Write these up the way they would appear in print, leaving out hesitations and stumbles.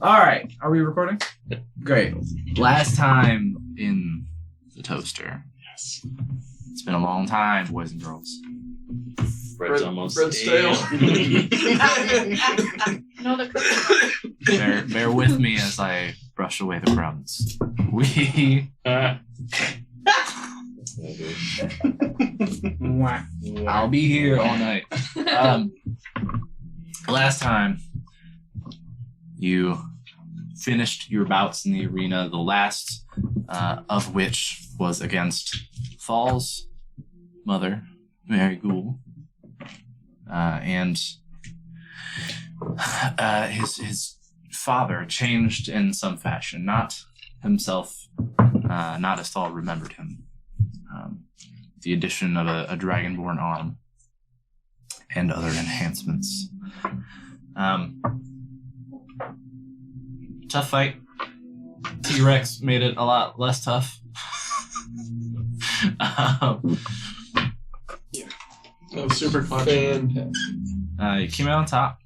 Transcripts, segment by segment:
All right, are we recording? Great. Last time in the toaster. Yes. It's been a long time, boys and girls. Bread's almost stale. No, the cookie. Bear with me as I brush away the crumbs. I'll be here all night. Last time, you finished your bouts in the arena, the last of which was against Thal's mother, Mary Ghoul, and his father changed in some fashion, not himself, not as Thal remembered him. The addition of a dragonborn arm and other enhancements. Tough fight. T-Rex made it a lot less tough. That was super clutch. You came out on top.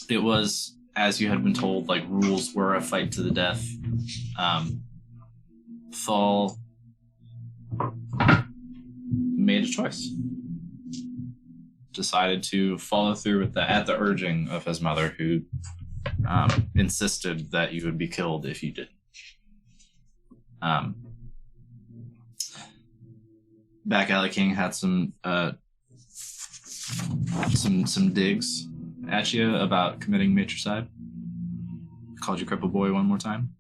It was, as you had been told, like rules were a fight to the death. Thal made a choice. Decided to follow through with that at the urging of his mother, who insisted that you would be killed if you didn't. Back Alley King had some digs at you about committing matricide. Called you cripple boy one more time.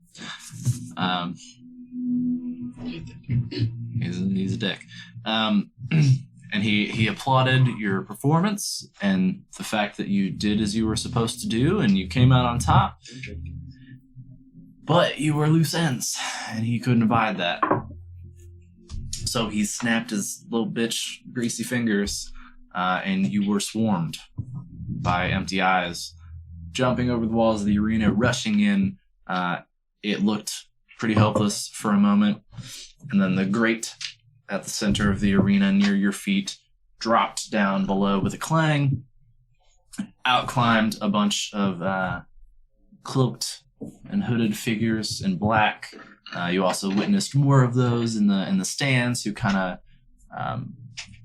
He's a dick. And he applauded your performance and the fact that you did as you were supposed to do and you came out on top. But you were loose ends, and he couldn't abide that. So he snapped his little bitch greasy fingers, and you were swarmed by empty eyes, jumping over the walls of the arena, rushing in. It looked pretty hopeless for a moment, and then the grate at the center of the arena near your feet dropped down below with a clang. Out climbed a bunch of cloaked and hooded figures in black. You also witnessed more of those in the stands who kind of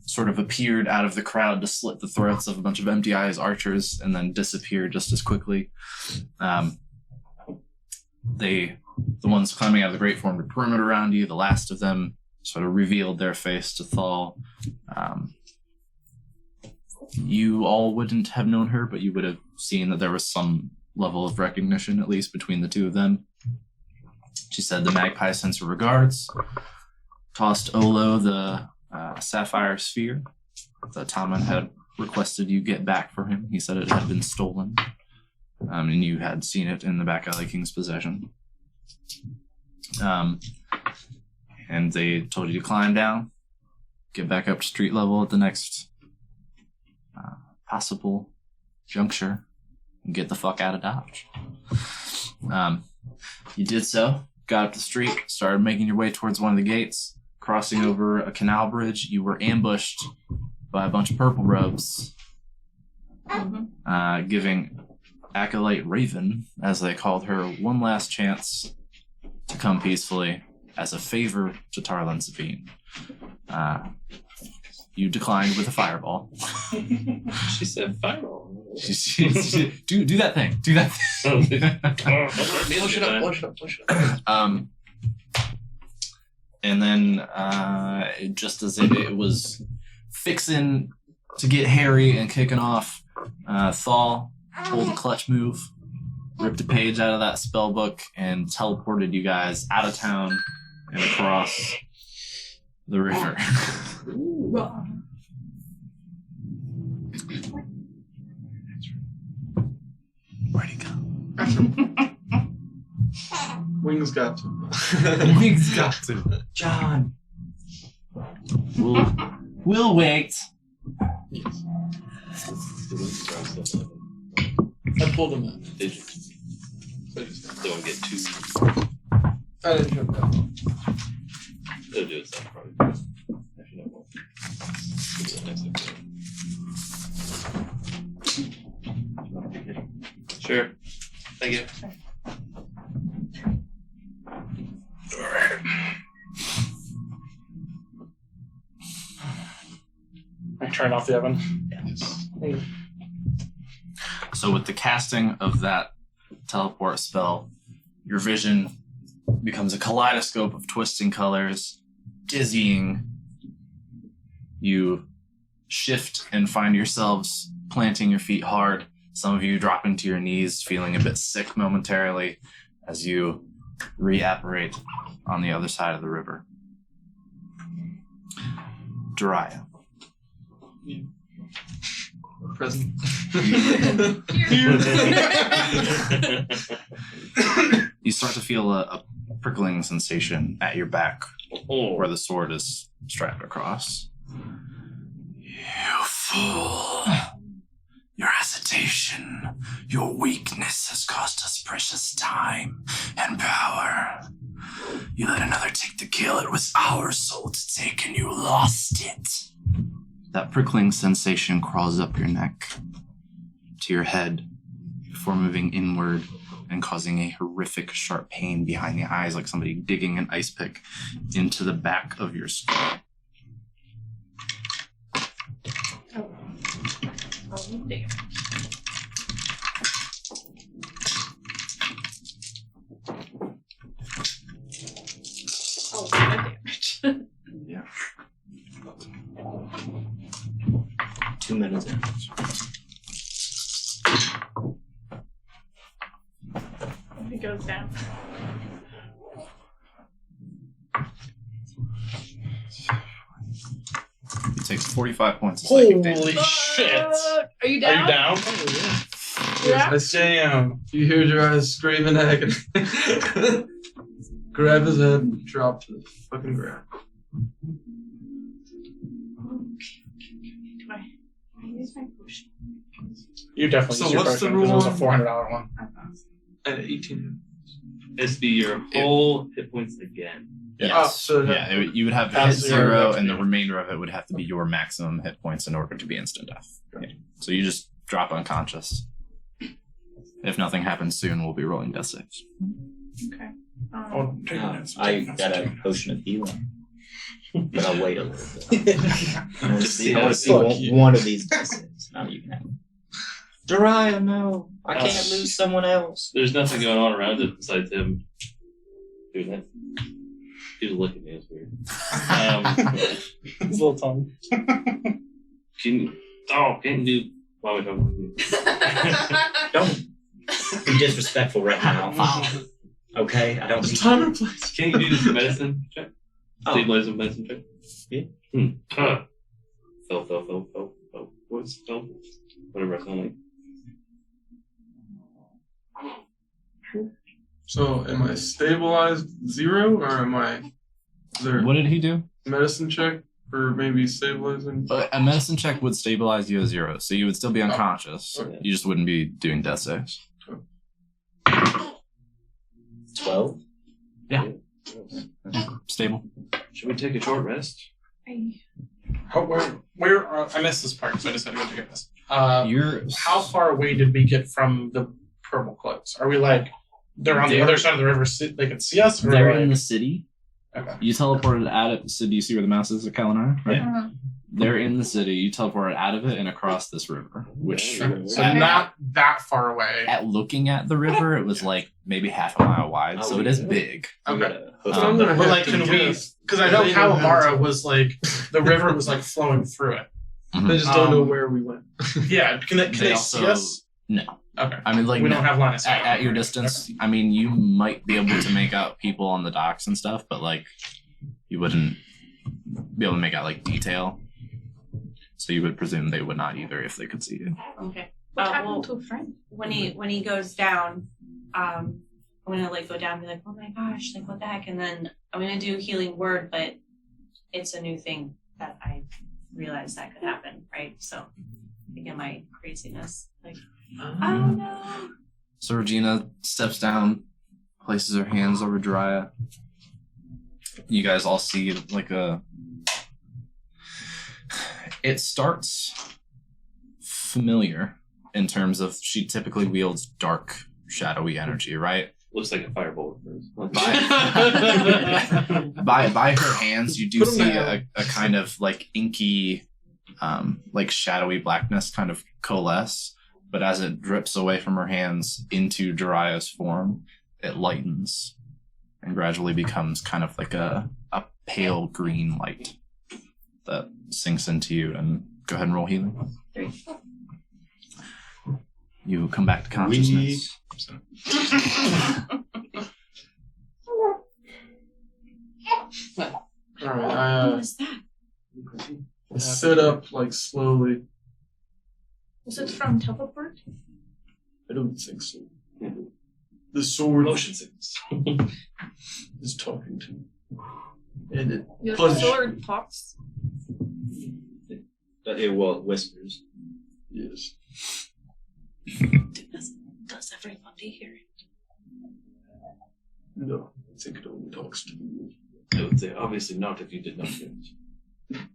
sort of appeared out of the crowd to slit the throats of a bunch of empty eyes archers and then disappeared just as quickly. The ones climbing out of the grate formed a perimeter around you. The last of them sort of revealed their face to Thal. You all wouldn't have known her, but you would have seen that there was some level of recognition, at least between the two of them. She said the magpie sends her regards, tossed Olo the sapphire sphere that Thommen had requested you get back for him. He said it had been stolen, and you had seen it in the Back Alley King's possession. And they told you to climb down, get back up to street level at the next possible juncture, and get the fuck out of Dodge. You did so, got up the street, started making your way towards one of the gates, crossing over a canal bridge. You were ambushed by a bunch of purple robes, giving Acolyte Raven, as they called her, one last chance to come peacefully as a favor to Tarlan Sabine. You declined with a fireball. She said fireball. Do that thing. Do that thing. Push it up. And then just as it was fixing to get hairy and kicking off, Thal pulled a clutch move, ripped a page out of that spell book, and teleported you guys out of town and across the river. Where'd he go? Wings got to. Wings got to. John. We'll wait. Yes. I pulled them out. Did you? So I just- Don't get too. I didn't jump down. They'll do it some probably. Actually, no more. Do that next episode. Sure. Thank you. I turn off the oven. So with the casting of that teleport spell, your vision becomes a kaleidoscope of twisting colors, dizzying. You shift and find yourselves planting your feet hard. Some of you dropping to your knees, feeling a bit sick momentarily as you reapparate on the other side of the river. Jiraiya. Present. You start to feel a prickling sensation at your back where the sword is strapped across. You fool. Your hesitation, your weakness has cost us precious time and power. You let another take the kill. It was our soul to take and you lost it. That prickling sensation crawls up your neck to your head before moving inward and causing a horrific sharp pain behind the eyes, like somebody digging an ice pick into the back of your skull. Oh, damn. Oh, damage. Yeah. 2 minutes in. It goes down. You take 45 points of psychic damage. Holy shit! Are you down? Are you down? Yeah. Yes, I am. You hear your eyes scream in agony. Grab his head and drop to the fucking ground. Do I use my potion? You definitely So used your what's the potion, 'cause it was a rule $400 one. At 18. It's be your whole hit points again. Yes. Oh, so you would have hit Pass zero, zero. and the remainder of it would have to be your maximum hit points in order to be instant death. Yeah. So you just drop unconscious. If nothing happens soon, we'll be rolling death saves. Okay. Oh, take notes, I take notes, got take a notes. potion of healing, but I'll wait a little bit. I want to see, Yeah, fuck you. one of these dices. Now you can have it. Jiraiya, no. I can't lose someone else. There's nothing going on around it besides him doing that. He was looking at me. It's weird. His little tongue. Can you do? Why am I talking to you? Don't be disrespectful right now. Okay? I don't need Time and place. Can you do this medicine check? Oh. Stabilizing medicine check? Yeah. Fell. What's fell? Whatever I sound like. So, am I stabilized 0 or am I? Is there What did he do? a medicine check for maybe stabilizing? A medicine check would stabilize you at 0, so you would still be unconscious. Okay. You just wouldn't be doing death saves. 12. Stable. Should we take a short rest? I missed this part, so I just had to go get this. You're How far away did we get from the purple cloaks? Are we like, they're on the other side of the river, they can see us? Or They're like, in the city. Okay. You teleported out of. So do you see where the mouse is at Kalanai? Right. Yeah. They're in the city. You teleported out of it and across this river, which So at, not that far away. at looking at the river, it was like maybe half a mile wide, so it is big. Okay. So I'm gonna But have like, to can we? guess. Because I know They don't have Calamara to- was like, the river was like flowing through it. They just don't know Um, where we went. Yeah. Can They they also see us? no. Okay. I mean, like We don't have line of sight. at your distance. I mean, you might be able to make out people on the docks and stuff, but like you wouldn't be able to make out like detail. So you would presume they would not either if they could see you. Okay. What well, happened to a friend? when he goes down, I'm gonna like go down and be like, oh my gosh, like what the heck? And then I'm gonna do healing word, but it's a new thing that I realized that could happen, right? So again, my craziness, like, oh no. So Regina steps down, places her hands over Jiraiya. You guys all see like a. It starts familiar in terms of she typically wields dark shadowy energy, right? Looks like a firebolt. By her hands, you do Put 'em see down. a kind of like inky, like shadowy blackness kind of coalesce. But as it drips away from her hands into Jariah's form, it lightens and gradually becomes kind of like a pale green light that sinks into you. And go ahead and roll healing. 3. You come back to consciousness. Alright, What was that? I sit up like slowly. Was it from teleport? I don't think so. The sword Motion sickness. is talking to me. And it Your Punch. sword talks. But it whispers. yes. Does everybody hear it? No, I think it only talks to me. I would say obviously not if you did not hear it.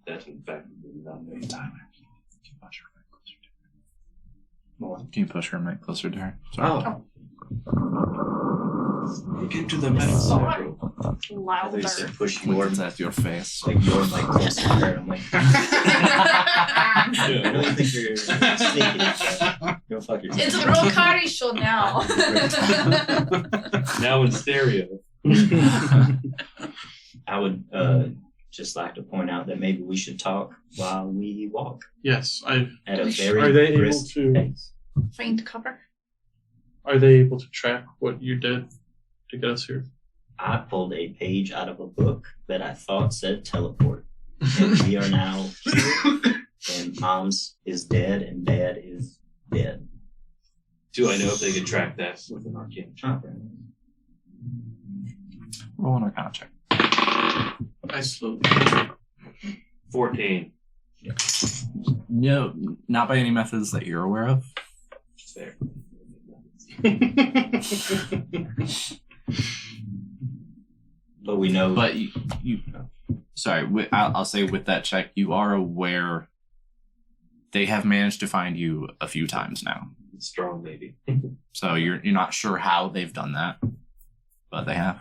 That in fact would not be time. Can you push her mic closer to her? Sorry. Oh, Get to the metal circle. I thought Louder. you said push With your it at your face. like your mic closer to her. I'm like, I really think you're sneaking it. Go fuck yourself. It's a Brokari show now. Now in stereo. I would just like to point out that maybe we should talk while we walk Yes, I at a very Are they able brisk to- pace. Find cover. Are they able to track what you did to get us here? I pulled a page out of a book that I thought said teleport. And we are now here, and Mom's is dead, and Dad is dead. Do I know if they can track that with an arcane check? Roll an Arcana check. I slowly. 14. No, not by any methods that you're aware of. It's there. But we know But you sorry, I'll say with that check, you are aware they have managed to find you a few times now. Strong, maybe. So you're not sure how they've done that, but they have.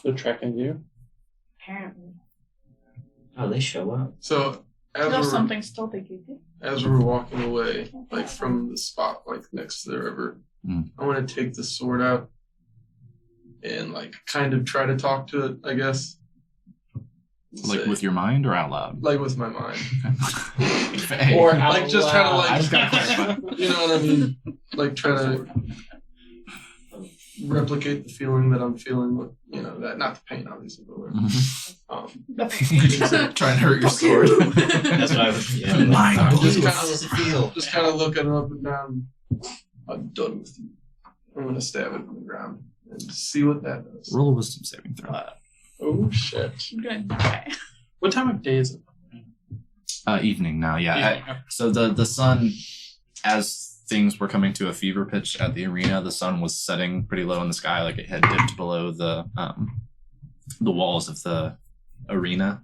They're tracking you. Apparently. oh, they show up. So as There's we're, something still they gave you. as we're walking away, like from the spot, like next to the river, I want to take the sword out and like kind of try to talk to it. I guess. Like Say- with your mind or out loud? like with my mind, Hey. Or like just trying to I just gotta like, clarify. you know what I mean? Like try to replicate the feeling that I'm feeling with, you know, that not the pain obviously, but whatever. Trying to hurt your sword. That's what I was. Yeah, Mine. like, Just how kinda- does it feel? Just kind of looking up and down. I'm done with you. I'm gonna stab it in the ground and see what that does. Roll a wisdom saving throw. Oh shit! I'm gonna die. What time of day is it? Evening now, yeah. So the sun, as things were coming to a fever pitch at the arena, the sun was setting pretty low in the sky, like it had dipped below the walls of the arena.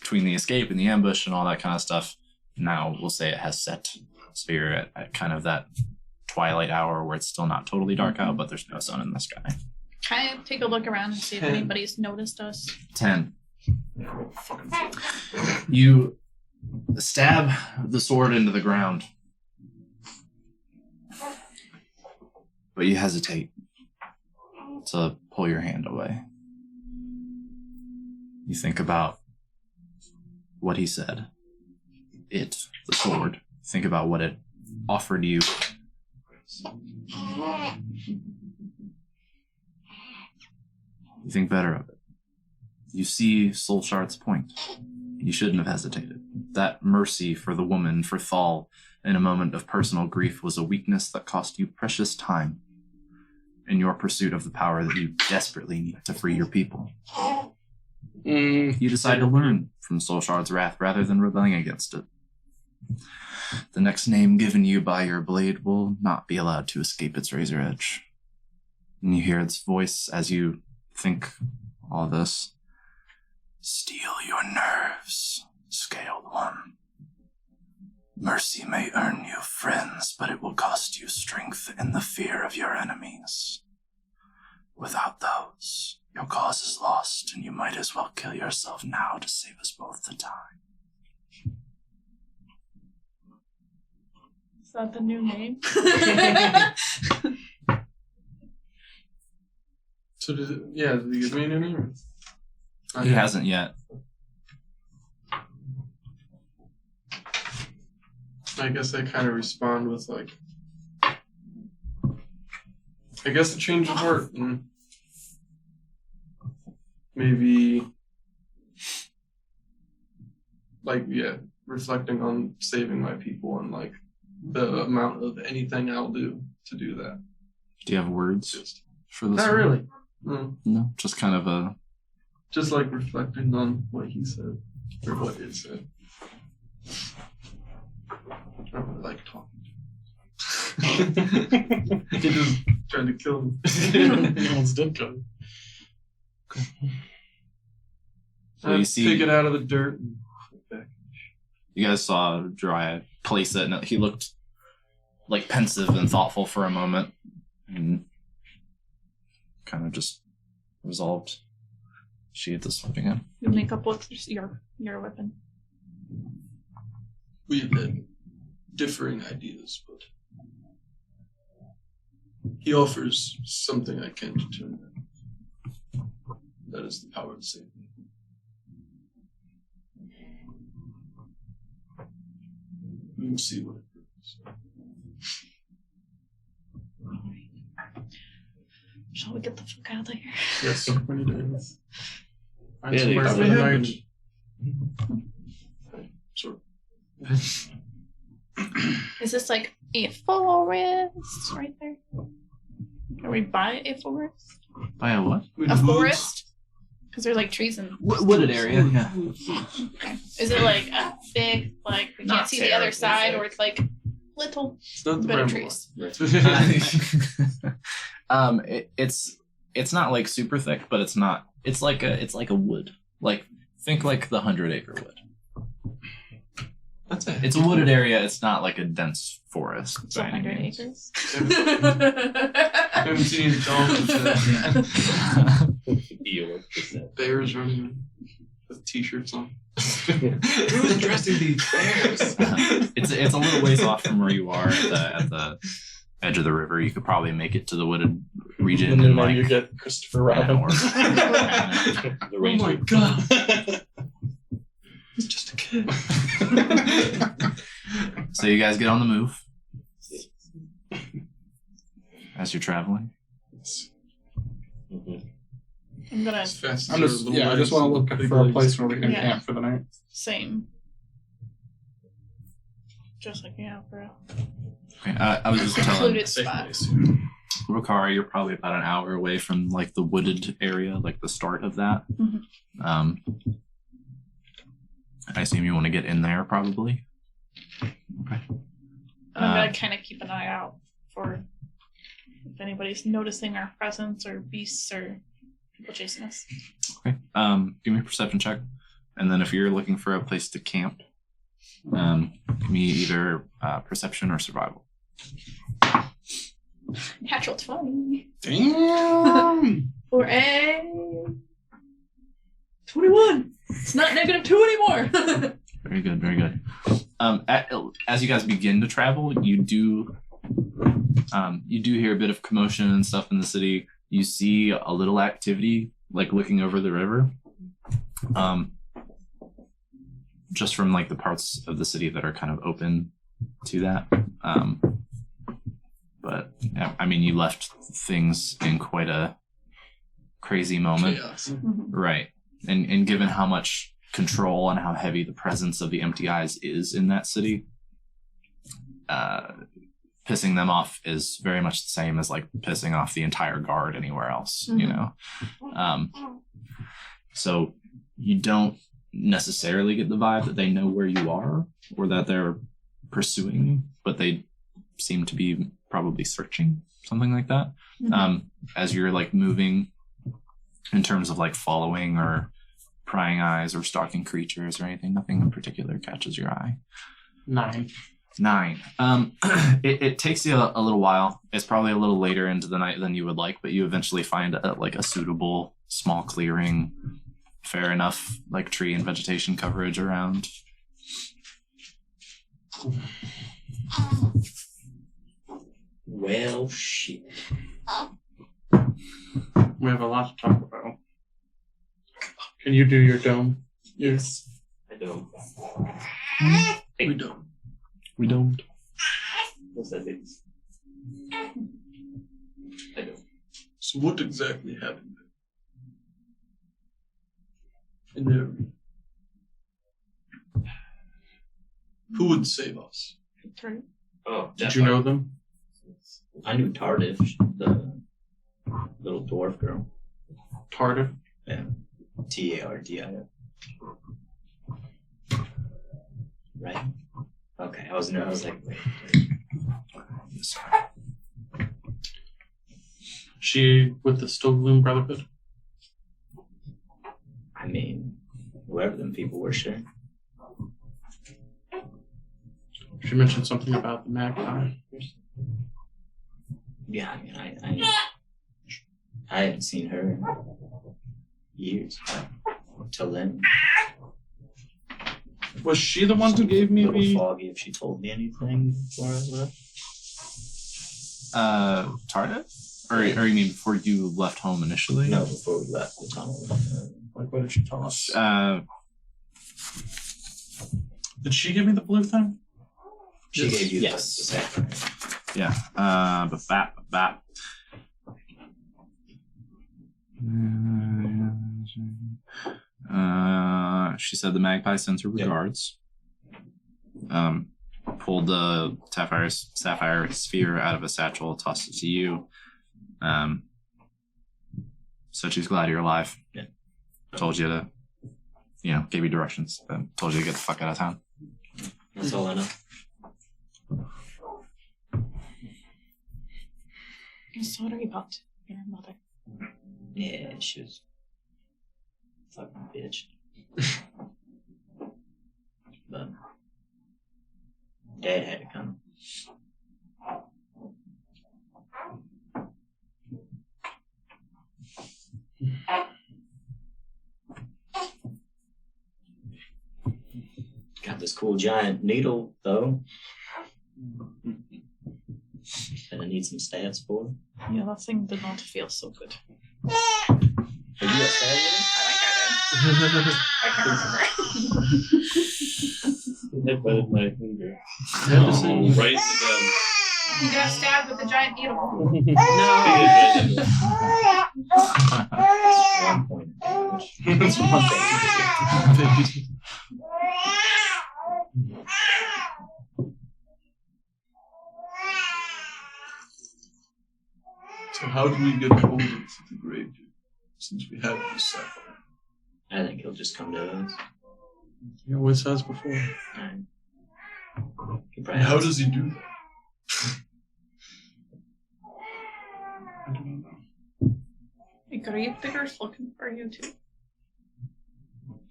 Between the escape and the ambush and all that kind of stuff, now we'll say it has set. So you're at kind of that twilight hour where it's still not totally dark out, but there's no sun in the sky. Can I take a look around and see if 10. anybody's noticed us? 10. You stab the sword into the ground, but you hesitate to pull your hand away. You think about what he said. It, the sword. Think about what it offered you. You think better of it. You see Soul Shard's point. You shouldn't have hesitated. That mercy for the woman, for Thal, in a moment of personal grief was a weakness that cost you precious time in your pursuit of the power that you desperately need to free your people. You decide to learn from Soul Shard's wrath rather than rebelling against it. The next name given you by your blade will not be allowed to escape its razor edge. And you hear its voice as you think all this. Steel your nerves, Scaled One. Mercy may earn you friends, but it will cost you strength and the fear of your enemies. Without those, your cause is lost, and you might as well kill yourself now to save us both the time. Is that the new name? So does it? Yeah, does he give me a new name? He hasn't yet. I guess I kind of respond with like, I guess a change of heart and maybe like reflecting on saving my people and like the amount of anything I'll do to do that. Do you have words for this? Not one? really. No, just kind of a. Just like reflecting on what he said or what it said. I don't really like talking. He just tried to kill me. He almost did kill you. So you see, take it out of the dirt and put it back. you guys saw Dry place it, and he looked like pensive and thoughtful for a moment, and kind of just resolved. She had this again. You make up what's your weapon. We've had differing ideas, but he offers something I can't determine. That is the power to save me. We'll see what it brings. Shall we get the fuck out of here? Yes, we need to find Yeah, somewhere they for the probably night. Sure. Is this like a forest right there? Are we by a forest? By a what? A forest? Because there's like trees and. Wooded area, yeah. Okay. Is it like a big, like we Not can't see the other terribly side, thick. or it's like little It's not the bit of bramble. trees? It's not like super thick, but it's not. It's like a wood. Like think like the 100-acre wood. That's it. It's a wooded area. It's not like a dense forest. It's by any 100 means. acres. I haven't seen any dogs yet. Bears running with t-shirts on. Who's dressing these bears? It's a little ways off from where you are at the edge of the river. You could probably make it to the wooded region And in then like you get Christopher an Robin. hour. The Oh my god! He's just a kid. So you guys get on the move as you're traveling. I'm gonna As fast as I'm our just little I just legs want to look and big for a legs. place where we can Yeah. camp for the night. same. Just looking out for a Okay, I was just telling secluded spot. Rokara, you're probably about an hour away from like the wooded area, like the start of that. Mhm. I assume you want to get in there, probably. Okay. I'm gonna kind of keep an eye out for if anybody's noticing our presence or beasts or people chasing us. Okay. Give me a perception check, and then if you're looking for a place to camp, give me either perception or survival. Natural 20 Damn! for a 21. It's not -2 anymore. Very good, very good. As you guys begin to travel, you do hear a bit of commotion and stuff in the city. You see a little activity, like looking over the river, just from like the parts of the city that are kind of open to that. But yeah, I mean, you left things in quite a crazy moment. Chaos. Mhm. Right. And given how much control and how heavy the presence of the Empty Eyes is in that city, pissing them off is very much the same as like pissing off the entire guard anywhere else, you know? So you don't necessarily get the vibe that they know where you are or that they're pursuing you, but they seem to be probably searching, something like that. As you're like moving in terms of like following or prying eyes or stalking creatures or anything, nothing in particular catches your eye. 9. 9. It takes you a little while. It's probably a little later into the night than you would like, but you eventually find a suitable small clearing, fair enough like tree and vegetation coverage around. Well, shit. We have a lot to talk about. Can you do your dome? Yes. I don't. We don't. We don't. What's that mean? I don't. So what exactly happened there? In there. Who would save us? True. Oh, Did you know them? I knew Tardif, the little dwarf girl. Tardif? Yeah. Tardif. Right? Okay, I was like, wait. Yes, sir. She with the Still Gloom Brotherhood? I mean, whoever them people were, sure. She mentioned something about the magpie. Yeah, I mean, I haven't seen her in years. Till then, Was she the one who gave me a little the... foggy if she told me anything before I left. Tarda? Or you mean before you left home initially? No, before we left the tunnel. Like, what did she tell us? Uh, Did she give me the blue thing? She gave you Yes. the saffron. yeah. Bap. She said the magpie sends her regards. Pulled the sapphire sphere out of a satchel, tossed it to you. Said she's glad you're alive. Yeah. Told you to, gave you directions. Told you to get the fuck out of town. That's all I know. I'm sorry about your mother. Yeah, she was a fucking bitch. But Dad had to come. Got this cool giant needle though. Gonna need some stats for it. Yeah, that thing did not feel so good. Are you a stat I can't remember. That butted my finger. Oh. Right in the You got stabbed with a giant needle. with it? gum. That's 1 point of damage. That's one thing. So how do we get hold of the grave since we have this sapphire? I think he'll just come to us. He always has before. And he probably And how has- does he do that? I don't know. A grave digger's looking for you too.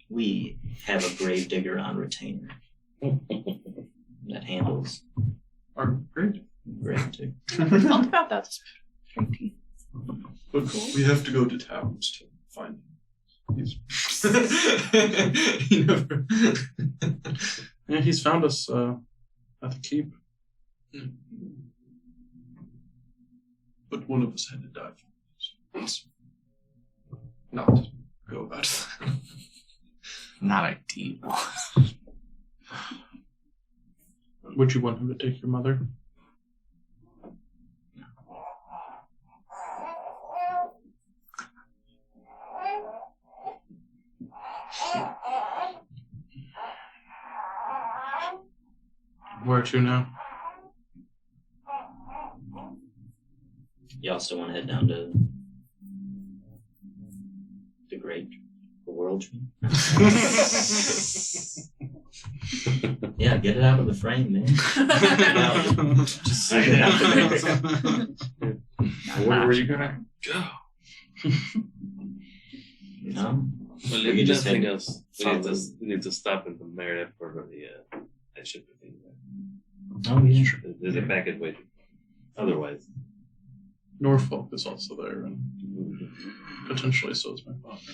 We have a grave digger on retainer that handles Our grave. grave digger. We talked about that this morning. But we have to go to towns to find him. He's he never. Yeah, he's found us at the keep. But one of us had to die for this. Let's not go about it. Not ideal. Would you want him to take your mother? Where to now? Y'all still want to head down to the world tree? Yeah, get it out of the frame, man. Just sit it out there. Where were you gonna Go. No? Well, We if can just nothing head else, we need to stop in the Meredith for the I ship the thing. Oh, yeah. There's a package waiting. Otherwise, Norfolk is also there, and potentially so is my father.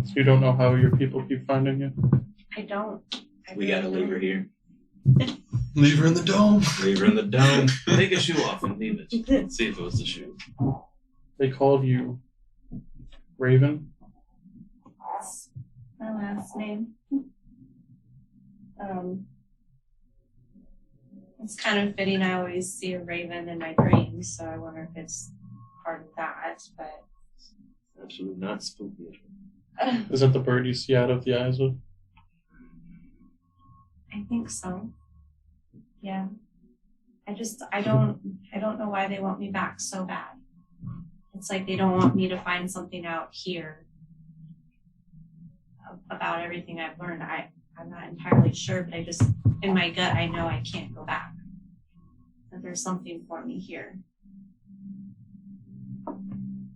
So you don't know how your people keep finding you? I don't. We gotta leave her here. Leave her in the dome. Leave her in the dome. take a shoe off and leave it. See if it was the shoe. They called you Raven? That's my last name. It's kind of fitting. I always see a raven in my dreams, so I wonder if it's part of that. But Absolutely not spooky. Is that the bird you see out of the eyes of? I think so. Yeah. I don't know why they want me back so bad. It's like they don't want me to find something out here about everything I've learned. I'm not entirely sure, but I just, in my gut, I know I can't go back. That there's something for me here.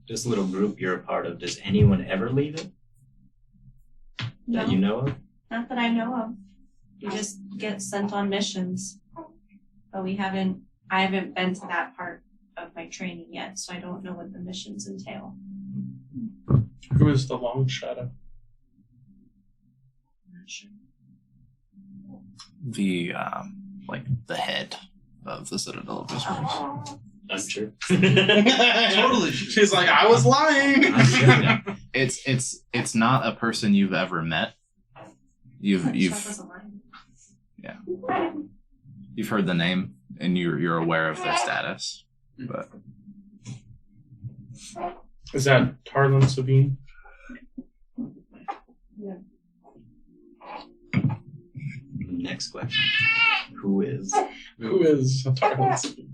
This little group you're a part of, does anyone ever leave it? No, That you know of? not that I know of. We just get sent on missions. But I haven't been to that part of my training yet, so I don't know what the missions entail. Who is the Long Shadow? I'm not sure. The the head of the Citadel of Whispers. I'm sure. Totally. She's like, I was lying. I'm sure. It's not a person you've ever met. You've Chuck wasn't lying. you've heard the name and you're aware of their status, but Is that Tarlin Sabine? Next question. Who is? Who is Tarlin Sabine?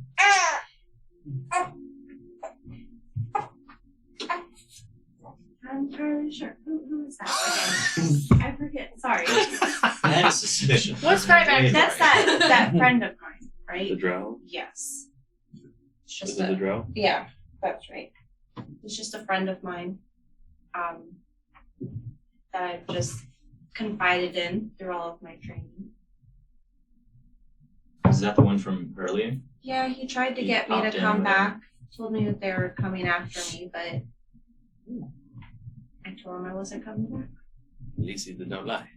I'm entirely sure. Who is that again? I forget. Sorry. I had a suspicion. Let's try back. That's that friend of mine, right? The drow? Yes. It's Is just it the drow? yeah, that's right. He's just a friend of mine, that I've just confided in through all of my training. Is that the one from earlier? Yeah, he tried to He get me popped to in come with back. Told me that they were coming after me, but I told him I wasn't coming back. At least he did not lie.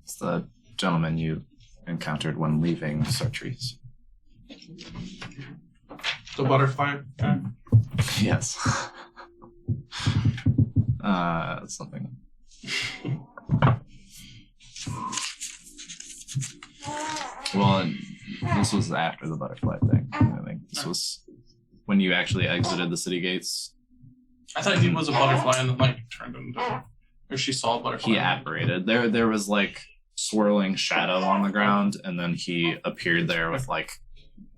it's the gentleman you encountered when leaving Sartreuse. The butterfly guy. Yes. Something. Well, and this was after the butterfly thing. I think this was when you actually exited the city gates. I thought he was a butterfly and then like turned into, or she saw a butterfly. He apparated. There was like swirling shadow on the ground, and then he appeared there with like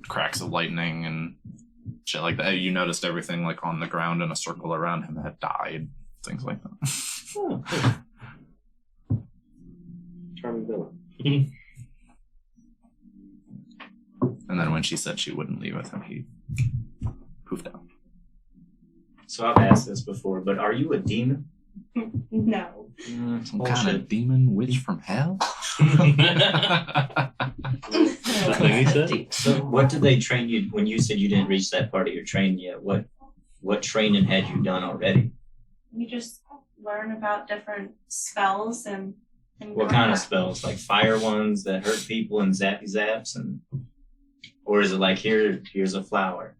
cracks of lightning and shit like that. You noticed everything like on the ground in a circle around him had died, things like that. Oh, charming villain. And then when she said she wouldn't leave with him, he poofed out. So I've asked this before, but are you a demon? No. Some Bullshit. kind of demon witch from hell? That's what he said? So what did they train you when you said you didn't reach that part of your training yet? What training had you done already? You just learn about different spells and What kind of spells? Like fire ones that hurt people and zappy zaps, and or is it like here's a flower?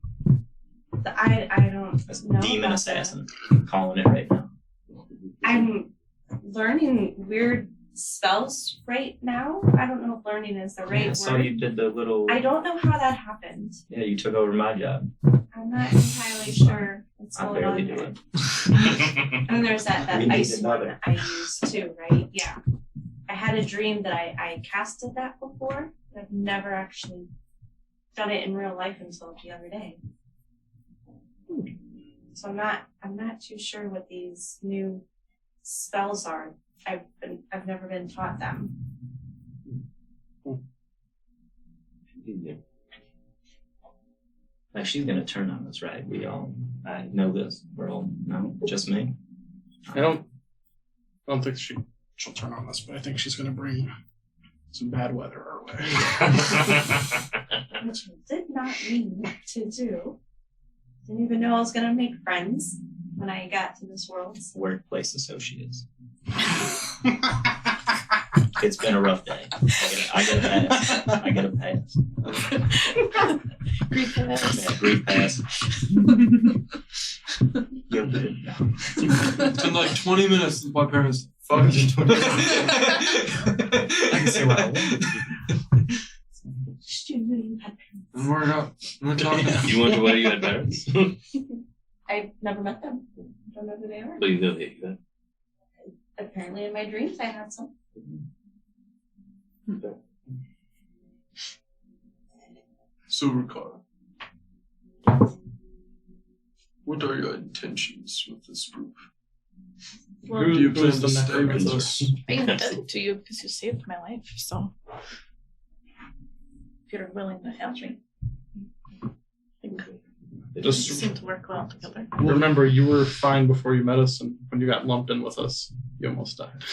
I don't That's know. demon about assassin. I'm calling it right now. that. I'm learning weird spells right now. I don't know if learning is the right I word. saw you did the little. I don't know how that happened. Yeah, you took over my job. I'm not entirely sure what's I going barely on do there. it. And then there's that We need ice another. one I used too, right? Yeah. I had a dream that I casted that before. But I've never actually done it in real life until the other day. So I'm not too sure what these new spells are. I've never been taught them. Like she's gonna turn on us, right? I know this. We're all no, just me. I don't think she'll turn on us, but I think she's gonna bring some bad weather our way. Which I did not mean to do. Didn't even know I was gonna make friends when I got to this world. Workplace associates. It's been a rough day. I get a pass. I get a pass. Grief pass. Yeah, brief pass. You're good. It's been like 20 minutes since my parents fucked in 20 minutes. I can say what I want. And we're not. We're talking. You went to where you had parents? I've never met them. Don't know who they are. But you know that. Apparently, in my dreams, I had some. So, Ricardo, what are your intentions with this group? Well, Do you plan who's to the stay with necromancer? us? I indebted to you because you saved my life, so if you're willing to help me, I think we Just seem to work well together. remember, you were fine before you met us, and when you got lumped in with us, you almost died.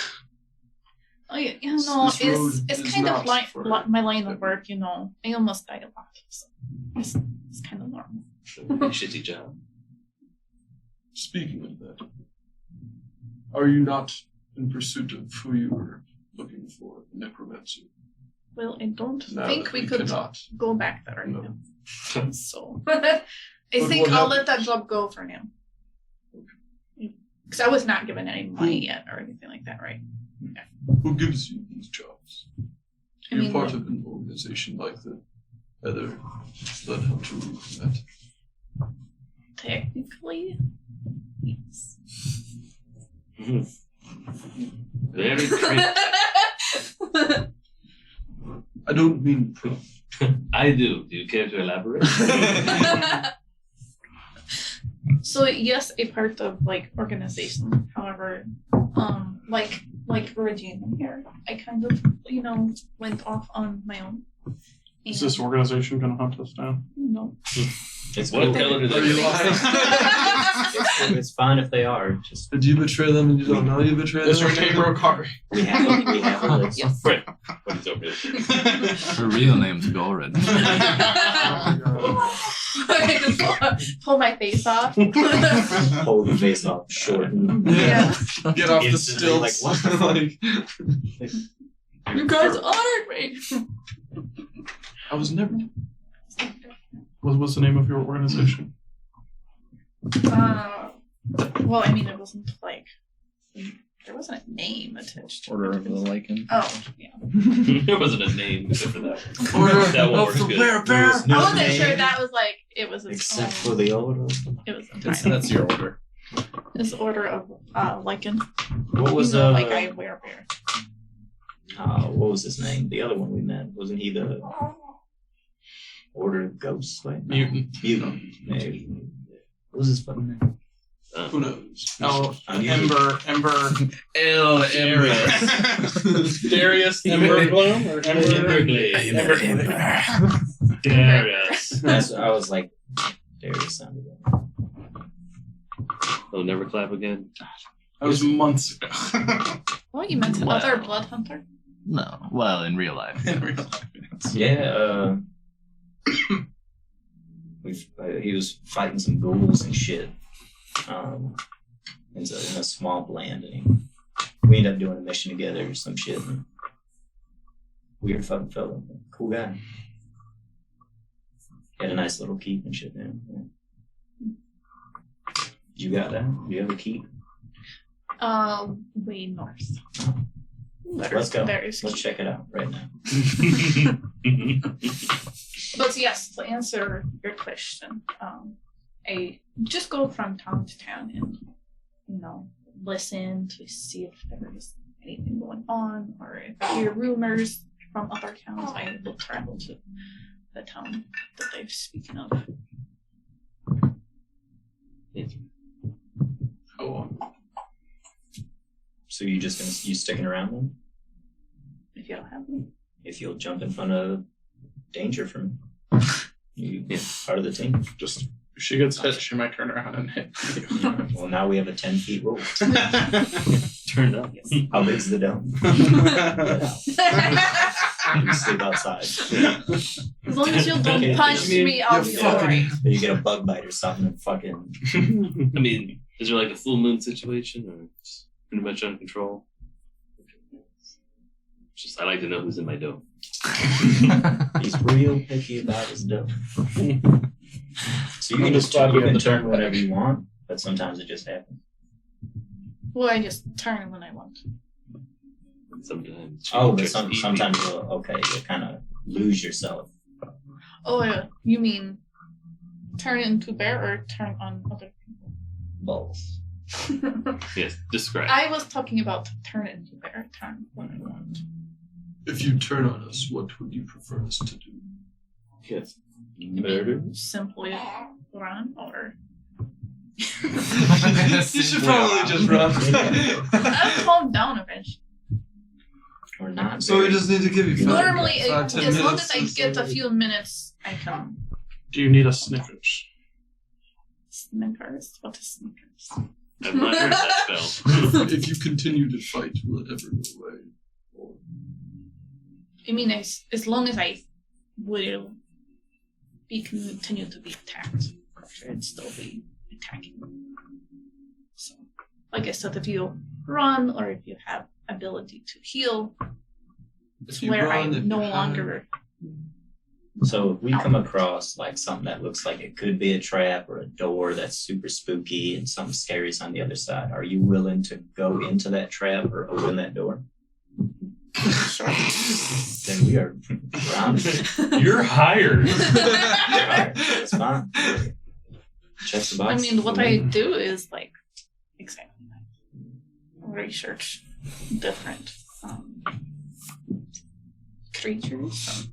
Oh, yeah, you know, This road it's is kind of not like for- my line of work, you know. I almost died a lot, so it's kind of normal. Shitty job. Speaking of that, are you not in pursuit of who you were looking for, necromancer? Well, I don't Now think that we could cannot. go back there No. now. So I think what I'll happened? let that job go for now. Because I was not given any money yet or anything like that, right? Who gives you these jobs? I You're mean, part like- of an organization like the other blood hunter we've met. Technically, yes. Very cryptic. I don't mean I do. Do you care to elaborate? So yes, a part of like organization. However, like Regina here, I kind of went off on my own. Is this organization gonna hunt us down? No. It's What cool. color do Are they you paint? lying? It's fine if they are. Just Did you betray them and you don't know you betrayed Is them? her name Rokari? we have a list. Yes. Right. What is over there? Her real name's Gorin. I just pull my face off. Hold the face off, shorten. Yeah. Get off the Instantly, stilts. like, what the Like, You guys honored me. I was never. What's the name of your organization? Well, I mean, it wasn't like there wasn't a name attached to Order it. of the Lycan. Oh, yeah. There wasn't a name except for that one. Order That one of works the good. Bear. No I wasn't name, sure that was like it was its except own- for the order. it was a That's, title. that's your order. It's the order of Lycan. What was like I wear bear. what was his name? The other one we met, wasn't he the Order of Ghosts? Wait, no. Mutant. Maybe. What was his fucking name? Who knows? Oh, Unusual. Ember. Darius Ember Bloom or Emberglade. Darius. That's I was like, Darius sounded good. They'll never clap again. That was months ago. Well, you meant Wow. another blood hunter. No, well, in real life. In real life. Yeah, he was fighting some ghouls and shit. In a swamp land, and we ended up doing a mission together or some shit. And weird fucking fella, cool guy. Had a nice little keep and shit, man. Yeah. You got that? You have a keep? Way north. Let's go. There's Let's check it out right now. But yes, to answer your question, I just go from town to town and listen to see if there is anything going on, or if I hear rumors from other towns, I will travel to the town that they're speaking of. How long? So you sticking around then? If you don't have me, If you'll jump in front of danger for me, you part of the team. Just If she gets hit, she might turn around and hit you. Well, now we have a 10 feet rule. Turned up. How big's the dome? You can sleep outside. As long as you don't Okay, punch me, I'll be alright. Or you get a bug bite or something and fucking. I mean, is there like a full moon situation or it's pretty much under control? Just I like to know who's in my dome. He's real picky about his dome. So you I'm can just just glad we have the turn turn whenever you want, but sometimes it just happens. Well, I just turn when I want. Sometimes. Oh, but Just eat sometimes people. you kind of lose yourself. Oh, yeah. You mean turn into bear or turn on other Both. people? Yes, describe. I was talking about turn into bear, turn when I want. If you turn on us, what would you prefer us to do? Yes. You mean Murder. simply run or? You should probably just run. I'll calm down eventually. Or not. So we just need to give you Normally, 5-10 as long minutes as I to get a somebody. few minutes, I can. Do you need a Snickers? Snickers? What is Snickers? I've not heard that spell. If you continue to fight, will it ever go away? Or I mean, as long as I will continue to be attacked, it'd still be attacking. So, like I said, if you run or if you have ability to heal, it's you where run, if I'm no you hide. longer. So if we come across like something that looks like it could be a trap or a door that's super spooky and something scary's on the other side, are you willing to go into that trap or open that door? Then we are around. You're hired. Alright, that's fine. Check the box. I mean, what I do is like exactly research different creatures,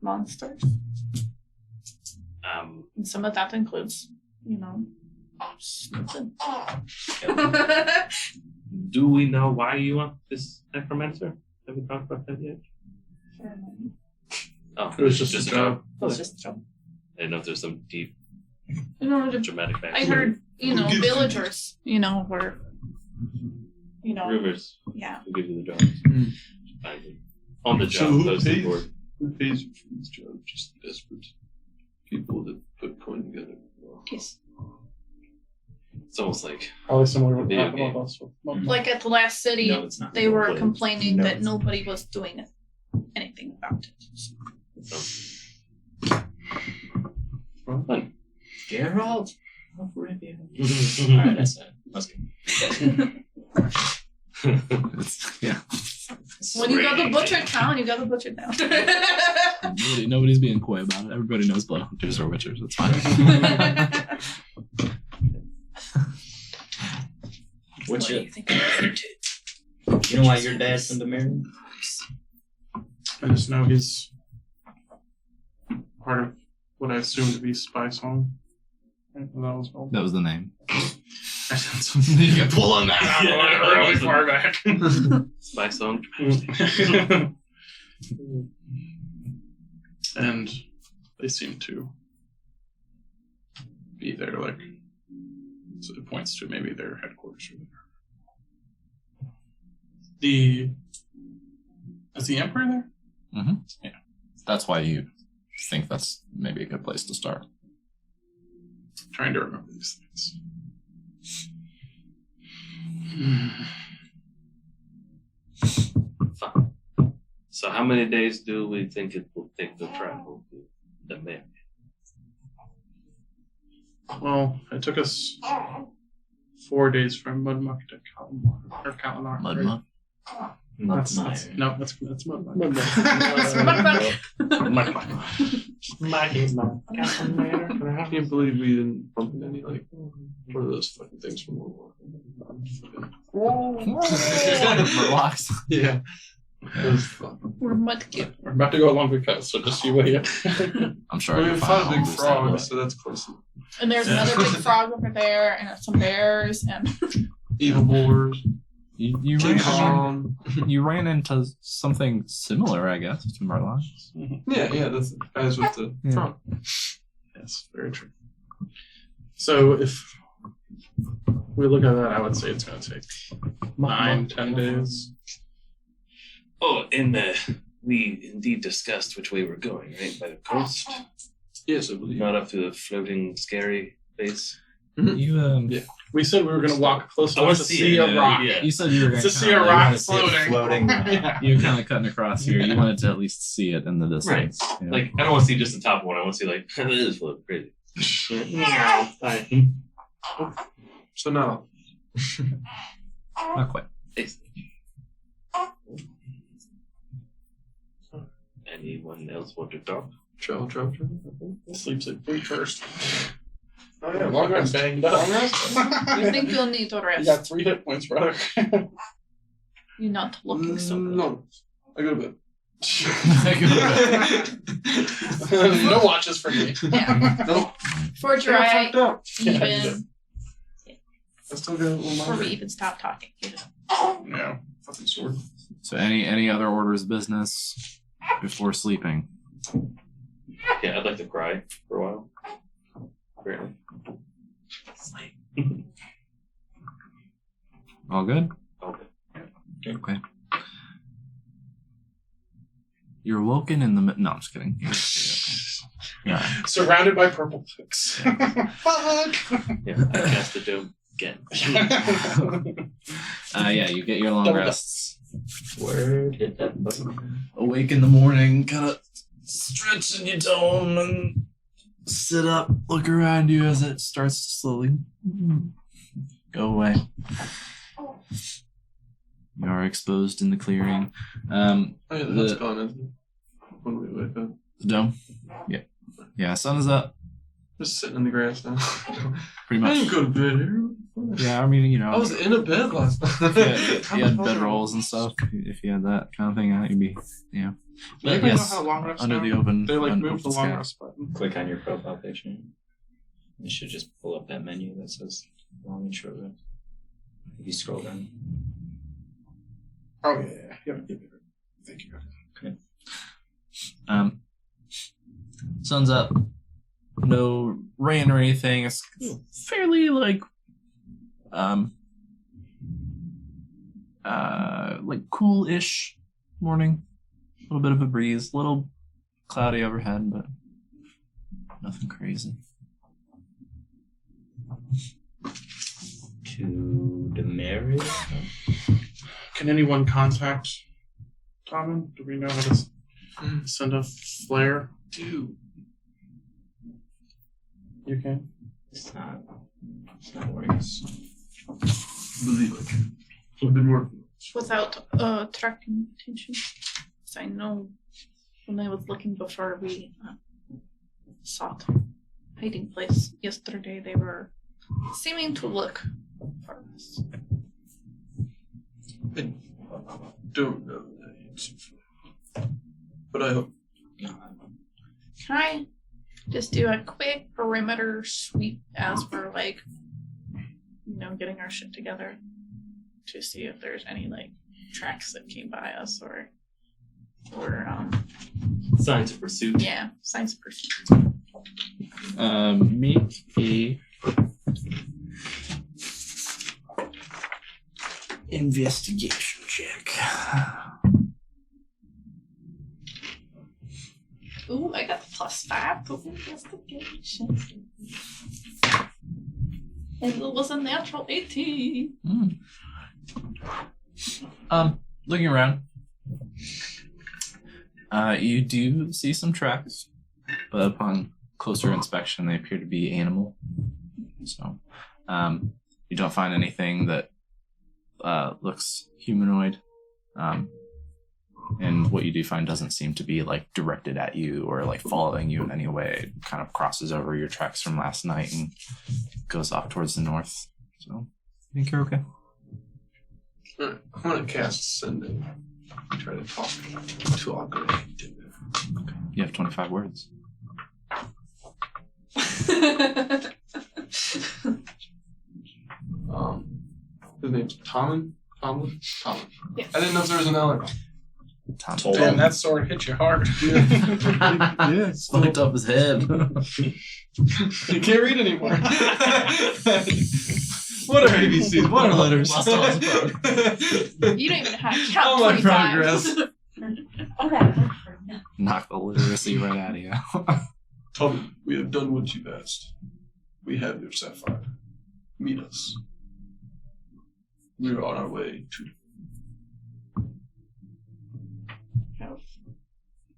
monsters, and some of that includes, snooping. Do we know why you want this necromancer? Have we talked about that yet? Oh, It was just a job. It's just a job. I didn't know if there's some deep The dramatic backstory. I heard, Who gives you villagers, were, Rumors. yeah. Who gives you the job? Hmm. Find it. On the So job, who posted pays? board. Who pays you for this job? Just desperate people that put coin together. Yes. It's almost like Probably similar to what Video happened game. with us. With Like at the last city, No, it's not. they were Please. complaining No, that it's- nobody was doing anything about it. So, fun. Geralt. Alright, that's it. Let's go. Yeah. when you go to Butcher Town, you go to Butcher Town. Nobody's being coy about it. Everybody knows blood hunters are witchers. It's fine. What's What do your, you think about it? you know why your dad's from the Marion? I just know he's part of what I assume to be Spy Song. Right? That was called. That was the name. You can pull on that out Yeah, really far back. Spy song. And they seem to be there, like, so it points to maybe their headquarters or whatever. Is the Emperor there? Mm-hmm. Yeah. That's why you think that's maybe a good place to start. Trying to remember these things. Fun. So how many days do we think it will take to travel to the Malek? Well, it took us 4 days from Mudmuck to Kalamar. Or Kalanar. Mudmuck. That's Mudmire. no, that's Mudmuck. I can't believe we didn't bump into any, like, one of those fucking things from World War. Murlocs. Yeah. It was fun. We're mudkip. We're about to go along because, so just you wait. I'm sure Well, I we can fought find a big all those frog, things. so that's close. And there's another big frog over there, and some bears, and Evil boars. You King ran, Kong. you ran into something similar, I guess, to Murlocs. Yeah, that's the guys with the Yeah. frog. Yes, very true. So if we look at that, I would say it's going to take 9-10 days. Oh, and we indeed discussed which way we're going, right? By the coast, Yes, I believe. not up to the floating, scary place. You Yeah. We said we were going to walk close I enough want to to see see it, a rock. yeah. you said you were going To see a rock floating. Floating. Yeah. You were kind of cutting across here. You wanted to at least see it in the distance. you know? Like, I don't want to see just the top one. I want to see, like, it is floating crazy. So now, Not quite. Anyone else want to talk? travel. Sleeps at 3 first. Oh yeah, Long rest. Banged up. I think you'll need to You rest. got 3 hit points, brother. You're not looking so good. No, I go to bed. No watches for me. Yeah. Nope. For I dry, fucked up. even I still got a little before we mind. even stop talking. Yeah. Fucking sword. So any other orders of business before sleeping? Yeah, I'd like to cry for a while. Apparently. All good? Okay. Okay. You're awoken in the no, I'm just kidding. You're okay. Surrounded by purple clicks. Fuck! Yeah, I cast the joke again. Yeah, you get your long Double rests. Word, hit that button. Awake in the morning, kind of stretching your dome and sit up, look around you as it starts to slowly go away. You are exposed in the clearing. Oh yeah, that's The- gone, isn't it? When we wake up. The dome? Yeah, sun is up, Just sitting in the grass now. pretty I much. didn't go to bed here. Yeah, I mean, you know. I was in a bed last night. Yeah, you had bedrolls and stuff. If you had that kind of thing out, you'd be, Do But anybody yes, know how long rest under now? the open. They like under move the open long sky. rest button. Click on your profile picture. You should just pull up that menu that says long and short rest. If you scroll down. Oh yeah. Thank you. Sun's up. No rain or anything. It's fairly like cool-ish morning. A little bit of a breeze, a little cloudy overhead, but nothing crazy. To the marriage? Can anyone contact Thommen? Do we know how to send a flare? Dude. You can. It's not worries. Believe I can. I've been working. Without attracting attention. 'Cause I know when I was looking before we sought hiding place yesterday, they were seeming to look for us. I don't know the answer for that. But I hope. Can I just do a quick perimeter sweep as we're getting our shit together to see if there's any tracks that came by us or Signs of pursuit. yeah, signs of pursuit. Make a investigation check. Ooh, I got the +5 to investigation. And it was a natural 18. Looking around, you do see some tracks, but upon closer inspection, they appear to be animal. So, you don't find anything that looks humanoid. And what you do find doesn't seem to be directed at you or following you in any way. It kind of crosses over your tracks from last night and goes off towards the north. So, I think you're okay. Alright, I'm gonna cast Sending. Try to talk to Akane. You have 25 words. His name's Thommen. Yeah. I didn't know if there was an L. Tom. Told Damn, him. that sword hit you hard. Yeah, Fucked up his head. You can't read anymore. What are ABCs? What are letters? Lost all his You don't even know how to count All my 25. progress. Oh, that worked for me. Knock the literacy right out of you. Thommen, we have done what you've asked. We have your sapphire. Meet us. We are on our way to.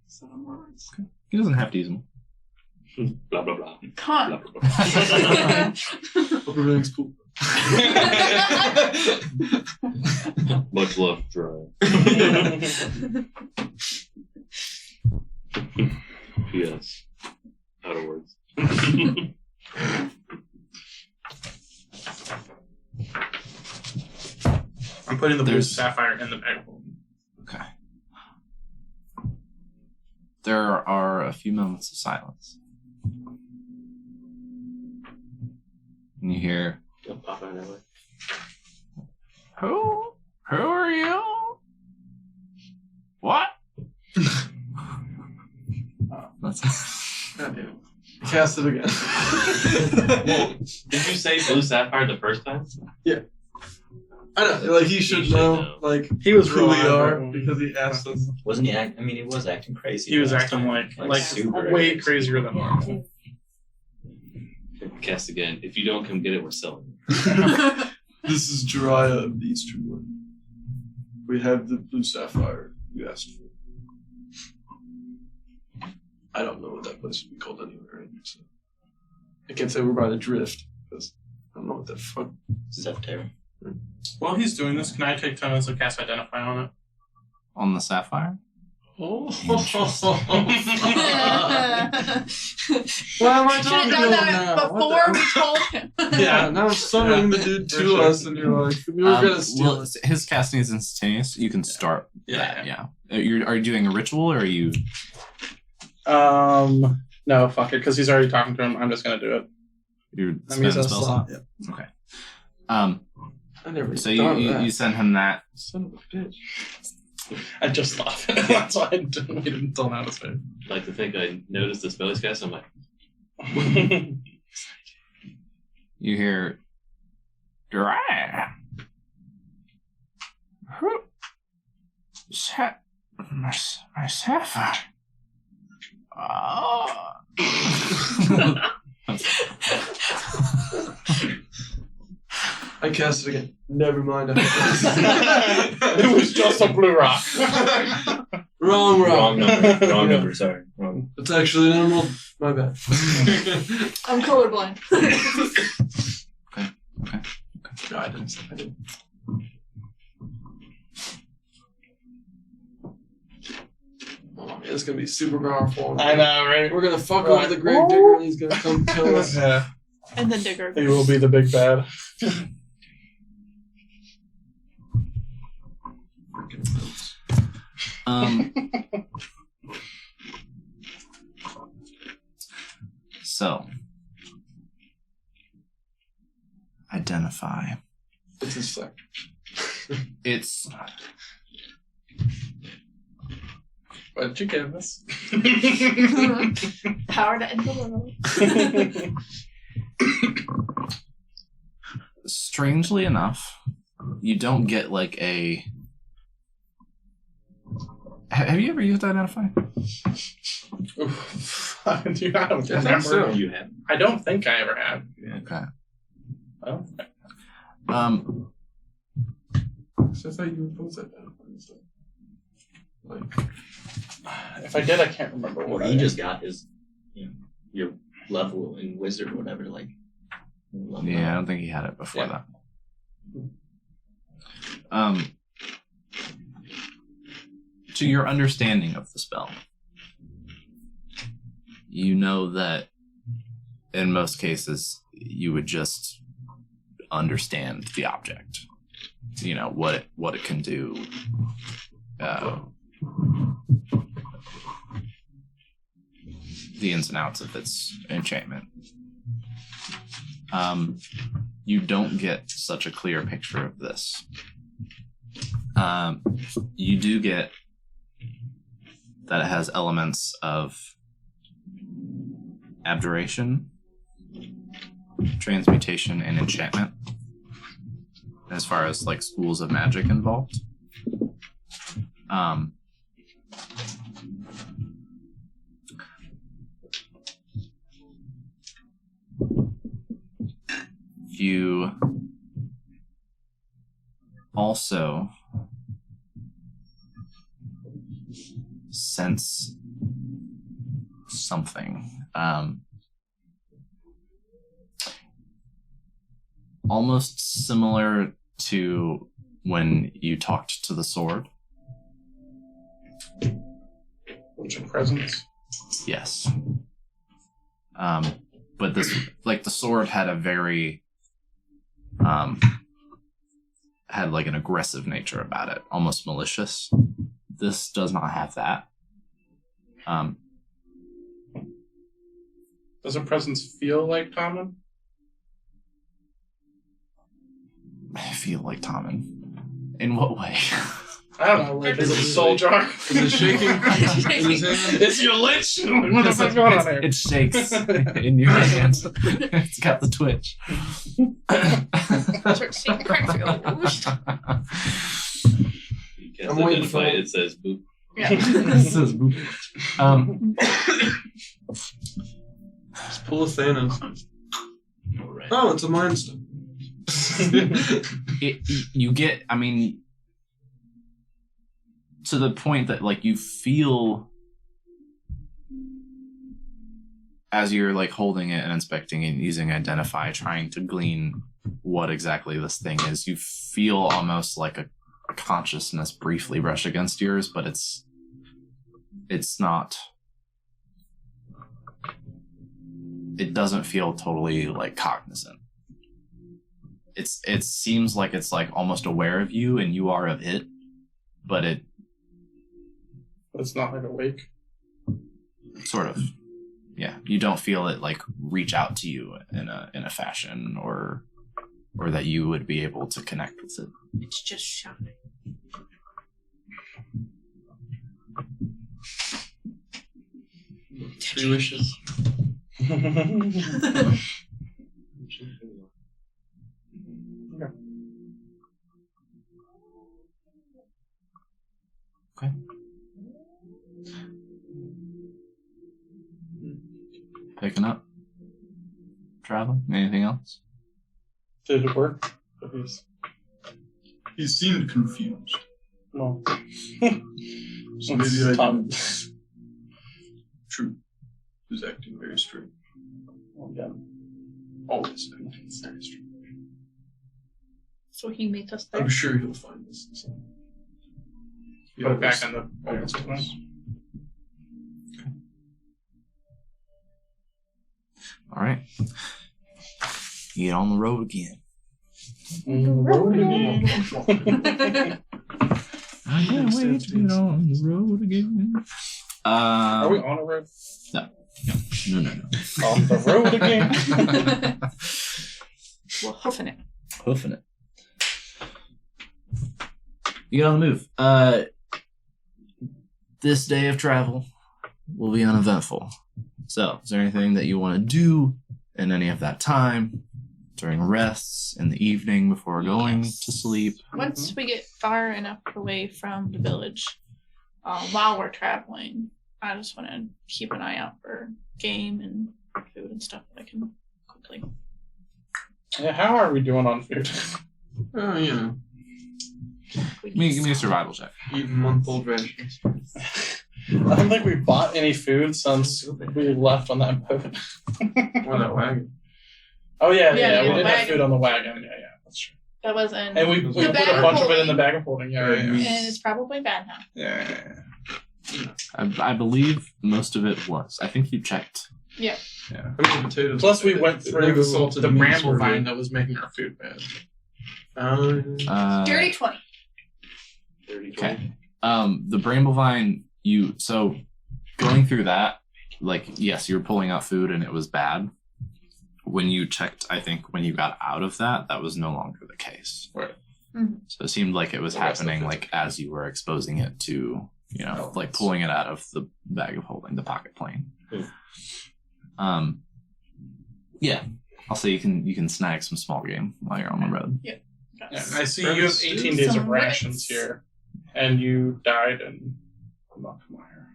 Some words. He doesn't have to use them. Blah blah blah. Con. Blah, blah, blah. Hope everything's cool. Much love, Dry. Yes. Out of words. I'm putting the blue There's- sapphire in the bag. Okay. There are a few moments of silence. And you hear, Don't pop out that way. Who are you? What? That's God damn it. Cast it again. Well, did you say blue sapphire the first time? I know, like he should He should know, know. like He was who we real are on that. because he asked us. Wasn't he I mean, he was acting crazy. He was last acting time. like super way crazier than normal. Cast again. If you don't come get it, we're selling This is Jiraiya of the Eastern Wood. We have the blue sapphire you asked for. I don't know what that place would be called anywhere. So I can't say we're by the drift because I don't know what the fuck. September. While he's doing this, can I take 10 minutes to cast Identify on it? on the sapphire. Oh, Why am I Should have talking to done him that now? before What we told him. yeah, now I'm summoning the dude For to sure. us, and you're like, we were gonna steal Well, it. his casting is instantaneous. You can start that. Yeah. Yeah. Are you doing a ritual or are you? No, fuck it, because he's already talking to him. I'm just gonna do it. You're I mean, spending spell slot. Yeah. Okay. I never So thought of you that. send him that. Son of a bitch. I just thought. That's why I didn't wait until now to say it. Like to think I noticed the spell he's cast, I'm like, it. You hear, Dry. Who? My sapphire. Oh. I cast it again. Never mind. It was just a blue rock. Wrong. Wrong number. Wrong Yeah. number. Sorry. Wrong. It's actually an emerald. My bad. I'm colorblind. No, I didn't. Oh man, it's gonna be super powerful. I know, right? We're gonna fuck Right. over the Grave Digger, and he's gonna come kill us. Yeah, And then Digger. he will be the big bad. So, identify. It's his flag. It's Why did you give this? Power to end the world. strangely enough, you don't get like a. Have you ever used identify? Dude, I don't Yeah, I think remember. so. you have. I don't think I ever have. Okay. I don't think. So I thought you were both at that and stuff. Like, If I did, I can't remember what What I he just got is, your level in wizard or whatever. Like, level Yeah, I up. don't think he had it before Yeah. that. To your understanding of the spell, you know that in most cases you would just understand the object. You know what it can do. The ins and outs of its enchantment. You don't get such a clear picture of this. You do get that it has elements of abjuration, transmutation, and enchantment as far as like schools of magic involved. You also sense something. Almost similar to when you talked to the sword. Which of presence? Yes. But this, like, the sword had a very, had like an aggressive nature about it, almost malicious. This does not have that. Does a presence feel like Thommen? I feel like Thommen. In what way? I don't know, like, is it a soul jar? Is it shaking in his hand? It's your lich! What the fuck's going on here? It shakes in your hands. It's got the twitch. Start seeing cracks. You're like, whoosh. You can't I'm waiting identify for- it. It says boop. Yeah. This says boop. Just pull a Thanos. All right. Oh, it's a mind stone. You get, I mean, to the point that like you feel as you're like holding it and inspecting it and using identify, trying to glean what exactly this thing is, you feel almost like a consciousness briefly brush against yours, but it's not, it doesn't feel totally like cognizant. It seems like it's like almost aware of you and you are of it, but it It's not like awake. sort of, yeah, you don't feel it like reach out to you in a fashion or that you would be able to connect with it. It's just shy. 3 wishes. Okay. Picking up. Traveling. Anything else? Did it work? He seemed confused. No. So maybe I Thommen. didn't. True. He was acting very strange. Yeah. Always acting very strange. So he made us there. I'm sure he'll find us. So. He Put it back always on the finds us. All right. Get on the road again. Road again. I can't wait to get on the road again. Are we on a road? No. On the road again. We're hoofing it. Hoofing it. You get on the move. This day of travel will be uneventful. So, is there anything that you want to do in any of that time? During rests, in the evening, before going to sleep? Once we get far enough away from the village, while we're traveling, I just want to keep an eye out for game and food and stuff that I can quickly. Yeah, how are we doing on food? Oh, you know, Give me a survival check. eating month-old rations. I don't think we bought any food since we left on that boat. Or that wagon. Oh yeah, Yeah, we the did have wagon. food on the wagon. Yeah, that's true. That was in. And we The put bag a of bunch of it in holding. the bag of holding. Yeah, And and it's probably bad now. yeah. I believe most of it was. I think you checked. I mean, the potatoes. Plus, we went through the salted the meats bramble were vine good. that was making our food bad. Dirty 20. 30, Okay. The bramblevine, so going through that, like, yes, you were pulling out food and it was bad. When you checked, I think when you got out of that, that was no longer the case. Right. Mhm. So it seemed like it was The rest of happening it. like as you were exposing it to like pulling it out of the bag of holding, the pocket plane. Yeah, I'll say you can snag some small game while you're on the road. Yeah, I see you have 18 days of rations here, and you died in Muckmeyer.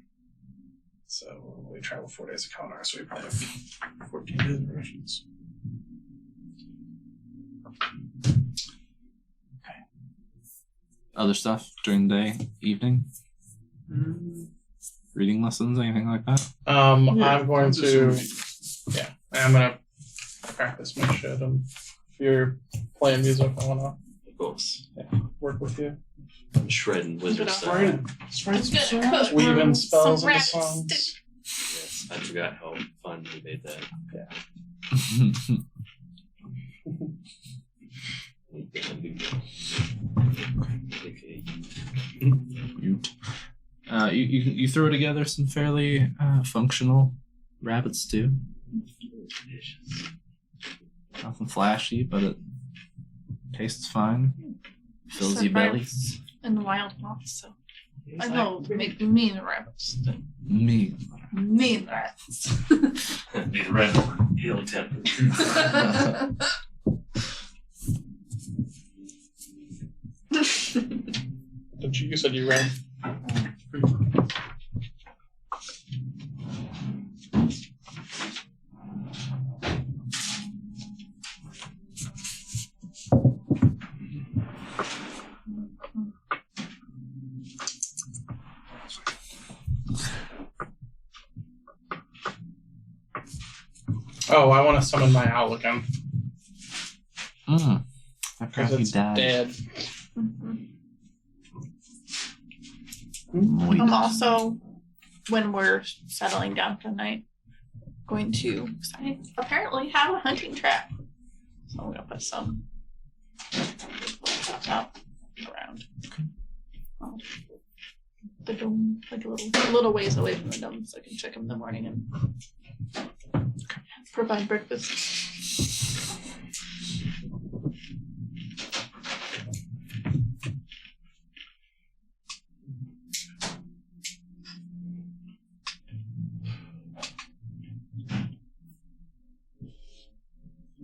So we travel 4 days of Kalinar, so we probably have 14 days of rations. Okay. Other stuff during the day, evening? Reading lessons, anything like that? I'm going to practice my shit, and if you're playing music, I want to, Of course. work with you. I'm shredding wizard stuff. I'm gonna cook Weaving spells some into rabbit songs. stick. Yes, I forgot how fun we made that. You throw together some fairly functional rabbit stew. Nothing flashy, but it tastes fine. Fills Some your belly. rabbits in the wild moths, so I know to make mean rabbits. Me. Mean rabbits. Be red for ill temper. You said you ran. Oh, I want to summon my owl again. That Because probably it's died. dead. I'm also, when we're settling down for the night, going to, 'cause I apparently have a hunting trap. So I'm going to put some out around. The dome, like a little ways away from the dome, so I can check them in the morning and provide breakfast.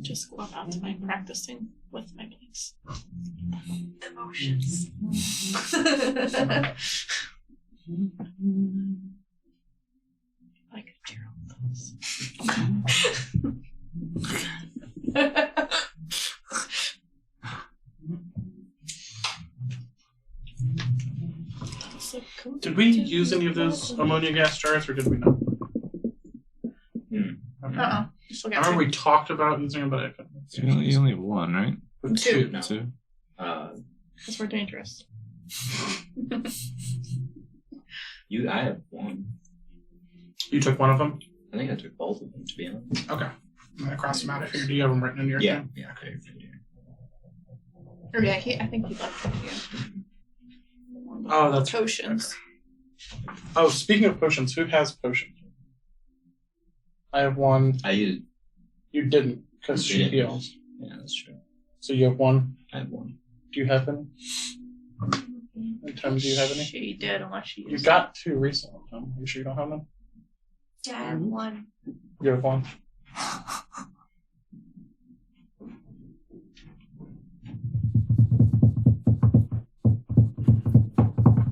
Just go about to my practicing with my place. Emotions. I could tear all those. So cool. Did we use any of those ammonia gas jars, or did we not? Still I got remember we talked about using them, but I couldn't. You only have one, right? two. No. Two. Because we're dangerous. I have one. You took one of them? I think I took both of them, to be honest. Okay. I'm going to cross them out of here. Do you have them written in your thing? Yeah, okay. Or yeah, I think he left it here. Oh, that's Potions. okay. Oh, speaking of potions, who has potions? I have one. I used. You didn't, because she didn't. heals. Yeah, that's true. So you have one. I have one. Do you have any? And Tim, do you have any? She did, unless she You used got two recently, Tim. You sure you don't have them? Yeah, I have one. You have one.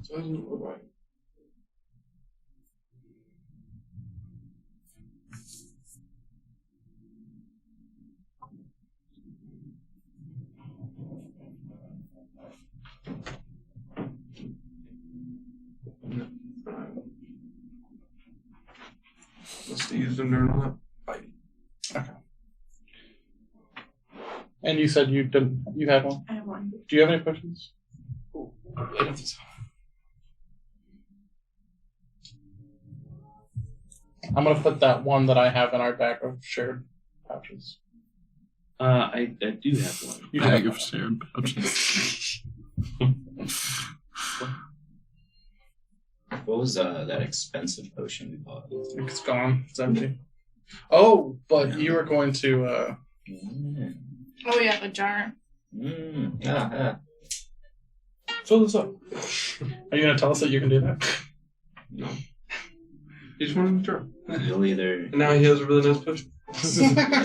So it doesn't look like. Let's use them during that fight. Okay. And you said you didn't. You had one. I have one. Do you have any potions? I don't think so. I'm gonna put that one that I have in our bag of shared pouches. I do have one. You Bag have of shared pouches. What was that expensive potion we bought? It's gone. It's empty. Oh, but you were going to. Oh yeah, the jar. Yeah. Fill this up. Are you gonna tell us that you can do that? No. He just wanted to try. You'll either And now he has a really nice potion.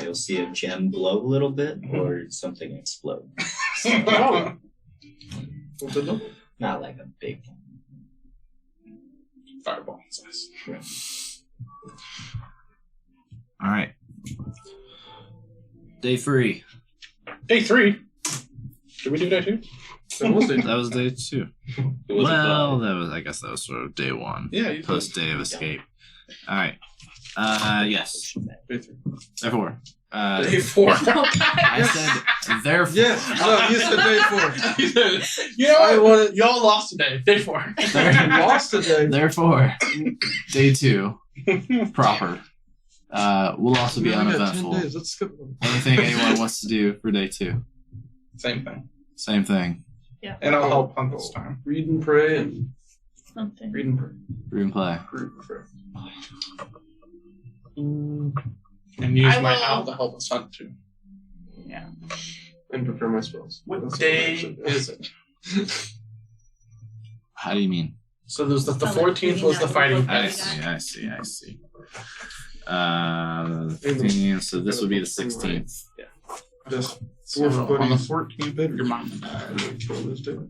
you'll see a gem glow a little bit, or something explode. Oh. What's it look? Not like a big Fireball size. All right. Day 3. Day 3. Did we do day 2? That was it. That was day 2. It was I guess that was sort of day 1. Yeah, you Post day of escape. All right. Yes. Day 3. Therefore. Day 4. I said therefore. Yes. No, you said day 4. You know I what? wanted. Y'all lost today. Day 4. You lost today. Therefore, day 2 proper. Will also be We got 10 uneventful. days. Let's skip them. Anything anyone wants to do for day 2? Same thing. Same thing. And I'll help on this time. Read and pray and Something. read and pray. Read and play. Read and pray. And use I my will- owl to help us hunt too. Yeah. And prepare my spells. What That's day I should do. is it? How do you mean? So there's the Oh, like 14th was the reading fighting that I day. see. The 15th, so this would be the 16th. Just So on the buddies. 14th, your mom and dad. The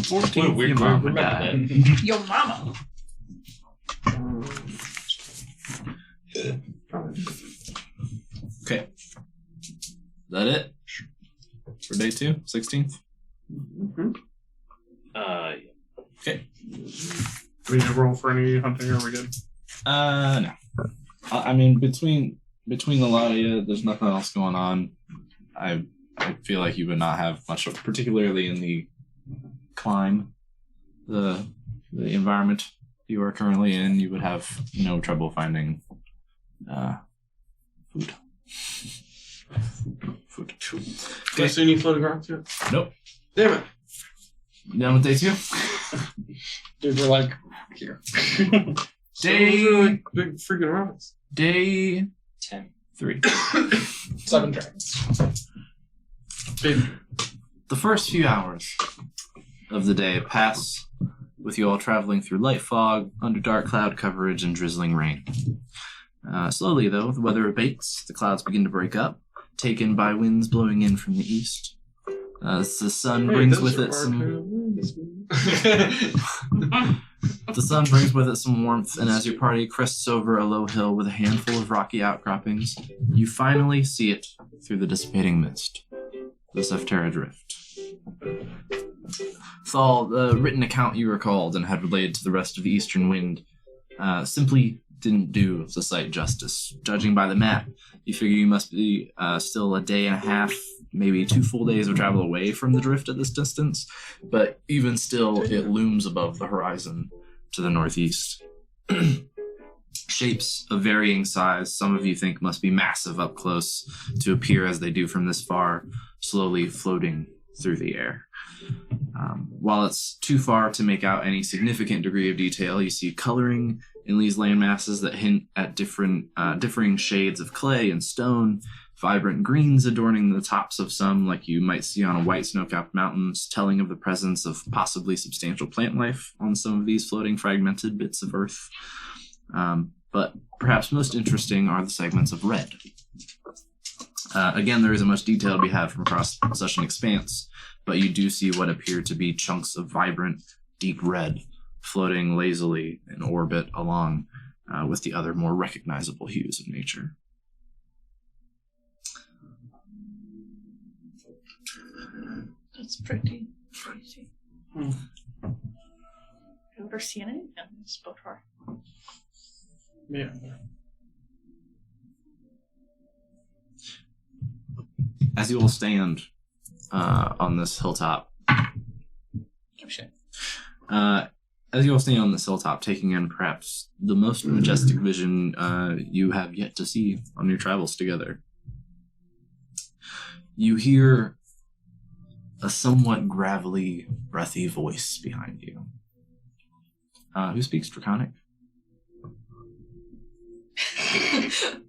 14th, We your mom would remember die. that. Your mama. Okay. Is that it? For day 2? 16th? Yeah. Okay. Do we need to roll for any hunting or are we good? No. I mean, between the lot of you, there's nothing else going on. I feel like you would not have much, particularly in the climb, the environment you are currently in. You would have no trouble finding food. Food. Do I see any floating rocks yet? Nope. Damn it. Done with day 2? Dude, we're like here. Day- Those are like big freaking rocks. Day 10. 3. 7 dragons. Big. The first few hours of the day pass with you all traveling through light fog, under dark cloud coverage, and drizzling rain. Slowly, though, the weather abates. The clouds begin to break up, taken by winds blowing in from the east. As the sun brings with it some warmth, and as your party crests over a low hill with a handful of rocky outcroppings, you finally see it through the dissipating mist. The Seftera Drift. Thal, the written account you recalled and had relayed to the rest of the Eastern Wind simply didn't do the site justice. Judging by the map, you figure you must be still a day and a half, maybe 2 full days of travel away from the drift at this distance, but even still, it looms above the horizon to the northeast. Shapes of varying size, some of you think must be massive up close to appear as they do from this far, slowly floating through the air. While it's too far to make out any significant degree of detail, you see coloring in these land masses that hint at differing shades of clay and stone, vibrant greens adorning the tops of some like you might see on a white snow-capped mountains, telling of the presence of possibly substantial plant life on some of these floating fragmented bits of earth. But perhaps most interesting are the segments of red. Again, there isn't much detail to be had from across such an expanse, but you do see what appear to be chunks of vibrant, deep red floating lazily in orbit along with the other more recognizable hues of nature. That's pretty crazy. I've never seen anything like this before. Yeah. As you all stand on this hilltop, as you all stand on this hilltop, taking in perhaps the most majestic vision you have yet to see on your travels together, you hear a somewhat gravelly, breathy voice behind you. Who speaks Draconic?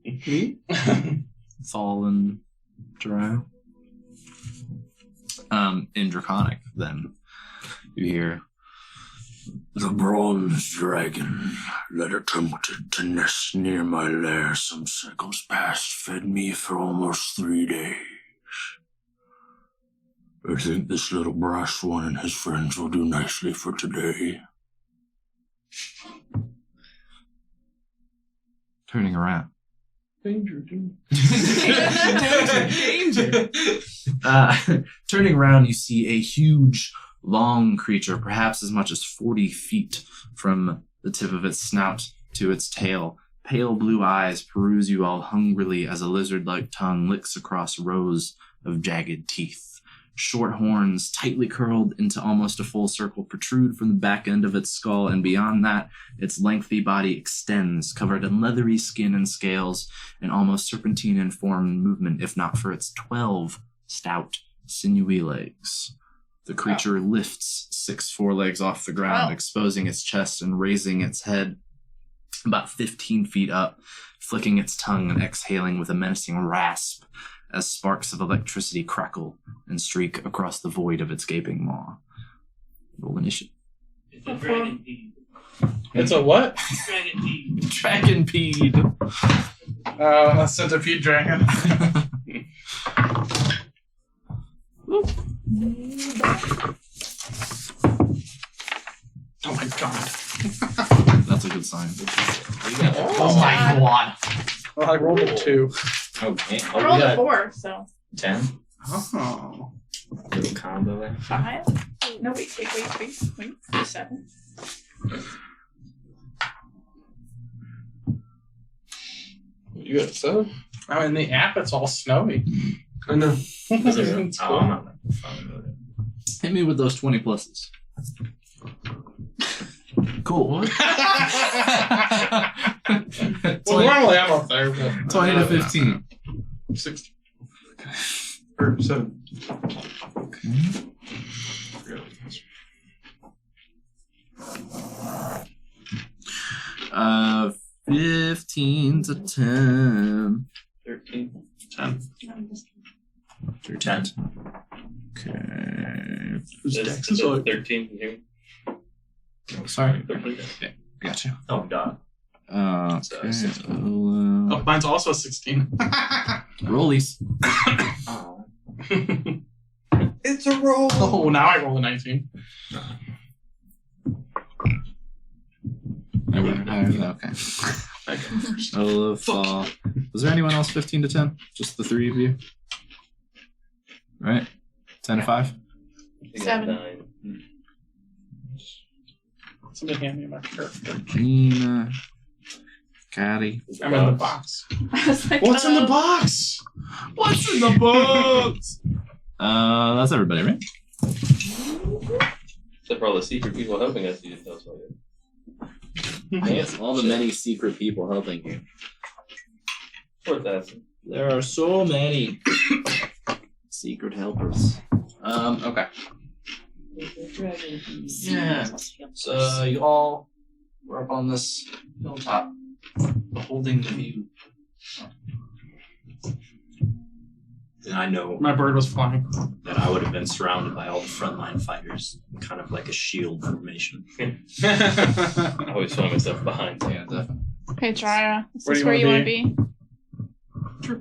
Me? Thal and Jeriah. In Draconic, then, you hear, The bronze dragon that attempted to nest near my lair some cycles past fed me for almost 3 days. I think this little brass one and his friends will do nicely for today. Turning around. Danger, dude. Danger. Turning around, you see a huge, long creature, perhaps as much as 40 feet from the tip of its snout to its tail. Pale blue eyes peruse you all hungrily as a lizard-like tongue licks across rows of jagged teeth. Short horns, tightly curled into almost a full circle, protrude from the back end of its skull, and beyond that, its lengthy body extends, covered in leathery skin and scales, an almost serpentine in form and movement, if not for its 12 stout, sinewy legs. The creature lifts 6 forelegs off the ground, exposing its chest and raising its head about 15 feet up, flicking its tongue and exhaling with a menacing rasp as sparks of electricity crackle and streak across the void of its gaping maw. Roll initiative. It's a dragonpede. It's a what? Dragonpede. Dragonpede. A centipede dragon. Oh my god. That's a good sign. Oh my god. Well, I rolled a 2. Okay. I Oh, rolled we a got 4, so 10. Oh. Little combo there. 5. No, wait. 7. You got 7? Oh, in the app, it's all snowy. I know. Is it really? It's Oh, cool. I'm not making fun of it. Hit me with those 20 pluses. Cool. Well, normally I'm up there, but 20 to 15. 16. Or 7. Okay. 15 to 10. 13. 10. Through 10. Okay. Whose This dex is is like 13 here. Sorry. 13. Gotcha. Oh, God. Okay. Oh, mine's also a 16. Rollies. Oh. It's a roll. Oh, now I roll a 19. Okay. Olaf, was there anyone else 15 to 10? Just the 3 of you? Right? 10 to 5? 7. Somebody hand me my character. Nina. Caddy. I'm in the box. I was like, What's in the box? What's in the box? That's everybody, right? Except for all the secret people helping us, you didn't tell us all yet. Yes, all the many secret people helping you. Worth asking. There are so many secret helpers. Okay. Yeah. So you all were up on this hilltop, beholding the view. And I know My bird was flying. that I would have been surrounded by all the frontline fighters, kind of like a shield formation. I always find myself behind. Yeah, definitely. Okay, Jara. Is Where this do where you you wanna want to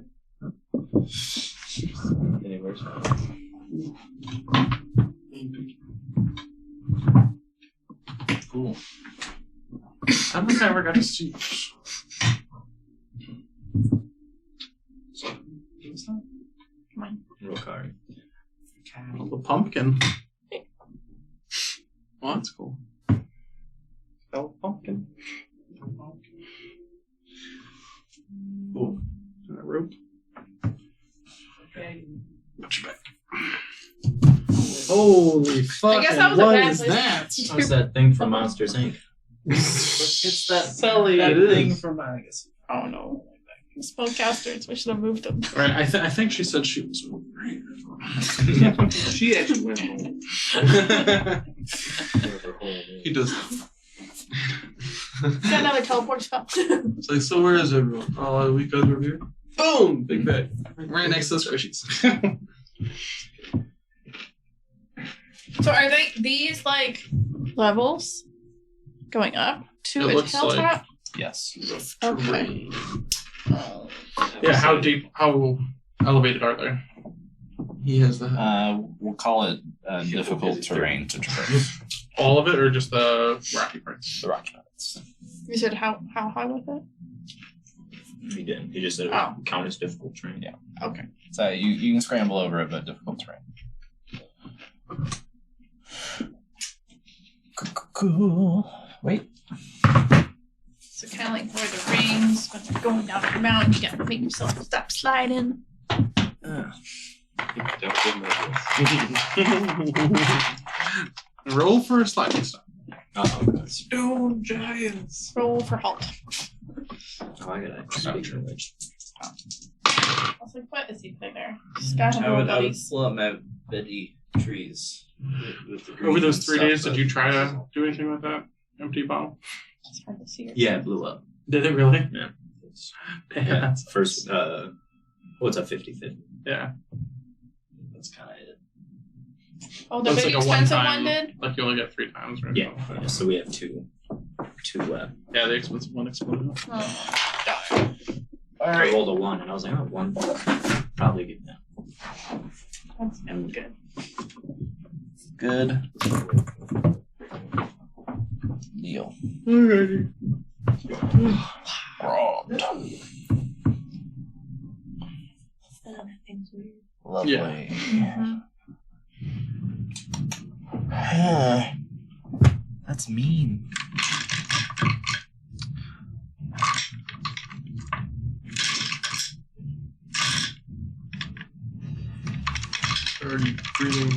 be? Anywhere's fine. Cool. I don't think I ever got to see. Come on. Real card. Oh, the pumpkin. Oh, that's cool. Oh, pumpkin. Cool. That rope. Put you back. Holy fuck! I guess that was a what bad is place. that? What's that thing from Monsters Inc? It's that Sully, that it is. thing from I guess. Oh no. Spellcasters. We should have moved them. Right, I think she said she was over here. She actually went home. He does. Got another teleport spell. It's like, so where is everyone? Oh, we guys were here. Boom! Big bag. Right next to the squishies. So are they these like levels? Going up to It a looks hilltop? Yes. Okay. Yeah, how deep, how elevated are they? He has the. We'll call it difficult terrain to traverse. All of it, or just the rocky parts? The rocky mountains. You said how high was it? He didn't. He just said it Oh. would count as difficult terrain. Yeah. Okay. So you can scramble over it, but difficult terrain. Cool. Wait. So kind of like where the rings, when they're going down the mountain, you gotta make yourself stop sliding. Don't give me this. Roll for a sliding stone. Stone giants. Roll for halt. Oh, I gotta speak English. I was like, what is he playing there? Just got him I would buddies. pull up my Betty trees. With the Over green those 3 stuff days, did that- you try to do anything with that empty bottle? It's hard to see your Yeah, it blew up. Did it really? Yeah. Yeah. First, what's a 50-50? Yeah. That's kind of it. Oh, the That's big like a expensive one-time- one did? Like you only get 3 times, right? Yeah. So we have two Yeah, the expensive one exploded. Oh, darn. I rolled a 1, and I was like, oh, 1. Probably good now. That's good. Good. Deal. Alrighty. Robbed. Lovely. Yeah. That's mean. Are you breathing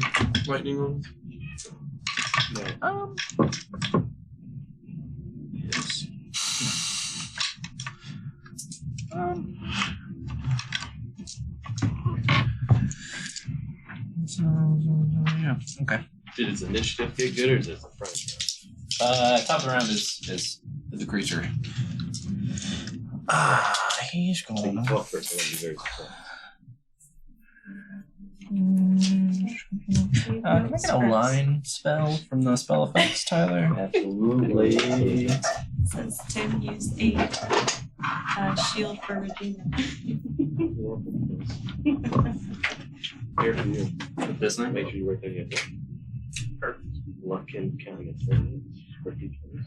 lightning on? Yes. Yeah. Okay. Did his initiative get good or is it surprise round? Top of the round is the creature. He's I think going. the 12th person would be very surprised. Can I get a line spell from the spell effects, Tyler? Absolutely. Since Tim used a shield for Regina. Here for you. This night? Make sure you write that yet. Perfect. Luck and counting it for each other.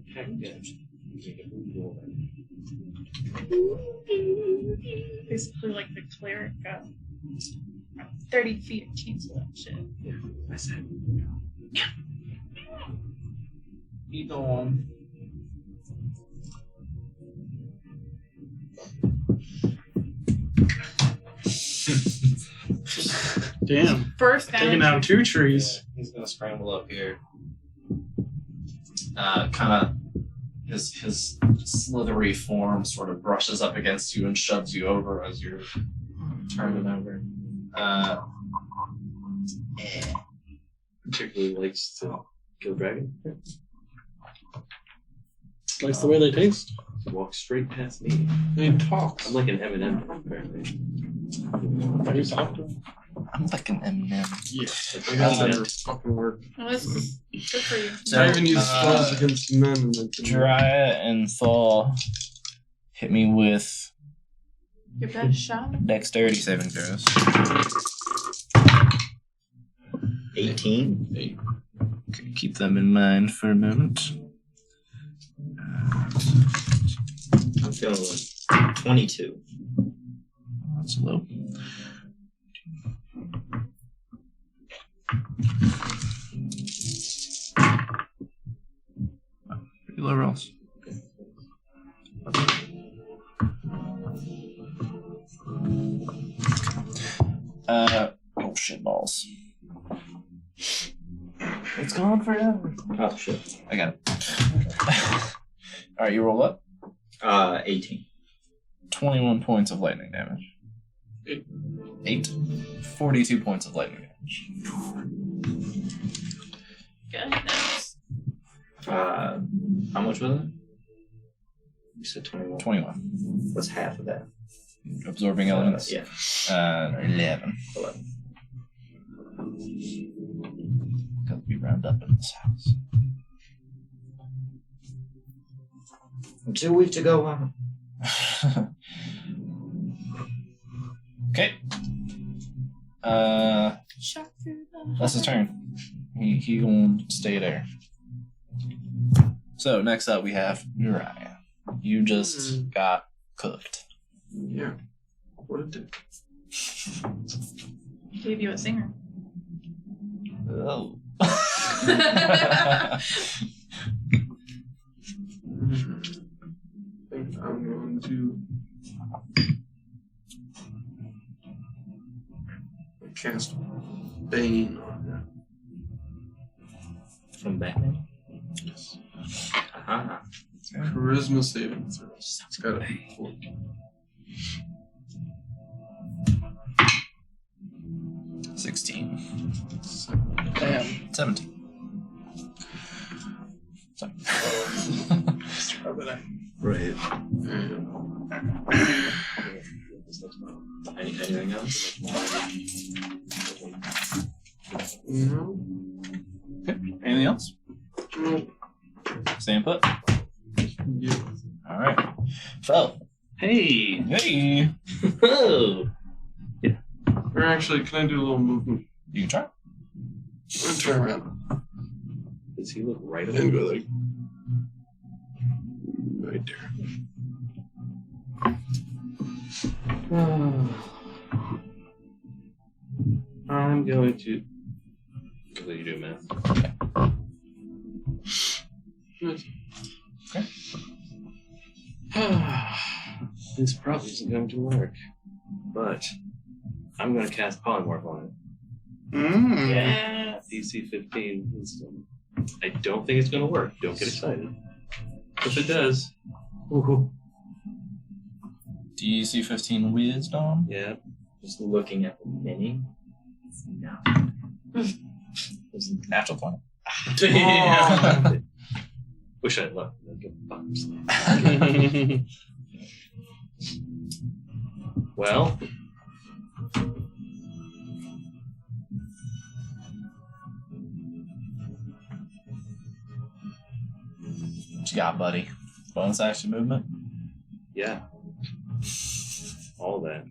Attack damage. You make a move roll then. Basically like the cleric 30 feet cancel that shit. I said. Keep on. Damn. First Taking damage. down 2 trees. He's gonna scramble up here. Kind of his slithery form sort of brushes up against you and shoves you over as you're turning over. Particularly likes to kill dragon. Likes the way they taste. Walk straight past me. He talks. I'm like an M&M apparently. Have you talked to him? I'm like an M&M. I got that never fucking work. Oh, that's good for you. So, I even use spells against men and then Dryad and Thaw hit me with Your best shot? dexterity saving throws. 18. Okay, keep them in mind for a moment. I'm feeling like 22. That's low. Pretty low rolls. Oh shit balls. It's gone forever. Oh, shit. I got it. Alright, you roll up. 18. 21 points of lightning damage. 8. 42 points of lightning damage. Goodness. How much was it? You said 21. 21. What's half of that? Absorbing elements. Yeah. 11. 11. ground up in this house. I'm 2 weeks to go on. Okay. Shot through the That's his turn. He gonna stay there. So next up we have Uriah. You just got cooked. Yeah. What a dick. Gave you a singer. Oh. I think I'm going to cast Bane on her. From Batman. Yes. Uh-huh. Charisma saving throw. It's got a 14. 16. Damn. 17. Sorry. Right. And Anything else? no. Anything else? No. Staying put? Yeah. Alright. Fell. Hey! Hey! Oh! Or actually, can I do a little movement? You can try. I'm gonna turn around Does he look right at and him? go like right there. I'm going to. What do you do, math? This probably isn't going to work, but I'm going to cast Polymorph on it. Mm. DC 15 instant. I don't think it's going to work. Don't get excited. If it does, woohoo. DC 15 Wisdom. Yeah. Just looking at the mini. No. It's natural 20. Damn. Wish I had left. I'd get bumped. Well, What you got, buddy? Bonus action movement? yeah. All that.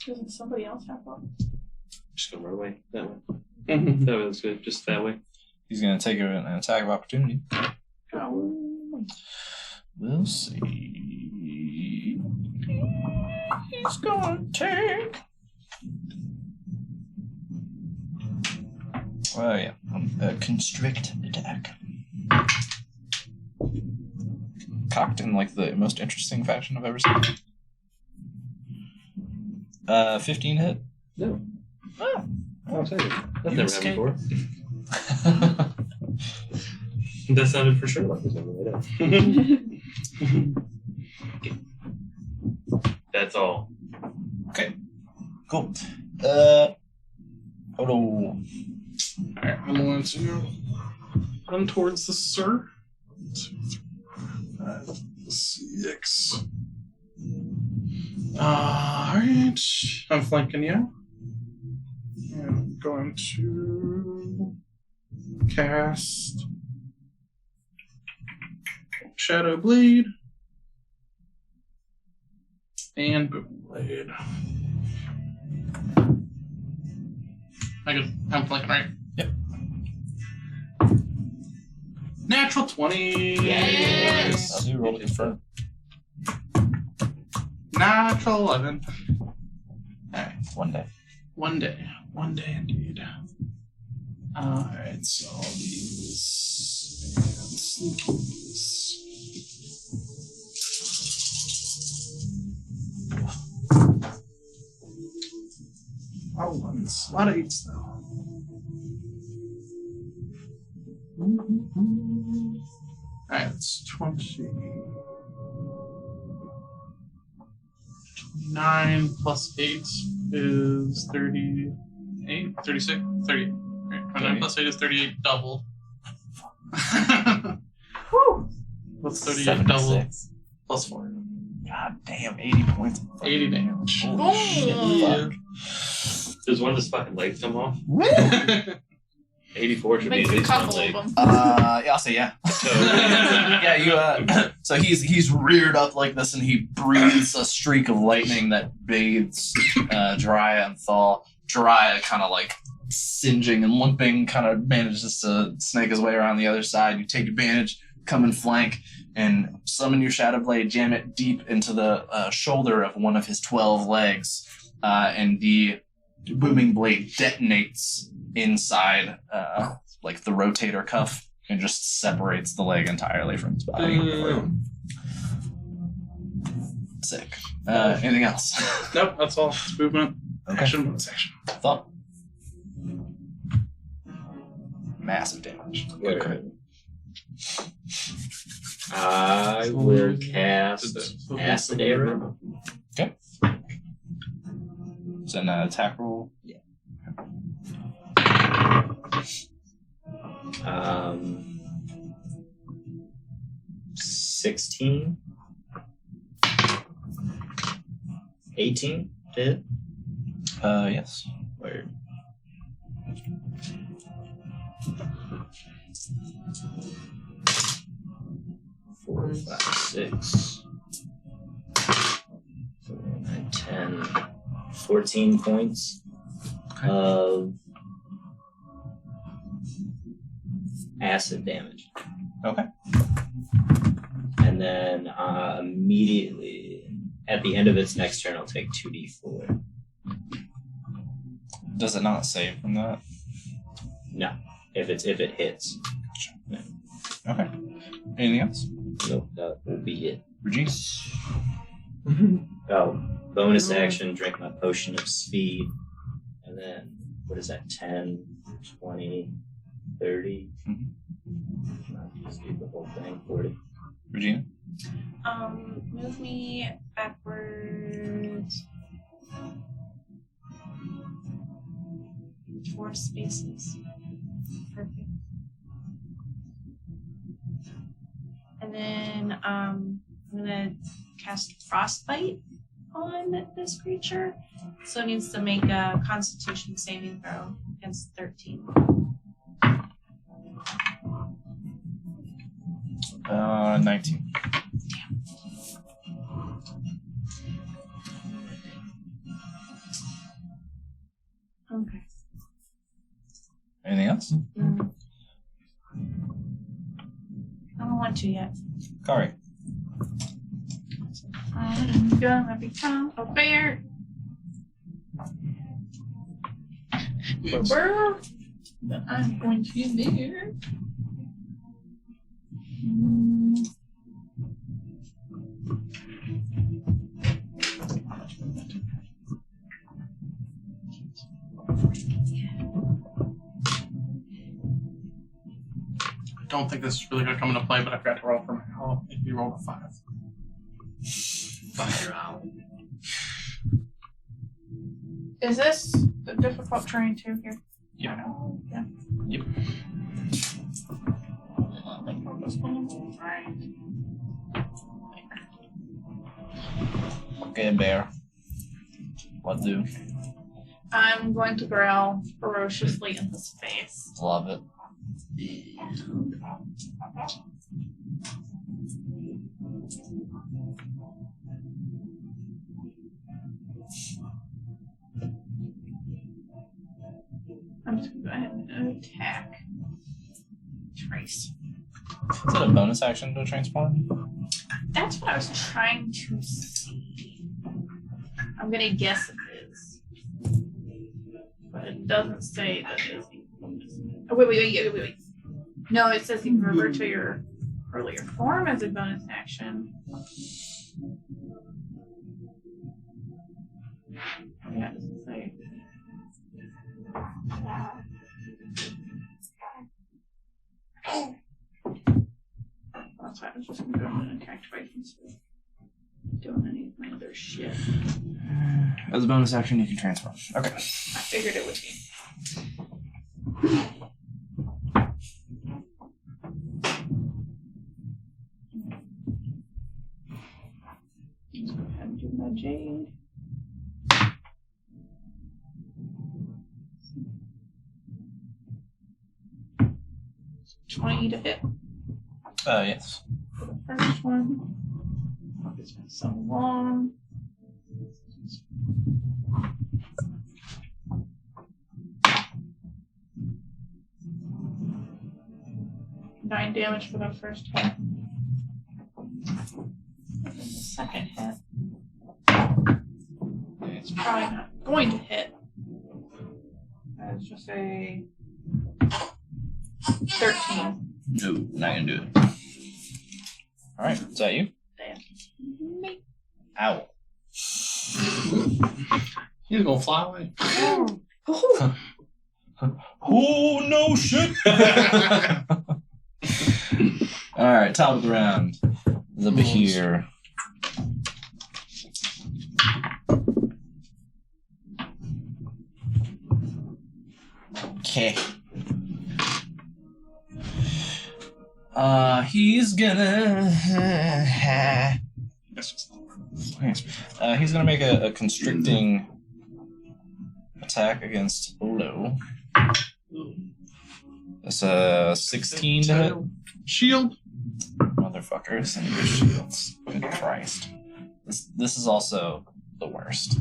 Doesn't somebody else have one? Just gonna run away that way. Mhm. That way looks good. Just that way. He's going to take an attack of opportunity. Oh. We'll see. He's going to take. Oh, yeah. A constrict attack. Cocked in like the most interesting fashion I've ever seen. 15 hit. No. Oh. I'm excited. That's You never escaped. happened before. That sounded for sure like it was going to That's all. Okay. Cool. Hold on. Alright, I'm going to run towards the sir. 2, 3, 5, 6. Alright. I'm flanking you. And I'm going to cast Shadow Blade and Boom Blade. I'm flanking, right? Yep. Natural 20. Yes. I'll do roll to confirm. Natural 11. Alright, 1 day. One day. One day indeed. Alright, so all these and sneakies. A lot of ones. A lot of 8s though. Alright, it's 20. 9 plus 8 is 38, 36, 30. Right. 9 plus 8 is 38 double. Woo! What's 38 double? 76. Plus 4. God damn, 80 points. 80 damage. Holy shit, Boom. fuck. Does one of his fucking legs come off? 84 should be Makes at a least one couple leg. of them. Yeah, I'll say yeah. So, Yeah, you. So he's reared up like this, and he breathes a streak of lightning that bathes Jiraiya and Thal. Jiraiya kind of like singeing and limping, kind of manages to snake his way around the other side. You take advantage, come in flank, and summon your Shadow Blade, jam it deep into the shoulder of one of his 12 legs, and the booming blade detonates inside like the rotator cuff and just separates the leg entirely from its body. Sick. Anything else? Nope, that's all. It's movement. Okay. Action, bonus action. Thought. Massive damage. Good crit. I will cast Acid Arrow. Okay. It's an attack roll. Yeah. 16. 18 to hit. Yes. Word. Four, 5, 6, 7, 8, 9, 10, 14 points of acid damage. Okay. And then immediately at the end of its next turn, I'll take 2d4. Does it not save from that? No, if it hits. Okay. Anything else? Nope, that will be it. Regina? Oh, bonus action, drink my potion of speed. And then, what is that, 10, 20, 30? Not just do the whole thing, 40. Regina? Move me backwards 4 spaces. Perfect. And then I'm gonna cast Frostbite on this creature. So it needs to make a Constitution saving throw against 13. 19. Okay. Anything else? I don't want to yet. Kari. I'm gonna become a bear. Then I'm going to be a bear. I don't think this is really going to come into play, but I forgot to roll for my owl. If you rolled a 5. Fire owl. Is this the difficult terrain too here? Yeah. Yeah. Yep. Right. Okay, bear. What do? I'm going to growl ferociously in his face. Love it. I'm just going to go ahead and attack Trace. Is it a bonus action to transform? That's what I was trying to see. I'm going to guess it is. But it doesn't say that it is. Oh, wait. No, it says you can revert to your earlier form as a bonus action. Yeah, it doesn't say. That's why I was just going to go ahead and attack twice instead of doing any of my other shit. As a bonus action, you can transform. Okay. I figured it would be. Let's go ahead and do my jade. $20 to hit Yes. for the first one. It's been so long. Nine damage for the first hit. And then the second hit. It's probably not going to hit. That's just a 13. No, not gonna do it. Alright, is that you? Me. Ow. He's gonna fly away. Oh. Oh, no shit! Alright, top of the round. The Bahir. Okay. He's gonna. He's gonna make a constricting attack against Olo. It's a 16 to hit. Shield. Motherfuckers and your shields. Good Christ. This is also the worst.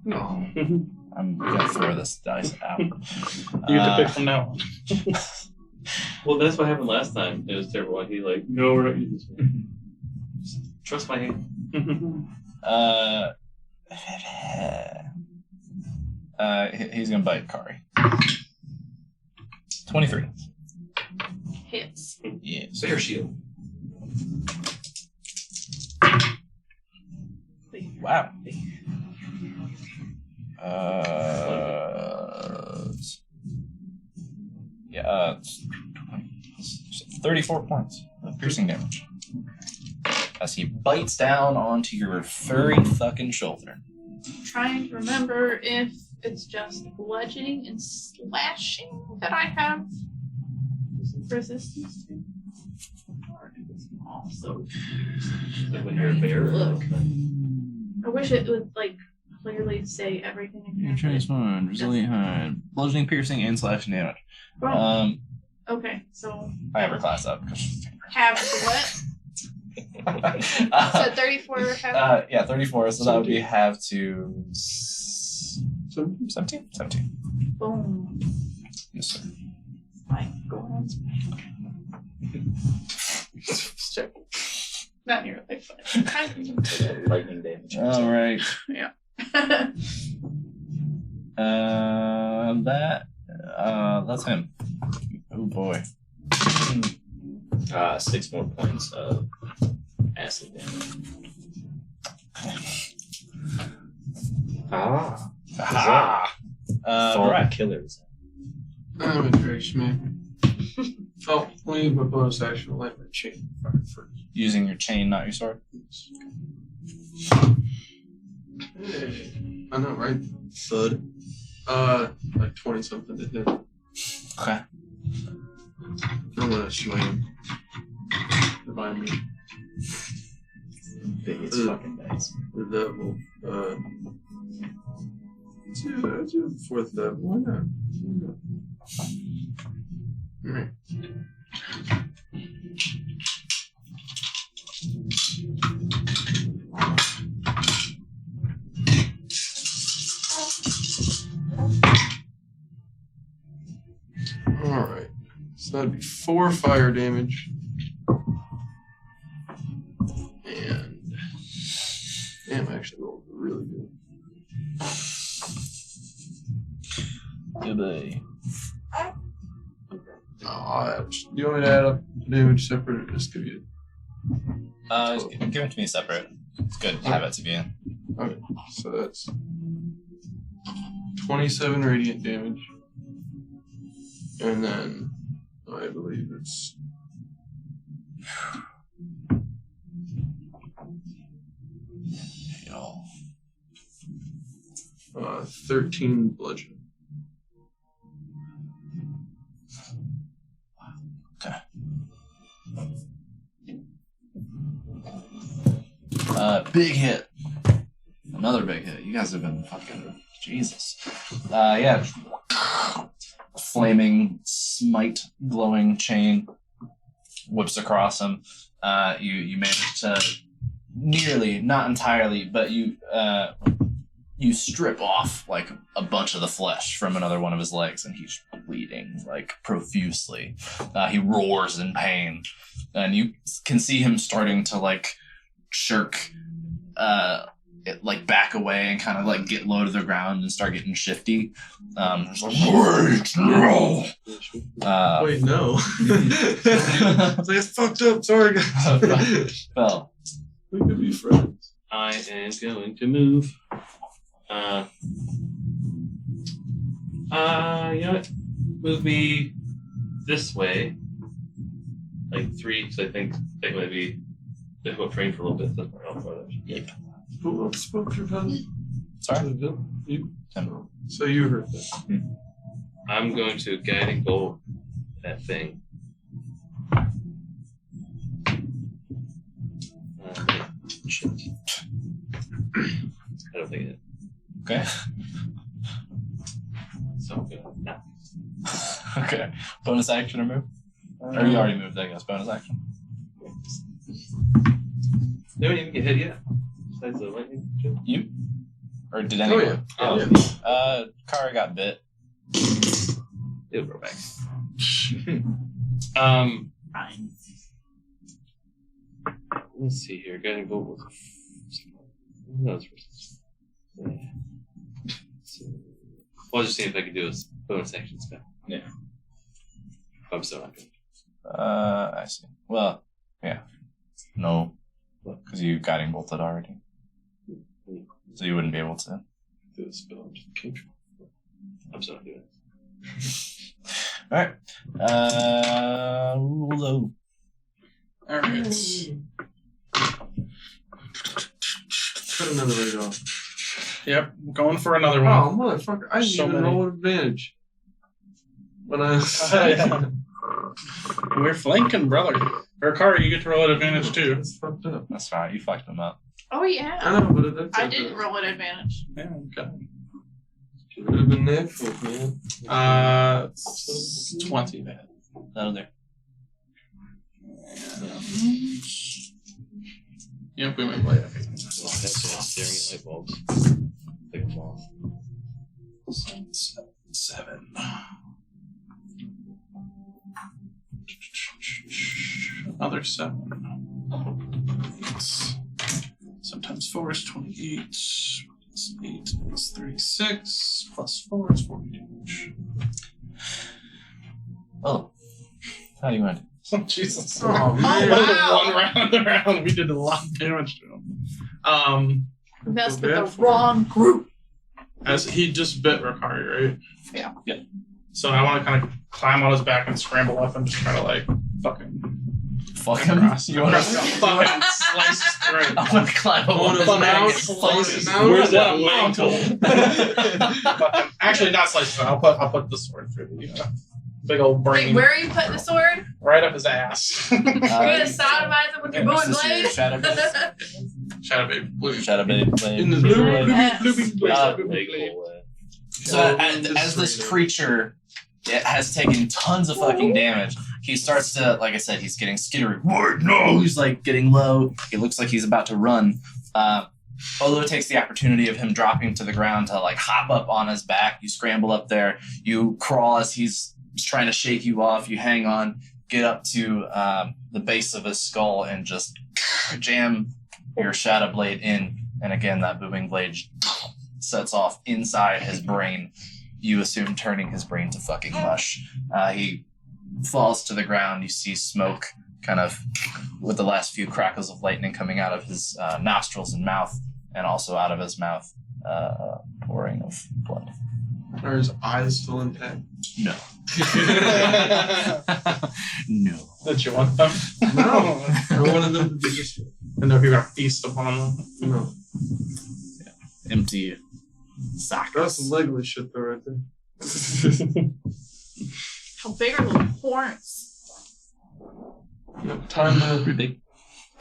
No. I'm gonna throw this dice out. You get to pick from now on. Well, that's what happened last time. It was terrible. He like, no, we're not using this one. Trust my hand. He's gonna bite Kari. 23. Hits. Yes. Bear shield. Wow. Yeah, 34 points of piercing damage. As he bites down onto your furry fucking shoulder. Trying to remember if it's just bludgeoning and slashing that I have resistance to. Or if it's also. Like when you're a bear. Look. I wish it would like clearly say everything in Your here. transformed, resilient hide, bludgeoning, piercing, and slashing damage. Oh, okay, so I have her class up. have what? So 34 have Yeah, 34, so that would be have to 17? 17. boom. Yes, sir. Like going on Check. not nearly, but kind The lightning damage. Alright. Yeah. That's him. Oh boy. 6 more points of acid damage. Ah. Ah. Thorn killers. I'm a trash man. Oh, let me use my bonus action to light my chain fire first. Using your chain, not your sword. Hey. I know, right? Thud. Like 20 something to hit. Okay. I'm gonna swing. Divine me. Biggest fucking dice. The devil. Let's do the fourth devil. Why not? Alright. Alright. So that'd be 4 fire damage. And damn, I actually rolled really good. Good day. Do you want me to add up damage separate or just give you? Give it to me separate. It's good to have it to be in. Okay, so that's 27 radiant damage. And then I believe it's 13 bludgeon. Big hit. Another big hit. You guys have been fucking Jesus. Yeah. Flaming smite, glowing chain whips across him. You manage to nearly, not entirely, but you strip off like a bunch of the flesh from another one of his legs, and he's bleeding like profusely. He roars in pain, and you can see him starting to like shirk, like back away and kind of like get low to the ground and start getting shifty. He's like, wait, no. Wait, no. I was like, it's fucked up. Sorry, guys. Well, We could be friends. I am going to move. You know what? Move me this way. Like 3, because I think they might be difficult terrain for a little bit. That's where I'll throw that. Yep. Who else spoke your tongue? sorry. You? Tim. So you heard that. I'm going to guiding bolt that thing. Shit. I don't think it. Okay. So I'm gonna not. Okay. Bonus action or move? Or you already moved, I guess. Bonus action. They don't even get hit yet. Besides the lightning. You? Or did Oh, anyone? yeah. Kara got bit. It'll grow back. Fine. Let's see here. Guiding bolt was. No, it's yeah. So, well, I'll just see if I can do a bonus action spell. Yeah. I'm still not good. I see. Well, yeah. No. Because you guiding bolted already. So you wouldn't be able to. Do a spell. I'm just cantrip. I'm still not doing it. Alright. Low. Alright. Cut another raid off. Yep, going for another Oh, one. motherfucker. I didn't So even many. roll an advantage. When I was. Yeah. We're flanking, brother. Or Kara, you get to roll an advantage too. That's fucked up. That's fine. You fucked them up. Oh yeah. I know, but that's I didn't roll an advantage. Yeah, okay. Would have been natural, man. It's 20 bad. That'll do. Yep, we might play that. Well, that's staring at light bulbs. Like a moth. 7. Another 7. 8. Sometimes 4 is 28. Plus 8 is 36. Plus 4 is 40 damage. Oh. How do you want to do? Oh, Jesus. Oh, man. wow. One round, we did a lot of damage to him. That's So with bad the for wrong group. As he just bit Ricari, right? Yeah. Yeah. So I want to kind of climb on his back and scramble up and just try to like fucking Fuck him? across. You want to fucking slice his throat. I want to climb up on his Fucking back and mount, slice his fucking Where's that Fucking- mantle? Actually, not slice his throat. I'll put the sword through the big old brain Wait, where are you putting the sword? right up his ass. You're gonna sodomize it with your booming blade? Shadow Blade? Shadow baby blue. Shadow Blade. In the Blue blue, Blade. Yes. So as this creature has taken tons of fucking damage, he starts to, like I said, he's getting skittery. Wait, no! He's like getting low. He looks like he's about to run. Olo takes the opportunity of him dropping to the ground to like hop up on his back. You scramble up there. You crawl as he's trying to shake you off. You hang on, get up to the base of his skull and just jam your shadow blade in. And again, that booming blade sets off inside his brain. You assume turning his brain to fucking mush. He falls to the ground. You see smoke kind of with the last few crackles of lightning coming out of his nostrils and mouth, and also out of his mouth, pouring of blood. Are his eyes still intact? No. No. Did you want them? No. I wanted them to be just. I know if you're gonna feast upon them. No. Empty sockets. That's some legless shit, though, right there. How big are those horns? Yep, time to. Pretty big.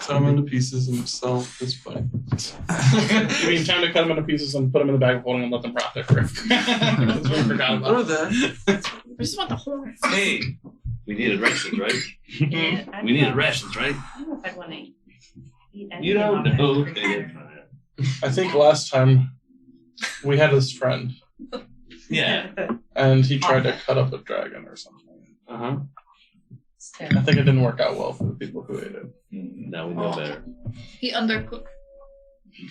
cut them into pieces and sell his bike. You mean time to cut them into pieces and put them in the bag of holding and let them rot there forever? That's what we forgot about. Or that. I just want the horns. Hey, we needed rations, right? Yeah, I We don't needed know. rations, right? I don't know if I'd want to eat anything. You don't on that. know. Okay. I think last time we had this friend Yeah. and he tried to cut up a dragon or something. Uh-huh. I think it didn't work out well for the people who ate it. Now we know better. He undercooked.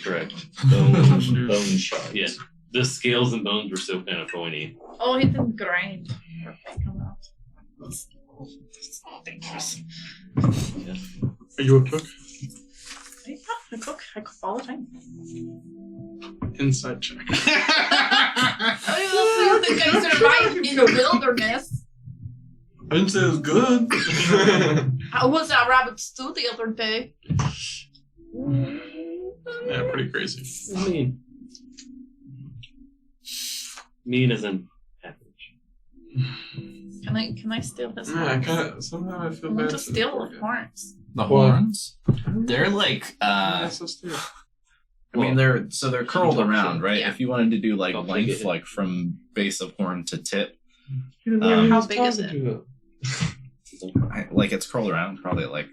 Correct. Bone shards. Yeah. The scales and bones were still kind of pointy. Oh, he didn't grind. Okay, come out. That's dangerous. Are you a cook? Yeah, I cook. I cook all the time. Inside check. I don't think I survived in the wilderness. I didn't say it was good. I was at rabbit stew the other day. Yeah, pretty crazy. Mean as in average. Can I steal his Yeah, I horns? kind of somehow I I feel want bad. to for steal poor the guy. horns. The What? horns? They're like Yeah, so still. I mean they're curled Talk around, shit. right? Yeah. If you wanted to do like I'll take length, it. like from base of horn to tip, How big is it? like it's curled around, probably like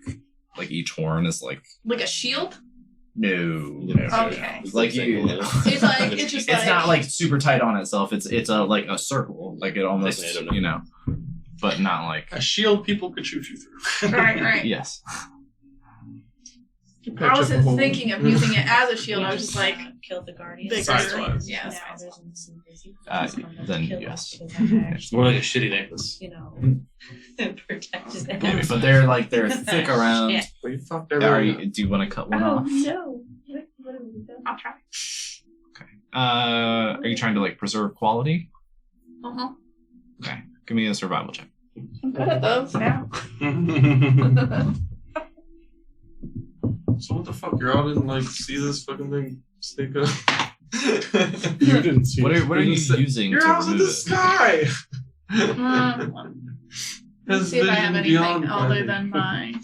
each horn is like Like a shield? no. Okay. Like you, It's like it's just it's like not like super tight on itself. It's a like a circle, like it almost I don't know. but not like A shield people could shoot you through. right. yes. I wasn't thinking of using it as a shield. I was just like Killed the guardian. bigger. Size-wise. Yeah. Now there's some busy. Then Kill yes. us because I It's more like a shitty necklace. you know, protected them. Maybe, but they're thick around. Yeah. Well, you fucked Do everyone. you want to cut one Oh off? no. I'll try. Are you trying to like preserve quality? Uh-huh. Okay, give me a survival check. I'm good at those now. So what the fuck? You're out and like see this fucking thing sneak up. You didn't see What it. are you You're using You're to out in remove the it? sky. Let's His see if I have vision anything beyond other finding. than my.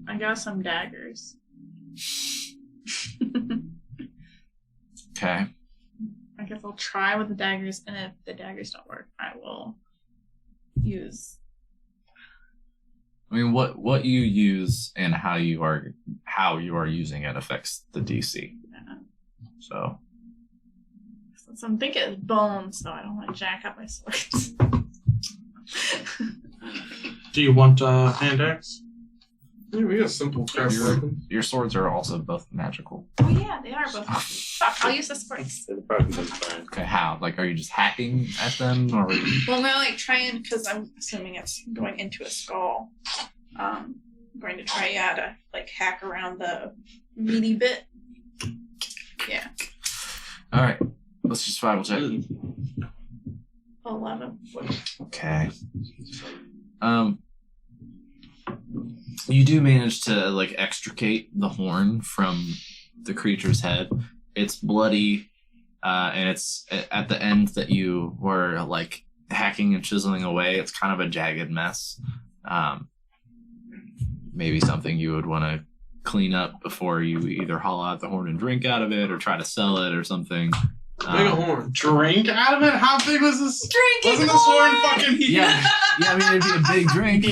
I got some daggers. Okay. I guess I'll try with the daggers, and if the daggers don't work, I will use. I mean, what you use and how you are using it affects the DC. So Since I'm thinking it's bones, so I don't want to jack up my swords. Do you want hand axe? Yeah, we got simple crap weapons. your swords are also both magical. Oh yeah, they are both. Fuck, I'll use the swords. It'll probably be fine. Okay, how? Like, are you just hacking at them, or? Well, I'm gonna like try and because I'm assuming it's going into a skull. I'm going to try to like hack around the meaty bit. Yeah, All right, let's just survival check. 11. Okay. You do manage to like extricate the horn from the creature's head. It's bloody, and it's at the end that you were like hacking and chiseling away. It's kind of a jagged mess. Maybe something you would want to clean up before you either haul out the horn and drink out of it, or try to sell it, or something. Make a horn. Drink out of it? How big was this? Drinking Wasn't this horn fucking huge? Yeah, I mean it'd be a big drink.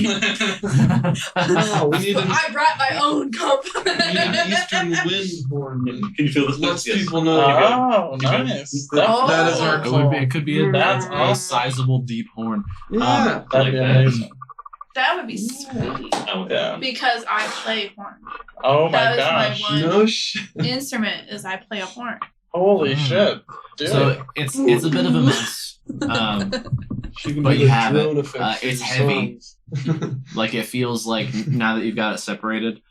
No, we need I brought my own cup. an Eastern wind horn. Can you feel this? Lets Yes. people know Oh, nice. that is our call. It could be a That's a awesome. sizable deep horn. Yeah. That'd be Like that. amazing. That would be sweet. I want Yeah. Because I play horn. Oh my That is gosh. my one No shit. instrument is I play a horn. Holy Mm. shit. Dude. So it's a bit of a mess. She can But do you the have it. drone effects for It's the heavy. songs. Like it feels like now that you've got it separated,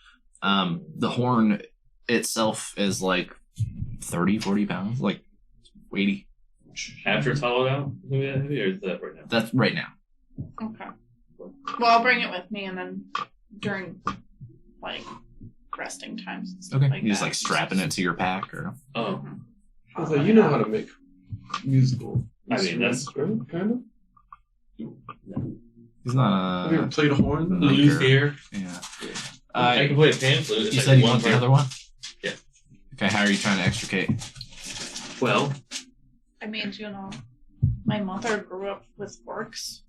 the horn itself is like 30, 40 pounds, like weighty. After it's hollowed out? Yeah, or is that right now? That's right now. Okay. Well, I'll bring it with me, and then during like resting times. And stuff Okay. Like You just that. like strapping it to your pack, or Oh, I was like, you know how to make musical. I mean, that's- instruments, right? Kind he's not of. Have you ever played a horn? Like loose your- here. yeah. I can play a pan flute. It's You like said you one want the part- other one? Yeah. Okay, how are you trying to extricate? Well, I mean, my mother grew up with orcs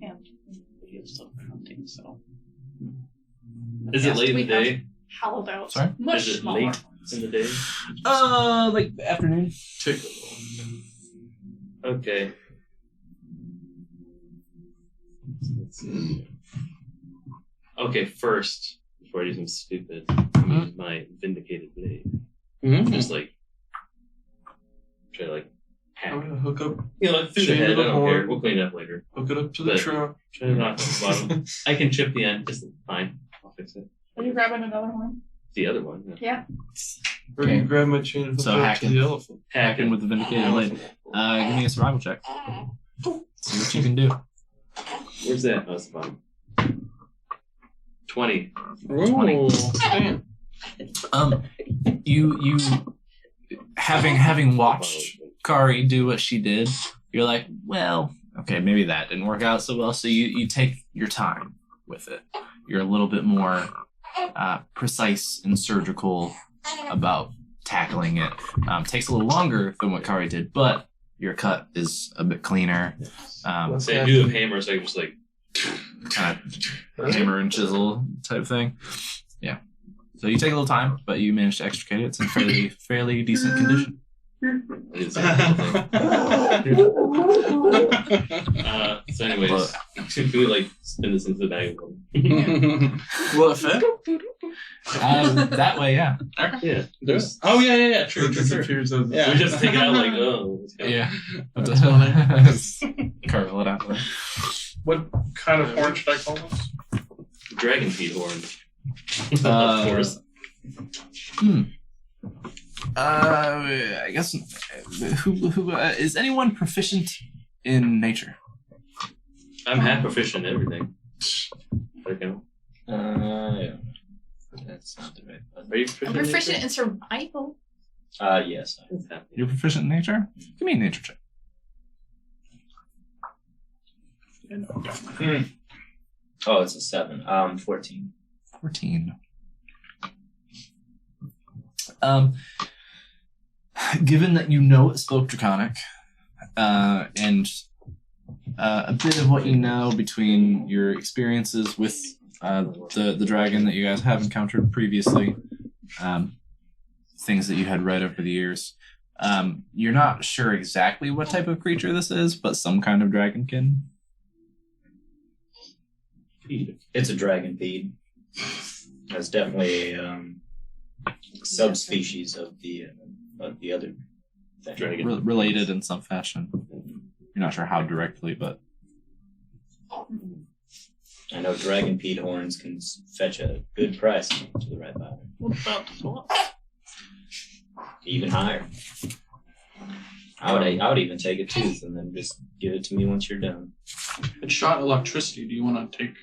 and we used to hunting, so is it Yes, late in we the day? hollowed out Sorry? much Is it smaller late? ones. In the day? Like afternoon. Take Okay. Okay, first, before I do something stupid, I'm gonna use my vindicated blade. Just like try to like hack. I'm gonna hook up, You know, like through the chain head. I to the don't care. horn. We'll clean it up later. hook it up to the But- truck. Try to knock off the bottom. I can chip the end. Just fine. I'll fix it. Are you grabbing another one? The other one. Yeah. Or you can grab my chain and hook So it up to hacking. the elephant. Hacking with the vindicated blade. Give me a survival check. See what you can do. Where's that? Oh, that's the bottom. 20. Ooh. Damn. You having watched Kari do what she did, you're like, well, okay, maybe that didn't work out so well. So you take your time with it. You're a little bit more precise and surgical about tackling it. Takes a little longer than what Kari did, but your cut is a bit cleaner. Say I do the hammer, so I can just like. Kind of hammer and chisel type thing. Yeah. So you take a little time, but you manage to extricate it. It's in fairly decent condition. I do the same thing. So anyways, can we like spin this into the bag? Will it fit? That way, yeah. Yeah. There's, oh yeah. True. It disappears as Yeah. We just take it out like, oh. let's go. Yeah. That's funny. Curl it out. What kind of horn should I call this? Dragon feet horn. Uh, of course. I guess who is anyone proficient in nature? I'm half proficient in everything. Okay. Yeah. That's not the right button. Are you I'm proficient? proficient in survival. Yes. You're proficient in nature? Give me a nature check. Oh, it's a 7. 14. 14. Given that you know it spoke Draconic, and a bit of what you know between your experiences with the dragon that you guys have encountered previously, things that you had read over the years, you're not sure exactly what type of creature this is, but some kind of dragonkin. It's a dragonpeed. That's definitely a subspecies of the other thing. Dragon. Related in some fashion. You're not sure how directly, but I know dragonpeed horns can fetch a good price to the right buyer. What about the wolf? Even higher. I would even take a tooth and then just give it to me once you're done. It shot electricity. Do you want to take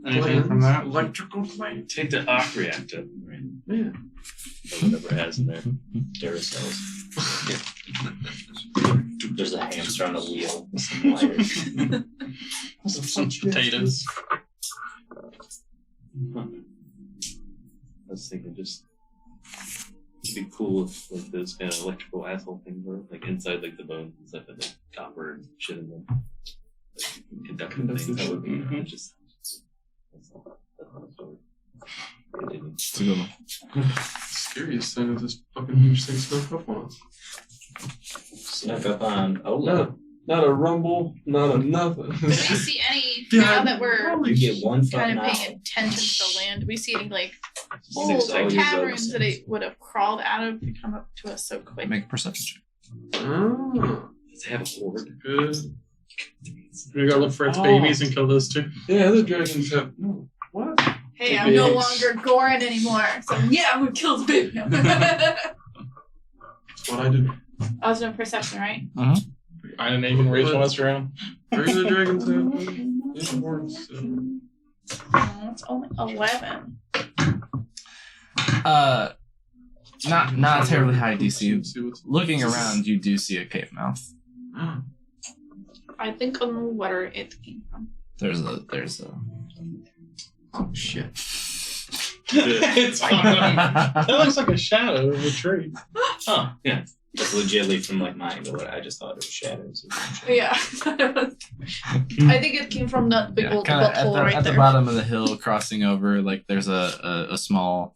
anything from that? Electrical flame. Take the arc reactor. Yeah. Or whatever it has in there. Duracells. There's a hamster on a wheel with some wires. Some potatoes. I was thinking just it'd be cool if like those kind of electrical asshole things were like inside like the bones and stuff, and like copper and shit in them. Like, conducting things. That would be just that's not a story. Continue. it's a good one. Scariest thing is this fucking huge thing snuck up on us. Snuck up on. Oh, Not a rumble, not a nothing. Do we see any, now that we're you get one fucking kind of hour. paying attention to the land, do we see any like Six holes or all your caverns rogues. that it would have crawled out of to come up to us so quick? Make a perception check. Oh, Does it have a horde? good. We gotta look for its babies and kill those two. Yeah, other dragons have. No. What? Hey, I'm no Babies. longer Gorin anymore. So yeah, I'm gonna kill the baby. That's what I do. I was doing perception, right? I didn't even raise one us around. Regular dragons have horns. So. It's only 11. Not terribly high DC. See what's- Looking around, you do see a cave mouth. I think I know where it came from. There's Oh shit. It's Thommen. That looks like a shadow of a tree. Oh, yeah. Just legitly from like my angle, I just thought it was shadows. Yeah. I think it came from that big old kinda butthole right at there. the bottom of the hill, crossing over, like there's a small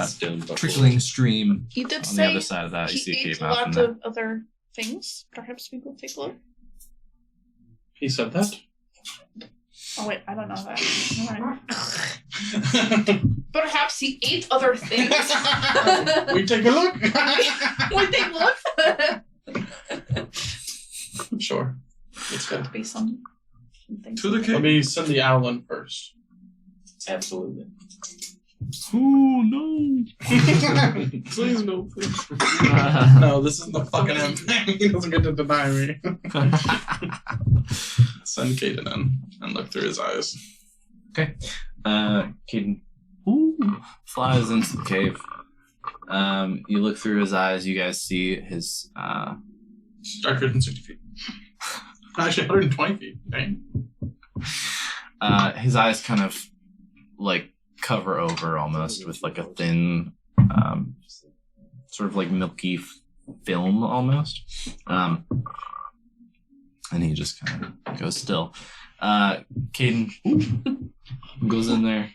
Stone buffalo. trickling stream He did on the say other side of that. You he see a ate cave a mouth in lot there. of other things. Perhaps we could take a look. He said that. Oh wait, I don't know that. Never mind. Perhaps he ate other things. We take a look. We take a look. Sure. It's good. Be some things. To the Let cave. me send the owl in first. Absolutely. Oh no! Please no, please. No, this is the fucking him. He doesn't get to deny me. Send Caden in and look through his eyes. Okay. Caden flies into the cave. You look through his eyes, you guys see his Darker than 60 feet. Actually, 120 feet. Dang. his eyes kind of like cover over almost with like a thin sort of like milky film almost. And he just kind of goes still. Caden goes in there.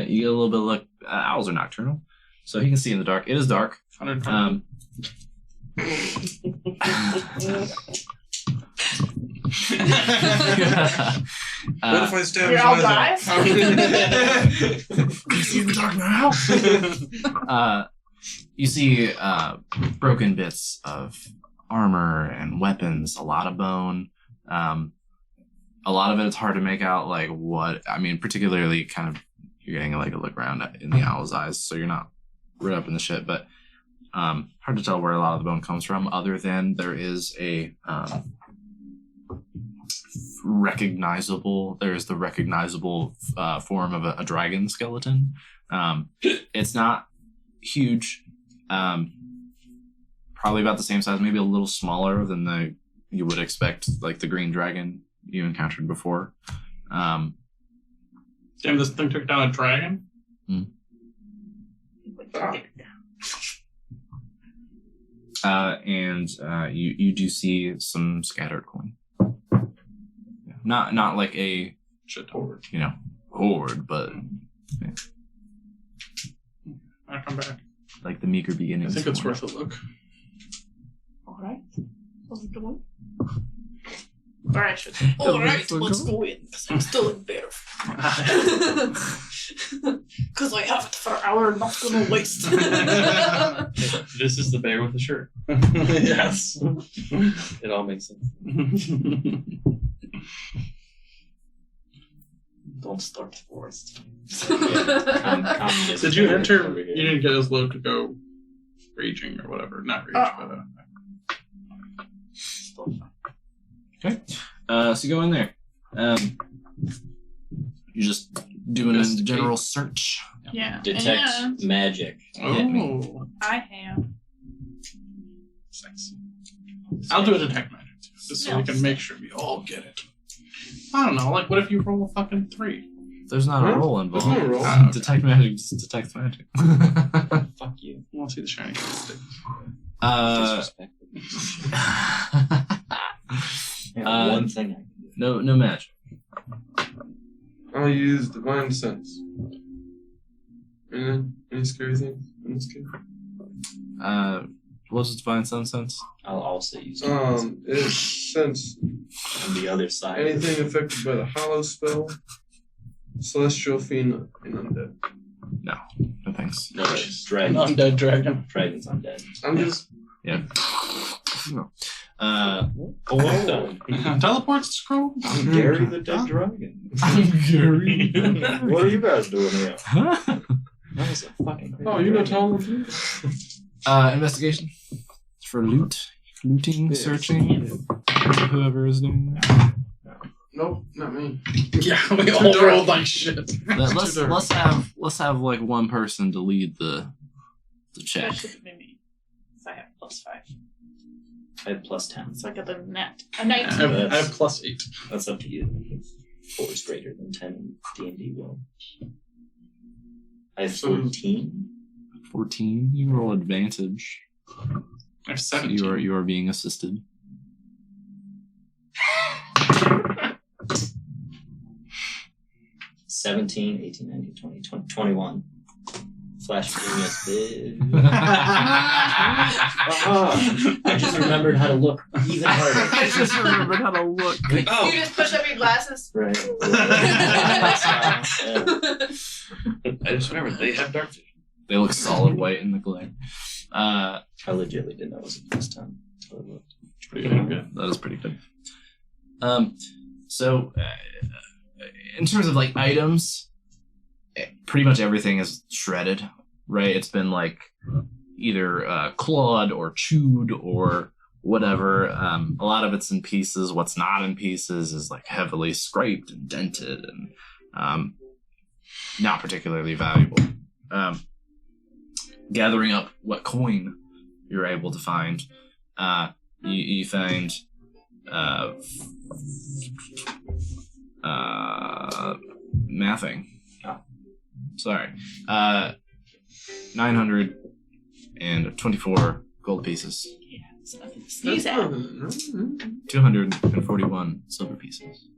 You get a little bit of look. Owls are nocturnal, so he can see in the dark. It is dark. 120. What if I stab You're his all eyes guys? out? Can you see in the dark now? You see broken bits of armor and weapons, a lot of bone. A lot of it, it's hard to make out like what, I mean, particularly kind of, you're getting like a look around in the owl's eyes, so you're not right up in the shit, but hard to tell where a lot of the bone comes from, other than there is a recognizable form of a dragon skeleton. It's not huge, probably about the same size, maybe a little smaller than you would expect, like the green dragon you encountered before. Damn, this thing took down a dragon? And you do see some scattered coin. Not like a Shit horde. hoard, but I'll come back. like the meager I beginnings. think it's coin. worth a look. Alright. Let's go in. Alright, alright, let's go in. Because I'm still in there. Because I have it for an hour, not gonna waste. This is the bear with the shirt. Yes. It all makes sense. Don't start the forest. Did you enter? You didn't get as low to go raging or whatever. Not rage, but Okay. So you go in there. You're just doing a Investigate. general search. Yeah. Detect And magic. oh, I have. sexy. I'll do a detect magic too, just so we can make sure we all get it. I don't know. Like, what if you roll a fucking 3? There's not a Huh? roll There's involved. no roll. Okay. Detect magic just detects magic. Fuck you. I want to see the shiny stick. Disrespect. One thing I can do. no magic. I'll use divine sense. Any scary things in this game? What does divine sense? I'll also use It sense on the other side. anything affected by the hollow spell, celestial fiend, and undead. No thanks. No, it's An dragon. undead dragon. Dragon's undead. I'm just Yeah. No. Teleports scroll. Gary the dead dragon. Gary. What are you guys doing here? Huh? That was a fucking crazy oh, you know dragon. Thommen too? Investigation for looting, Yeah. searching. Whoever is doing that. Nope, not me. Yeah, we all Too dark. rolled like shit. Let's have like one person to lead the check. That should be me. So I have +5. I had +10. So I got a net. A I 19. have +8. That's up to you. 4 is greater than 10 in D&D will. I have So- 14. 14. You roll advantage. I have 17. You are being assisted. $17, 18, 19, 20, 21. Flash genius, bitch. I just remembered how to look even harder. I just remembered how to look. Oh, You just push up your glasses. Right. I just remembered they have dark vision. They look solid white in the glare. I legitimately didn't know it was the first time. It's pretty good. That is pretty good. So, in terms of like items, pretty much everything is shredded, right? It's been like either clawed or chewed or whatever. A lot of it's in pieces. What's not in pieces is like heavily scraped and dented and not particularly valuable. Gathering up what coin you're able to find, you find mathing. Oh. Sorry. 924 gold pieces. Yeah, it's nothing to sneeze at. 241 silver pieces.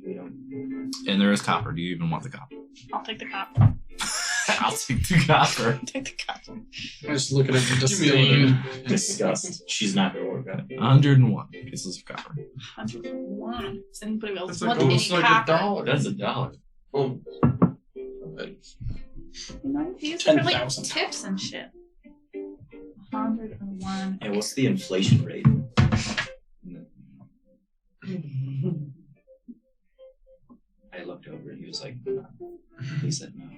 We don't. And there is copper. Do you even want the copper? I'll take the copper. I'll take the copper. Take the copper. I'm just looking at the Give me a disdain. Disgust. She's not gonna work out. 101 pieces of copper. 101. Does anybody else That's want like any almost like copper? $1. That's $1. Oh. You know, these are like 10,000. tips and shit. 101. And what's the inflation rate? I looked over and he was like, no. He said no.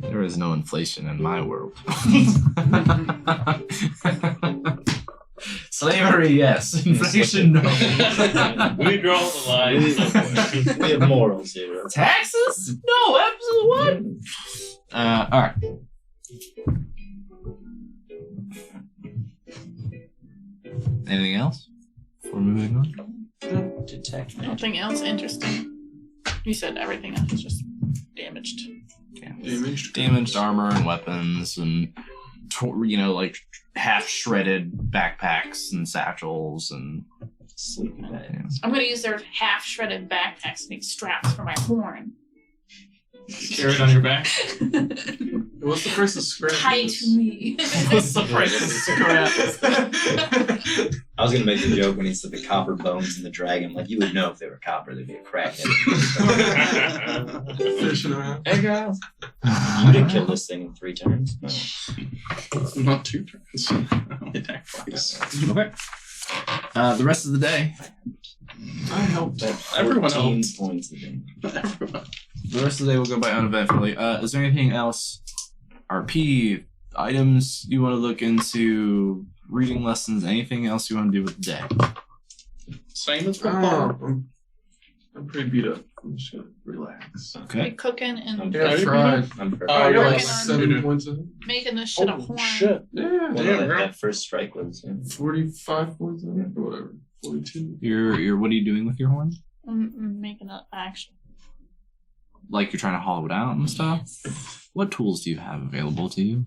There is no inflation in my world. Slavery, yes. Inflation, no. We draw the line somewhere. We have morals here. Taxes? No, absolutely what? All right. Anything else before moving on? Detect. Nothing else interesting. You said everything else is just damaged. Damaged armor and weapons and like half shredded backpacks and satchels and Sleeping bags. I'm gonna use their half shredded backpacks to make straps for my horn. Carry it on your back. What's the price of scrap? Tied to me. What's the price of scrap? I was gonna make the joke when he said the copper bones in the dragon. Like you would know if they were copper, they'd be a crackhead. Fishing around. Hey guys. You didn't kill this thing in 3 turns. No. Not 2 turns. Attack twice. Okay. The rest of the day. I helped. Everyone 14 helped. points of damage. The rest of the day will go by uneventfully. Is there anything else? RP items you want to look into? Reading lessons? Anything else you want to do with the day? Same as I don't before. know. I'm pretty beat up. I'm just gonna relax. Be Okay. cooking and Yeah, I tried. I'm perfect. Oh, you're Like like working on- 7 points of it. making this shit a Oh horn. shit. Yeah, Well, Yeah, that, right. that first strike was. Yeah. 45 points of it, or whatever. 42. You're what are you doing with your horn? I'm making an action. Like you're trying to hollow it out and stuff? What tools do you have available to you?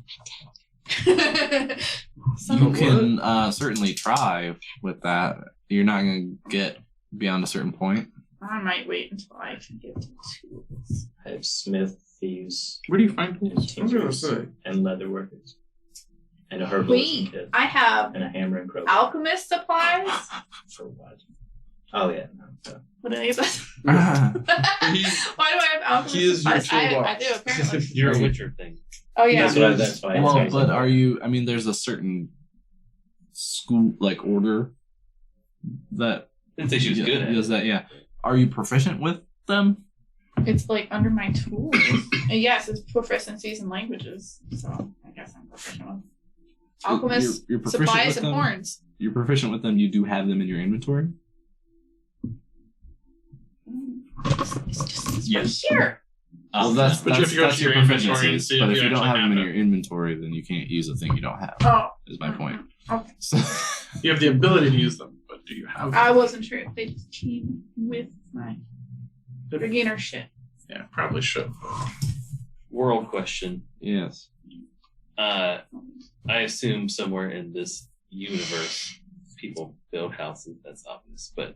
You can certainly try with that. You're not going to get beyond a certain point. I might wait until I can get to tools. I have smith, thieves, Where do you find and tools? I was gonna tinkers, say. and leather workers, and a herbalism Wait, kit, I have and a hammer and crowbar. alchemist supplies. For what? Oh yeah. No, so. What are these? He- Why do I have alchemist He is your supplies? I toolbox. do apparently. You're a Witcher thing. Oh yeah. That's why. Well, that's why but are you? I mean, there's a certain school like order that Didn't say she was good at it. does that. Yeah. Are you proficient with them? It's like under my tools. And yes, it's proficiencies in languages. So I guess I'm proficient with alchemist You're proficient supplies with and them? horns. You're proficient with them. You do have them in your inventory. It's just Yes. right here. Well, that's But you have to go that's to your your inventory and proficiencies. see But if if you you don't actually have them in have your inventory, then you can't use a thing you don't have. Oh. Is my point. Okay. So, You have the ability to use them, but do you have them? I wasn't sure if they just came with my Regain our shit. Yeah, probably should. World question. Yes. I assume somewhere in this universe, people build houses. That's obvious. But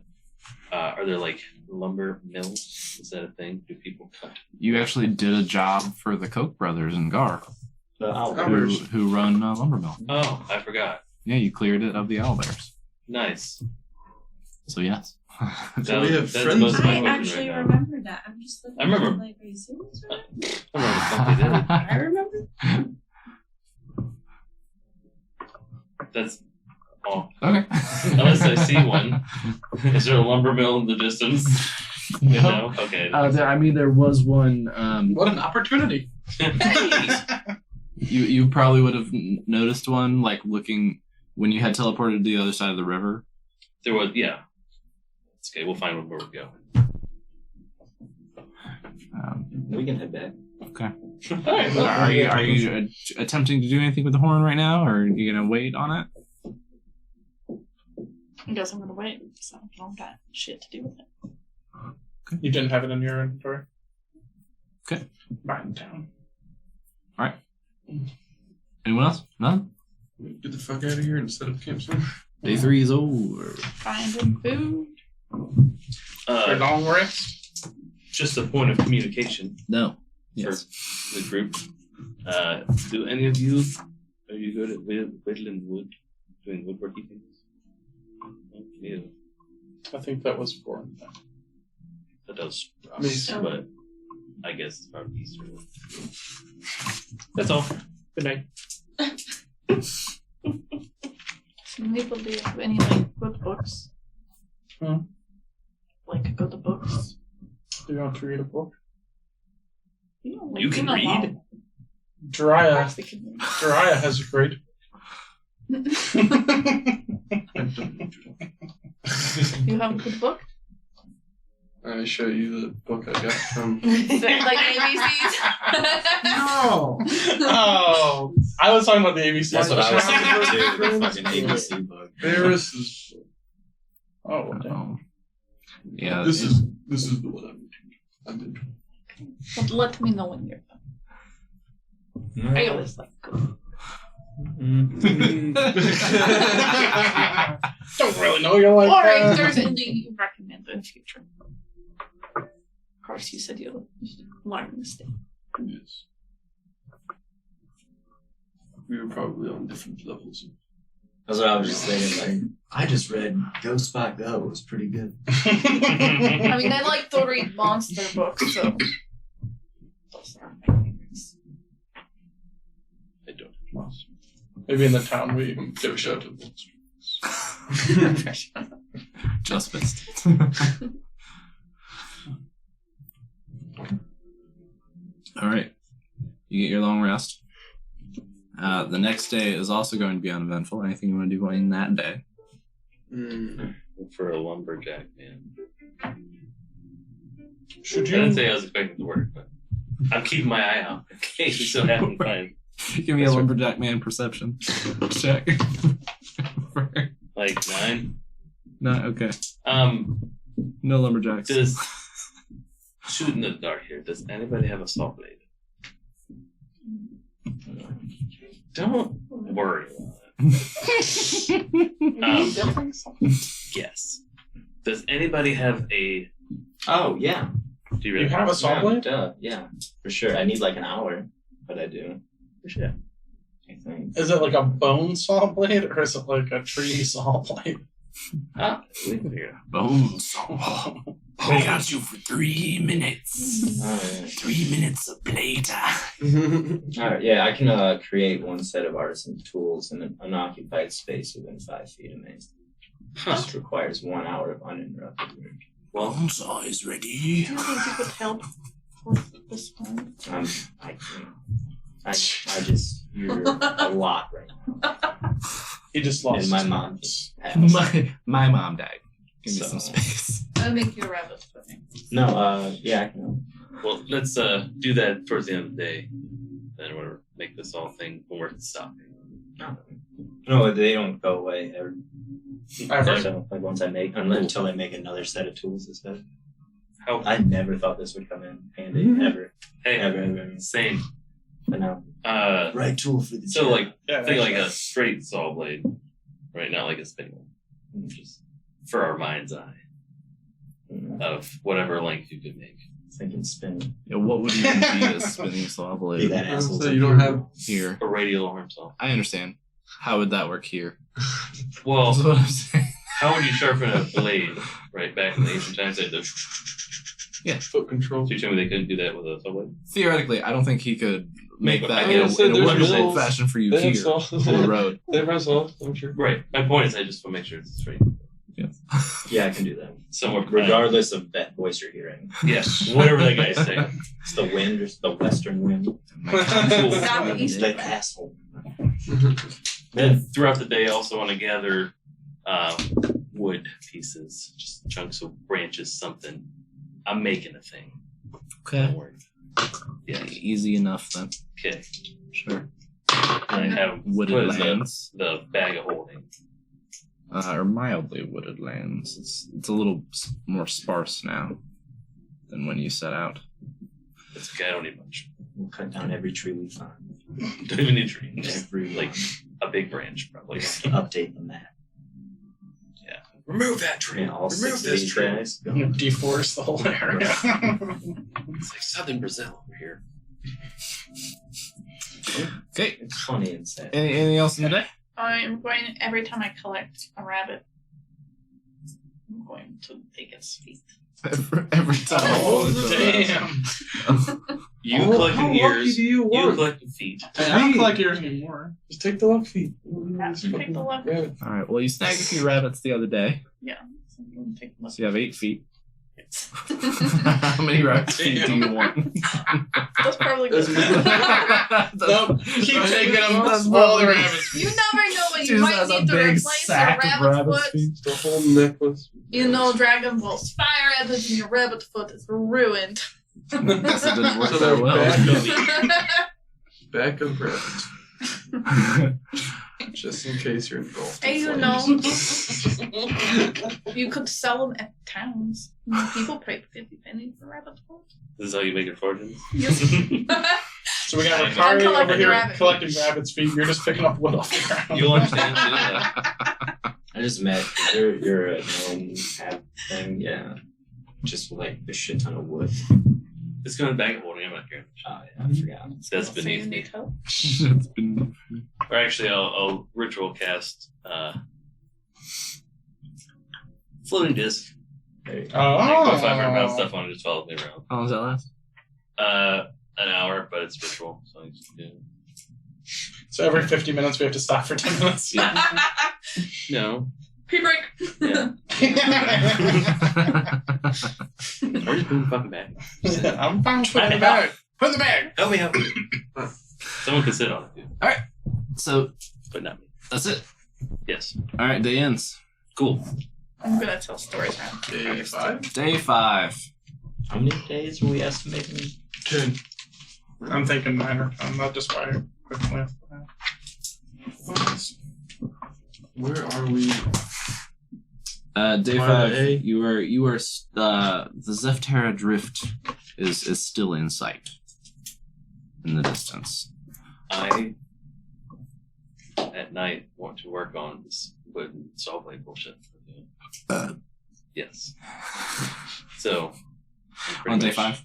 are there like lumber mills? Is that a thing? Do people cut? You actually did a job for the Koch brothers in Gar, who run a lumber mill. Oh, I forgot. Yeah, you cleared it of the owlbears. Nice. So yes. So we have that's friends most of my I question actually right now. remember that. I'm just looking. I remember. Like, are you serious? Right? I don't know what the fuck they did. I remember. That's all. Okay. Unless I see one. Is there a lumber mill in the distance? No. Okay. There was one. What an opportunity! You probably would have noticed one, like looking when you had teleported to the other side of the river. There was, yeah. It's okay. We'll find one where we go. We can head back. Okay. All right. Well, Are you attempting to do anything with the horn right now, or are you gonna wait on it? I guess I'm gonna wait. So I don't got shit to do with it. You didn't have it in your inventory. Okay. Back in town. Anyone else? None? Get the fuck out of here instead of campsite. Day 3 is over. Finding food. A long rest. just a point of communication No. for Yes. the group. Do any of you, are you good at whittling wood, doing woodworking things? Yeah, I think that was boring. that does. Mason. But I guess it's probably Easter. That's all. Good night. Some people do have any like good books. Like good books. Do you want to read a book? You know, like, You can read? Of Jiraiya course they can read. Jiraiya has a great. You have a good book? I show you the book I got from. Like ABCs? No. Oh, I was talking about the ABC. That's what I was thinking That's too. The what- fucking ABC book. Ferris's book. Oh, damn. Yeah. This is the one I'm into. But let me know when you're done. I always like good. Don't really know. You're like. Or if there's anything you recommend in the future. Of course, you said you'll learn mistake. Yes. We were probably on different levels. That's what I was just thinking. Like, I just read Go Spot Go. It was pretty good. I mean, I like to read monster books, so those are my favorites. I don't. Maybe in the town we give a shout to the Just missed. All right. You get your long rest. The next day is also going to be uneventful. Anything you want to do in that day? Look for a lumberjack man. Should I didn't you? say I was expecting to work, but I'm keeping my eye out in case we still haven't find Give me a lumberjack man perception check. like 9. No, okay. No lumberjacks. Does shoot in the dark here? Does anybody have a saw blade? Don't worry about it. Yes. Does anybody have a? Oh, yeah. Do you really You have a saw blade? Duh, yeah, for sure. I need like an hour, but I do. For sure. I think. Is it like a bone saw blade or is it like a tree saw blade? Ah, we can figure it out. Bones. I got you for 3 minutes. Oh, yeah. 3 minutes of playtime. All right, yeah, I can create one set of artisan tools in an unoccupied space within 5 feet of me. This requires 1 hour of uninterrupted work. Bonesaw is ready. Do you think you could help with this one? I just, you're a lot right now. He just lost And my his mom purpose. just passed. My mom died. Give me So- some space. I'll make you a rabbit for me. No, yeah, I can. Well, let's do that towards the end of the day. Then we'll make this whole thing worth stopping. No, they don't go away ever. Ever? So, like once I make, until I make another set of tools instead. How? I never thought this would come in handy. Ever. Hey, Ever. same. But no. Right tool for the So job. like, Yeah, think like actually. a straight saw blade, right? Not like a spinning one. Just for our mind's eye of whatever length you could make. Thinking spin. Yeah, what would even be a spinning saw Be blade that asshole. So you don't have. here? A radial arm saw. I understand. How would that work here? Well, That's what I'm saying. how would you sharpen a blade, right? Back in the ancient times, they had the. Foot control. So you tell me they couldn't do that with a saw blade? Theoretically, I don't think he could make that I in mean, so a there's wonderful mills. fashion for you They have here saws. on the road. They have saws, I'm sure. Right. My point is, I just want to make sure it's straight. Yes. Yeah, I can do that. Somewhere. Regardless of that voice you're hearing. Yes. Whatever that guy's saying. It's the wind, or the western wind. Southeast. That asshole. Then throughout the day, I also want to gather wood pieces, just chunks of branches, something. I'm making a thing. Okay. Don't worry. Yeah. Easy enough then. Okay. Sure. And I have Wooded what is lands. the bag of holding. Or mildly wooded lands. It's a little more sparse now than when you set out. It's okay. I don't need much. We'll cut down every tree we find. Don't even need trees. Just Every like a big branch, probably. update the map. Remove that tree. And all Remove 6 of this these tree. guys. Deforest the whole area. It's like southern Brazil over here. Okay. It's funny and sad. Anything else in the day? I'm going every time I collect a rabbit. I'm going to take its feet. Every time. Oh, damn. You How collecting lucky ears. do you You want? collecting feet. Hey, I don't collect yours anymore. Just take the luck feet. Take the luck. Yeah. All right. Well, you snagged a few rabbits the other day, Yeah. So I'm going to take the so you have 8 feet. How many rabbit feet do you want? That's probably good. Nope. Keep taking them. That's All the probably- rabbits. You never know when She you just might has a need to big replace a sack of rabbit's rabbit foot. feet. The whole necklace. You know, Dragon Ball's fire attitude and your rabbit foot is ruined. Guess it didn't work So that they're well. Back of rabbits. Just in case you're involved. Hey, you in know. flames. You could sell them at towns. You know, people pay 50 pennies for rabbit foot. This is how you make your fortunes. Yes. So we got a I'm party over collecting here rabbit. collecting rabbit's feet. You're just picking up wood off the ground. You'll understand. Yeah. I just met you're a gnome have thing, yeah. Just like a shit ton of wood. It's going to bag of holding. I'm not caring. Oh yeah, I forgot. That's So you beneath me. need help? It's been Or actually, I'll ritual cast floating disc. There you go. Oh. Like, 500 pound stuff on it just follows me around. how long does that last? An hour, but it's ritual, so I just do. So every 50 minutes we have to stop for 10 minutes. No. Pee break. Yeah. Or just put in the fucking bag. I'm fine. Put in the bag. Put in the bag. Help me out. Someone could sit on it, dude. So But not me. that's it. Yes. All right. Day ends. Cool. I'm gonna tell stories now. Day 5. Day 5. How many days are we estimating? 10. I'm thinking 9 or 10. That just by a quick glance. Where are we? Day Part 5. A. You are. The Zefterra drift is still in sight. In the distance. I, at night, want to work on this wood and saw blade bullshit. Yes. So. I'm pretty On day much- 5.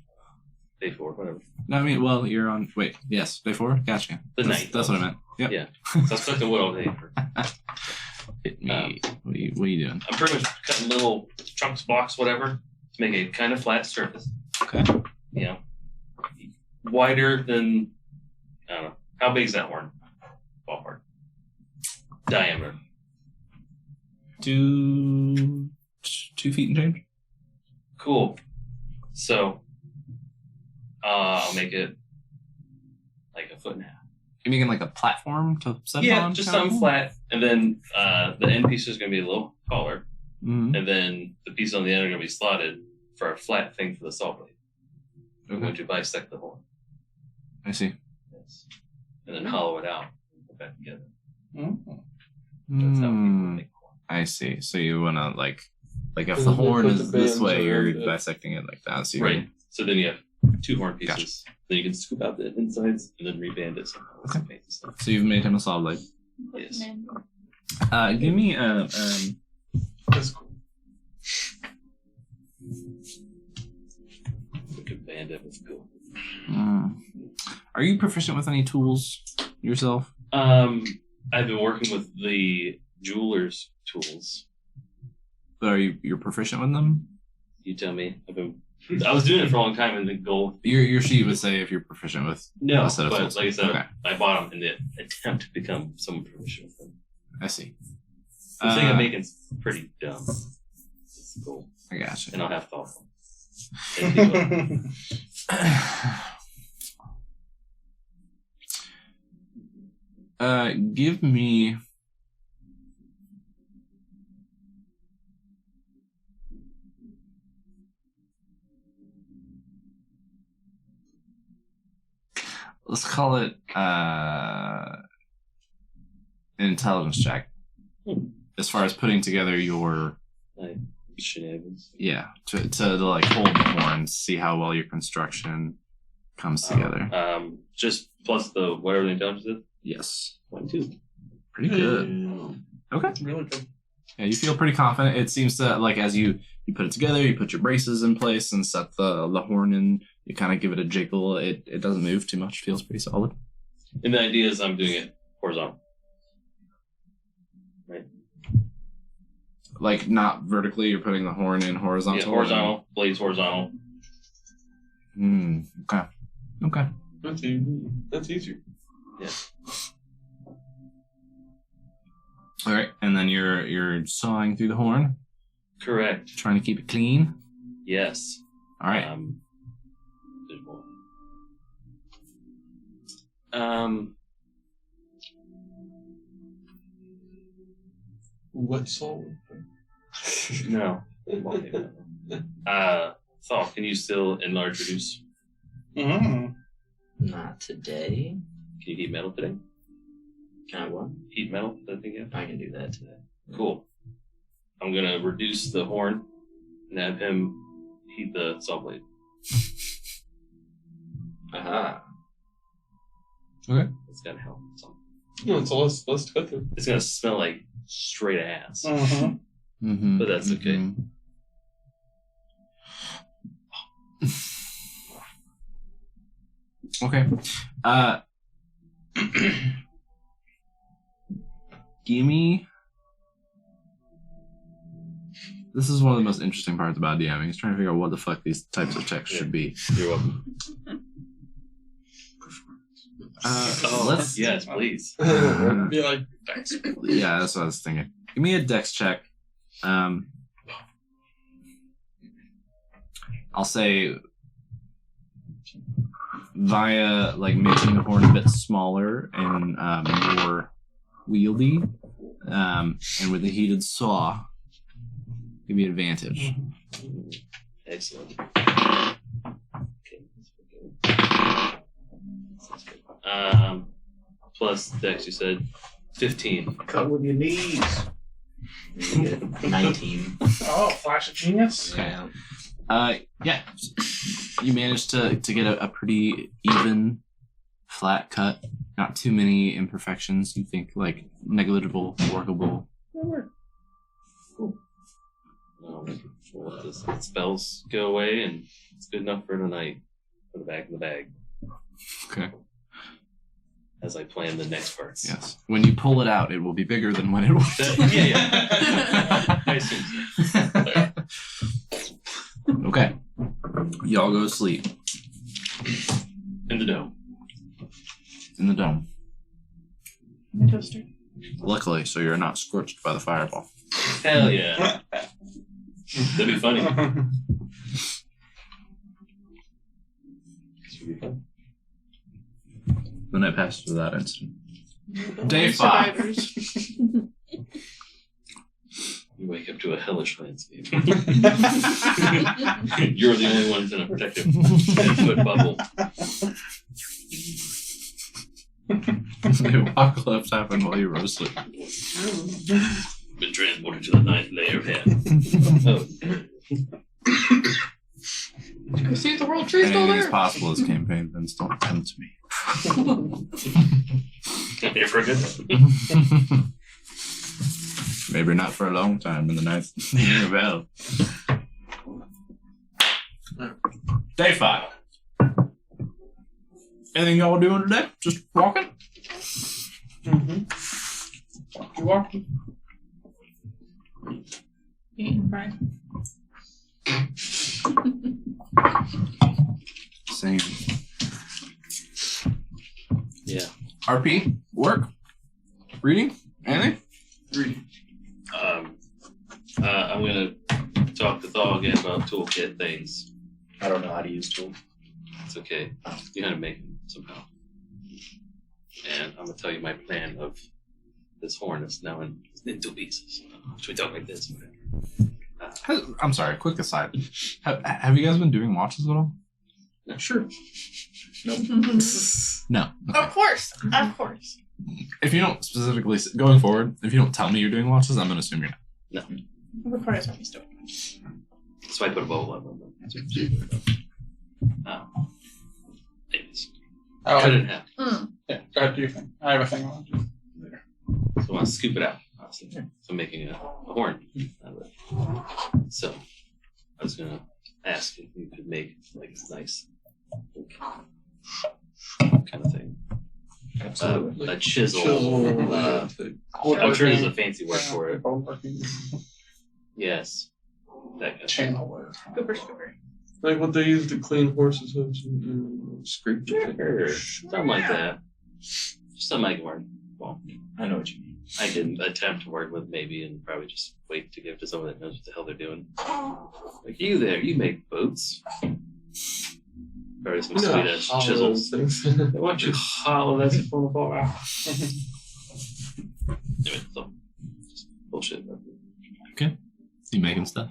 Day 4, whatever. No, I mean, well, you're on. Wait, yes, day 4. Gotcha. The That's- night. That's what I meant. Yep. Yeah. So I was collecting wood all day. Hit me. What are you doing? I'm pretty much cutting little chunks, blocks, whatever, to make a kind of flat surface. Okay. You know, wider than, I don't know, how big is that horn? Ballpark. Diameter. 2 feet and change. Cool. So, I'll make it like a foot and a half. You're making like a platform to set Yeah, on? just kind of something thing? flat. And then the end piece is going to be a little taller. Mhm. And then the pieces on the end are going to be slotted for a flat thing for the saw blade. I'm going to bisect the horn. I see. Yes. And then hollow it out and put that together. Mm. That's how people Mm, make horn. I see. So you want to like Like if And the then they horn put is the this bands way, you're around it. dissecting it like that. So you Right. So then you have 2 horn pieces. Gotcha. Then you can scoop out the insides and then reband it somehow. That's Okay. some fancy stuff. So you've made him a saw blade. Yes. Give me That's cool. We could band it with cool. Are you proficient with any tools yourself? I've been working with the jeweler's tools. But you're proficient with them? You tell me. I was doing it for a long time, and the goal. Your sheet would say if you're proficient with. No, a set of but tools. like I said, Okay. I bought them in the attempt to become someone proficient with them. I see. The thing I'm making is pretty dumb. It's the goal, I gotcha. and I'll have thoughtful. And do it. Give me. Let's call it an intelligence check. As far as putting together your Shenanigans. to like hold the horn, see how well your construction comes together. Just plus the whatever the intelligence is. Yes. 1, 2. Pretty good. Okay. Really good. Yeah, you feel pretty confident. It seems to like as you put it together, you put your braces in place and set the horn in. You kind of give it a jiggle. It doesn't move too much. Feels pretty solid. And the idea is I'm doing it horizontal. Right. Like not vertically. You're putting the horn in horizontal. Yeah, horizontal. Blades horizontal. Okay. Okay. That's easy. That's easier. Yeah. All right, and then you're sawing through the horn, Correct. trying to keep it clean. Yes. All right. There's more. What soul? No. Saul, can you still enlarge reduce? Mm. Not today. Can you heat metal today? Can I what? Heat metal? I think yeah. I can do that today. Cool. I'm gonna reduce the horn and have him heat the saw blade. Aha. Okay. It's gonna help. No, it's less to cut through. It's gonna smell like straight ass. Mm-hmm. Mm-hmm. But that's okay. Okay. Give me. This is one of the most interesting parts about DMing. Is trying to figure out what the fuck these types of checks should be. You're welcome. Let's. Yes, please. Be like, thanks. Yeah, that's what I was thinking. Give me a dex check. I'll say via like making the horn a bit smaller and more wieldy, and with a heated saw, give me advantage. Excellent. Okay. Sounds good. Plus dex, you said 15. Cut with your knees. You get 19. Oh, flash of genius. Yeah. Yeah, you managed to get a pretty even, flat cut. Not too many imperfections. You think like negligible, workable. Cool. We'll let the spells go away, and it's good enough for tonight. Put it back in the bag Okay. as I plan the next parts. Yes. When you pull it out, it will be bigger than when it was. Yeah. I assume so. Okay. Y'all go to sleep In the dome. in the dome. My toaster. Luckily, so you're not scorched by the fireball. Hell yeah. That'd be funny. The night passed without incident. Day 5. Survivors. You wake up to a hellish landscape. You're the only ones in a protective 10-foot bubble. The apocalypse happened while you were asleep. Been transported to the ninth layer of hell. You see the world tree still Anything is there? possible as campaign events don't come to me. Here for a good one. Maybe not for a long time in the ninth year of hell. Day 5. Anything y'all doing today? Just walking? You walking? Eating bread. Same. Yeah. RP? Work? Reading? Anything? Reading. I'm gonna talk to Thal again about toolkit things. I don't know how to use tools. It's okay. You know how to make them somehow. And I'm gonna tell you my plan of this horn that's now in 2 pieces. Should we talk like this? I'm sorry, quick aside. Have you guys been doing watches at all? Sure. No. Okay. Of course. Of course. If you don't specifically, going forward, if you don't tell me you're doing watches, I'm going to assume you're not. No. Requires what he's doing. So I put a bowl up on them. Anyways. Oh, Cut it in half. yeah. Go ahead, do your thing. I have a thing I want to do later. So I want to scoop it out. Honestly. So I'm making a horn out of it. So I was gonna ask if you could make like a nice kind of thing. Absolutely. A chisel. I'm sure there's a fancy word for it. Bone working. Yes. That kind of thing. Channel word. Scooper. Like what they use to clean horses' hooves and scrape the Sure. fingers. Something like that. Something I can work. Well, I know what you mean. I can attempt to work with maybe and probably just wait to give it to someone that knows what the hell they're doing. Like you there, you make boats. Probably some sweet ass all chisels. those things. Why don't you hollow that from the ball out? Anyway, so just bullshit. You making stuff?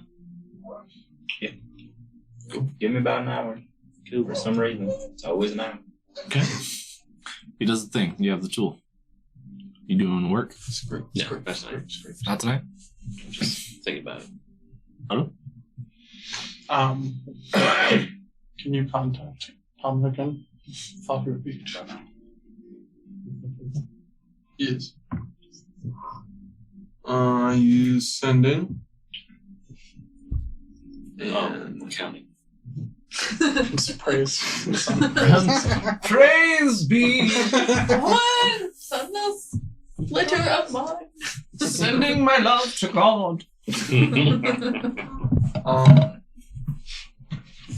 Give me about an hour. Cool. For some reason, it's always an hour. Okay. He does the thing. You have the tool. You doing work? Scrape, Yeah, scrape, that's scrape, nice. scrape. Not tonight? Just think about it. Can you contact Thommen again? Thought we would be each other. Yes. You send in. And Counting. Praise. Praise be! One sunless letter of mine. Sending my love to God.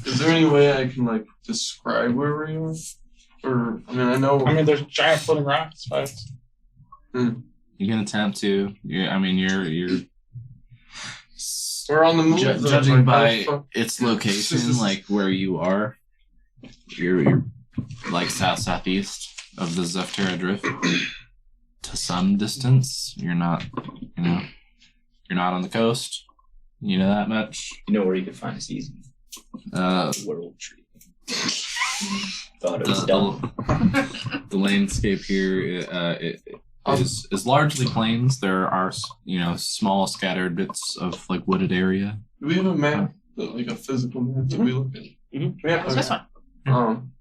Is there any way I can like describe where we are? Or I mean, I know. I mean, there's giant floating rocks, but You can attempt to. You're we're on the move. though, judging like, by how the fuck- its location, like where you are, you're like southeast of the Zephterra Drift. To some distance, you're not. You're not on the coast. You know that much. You know where you can find a season? World tree. Thought it was dumb. The landscape here is largely plains. There are small scattered bits of like wooded area. Do we have a map, like a physical map that we look at? Mm-hmm. we have What's this one?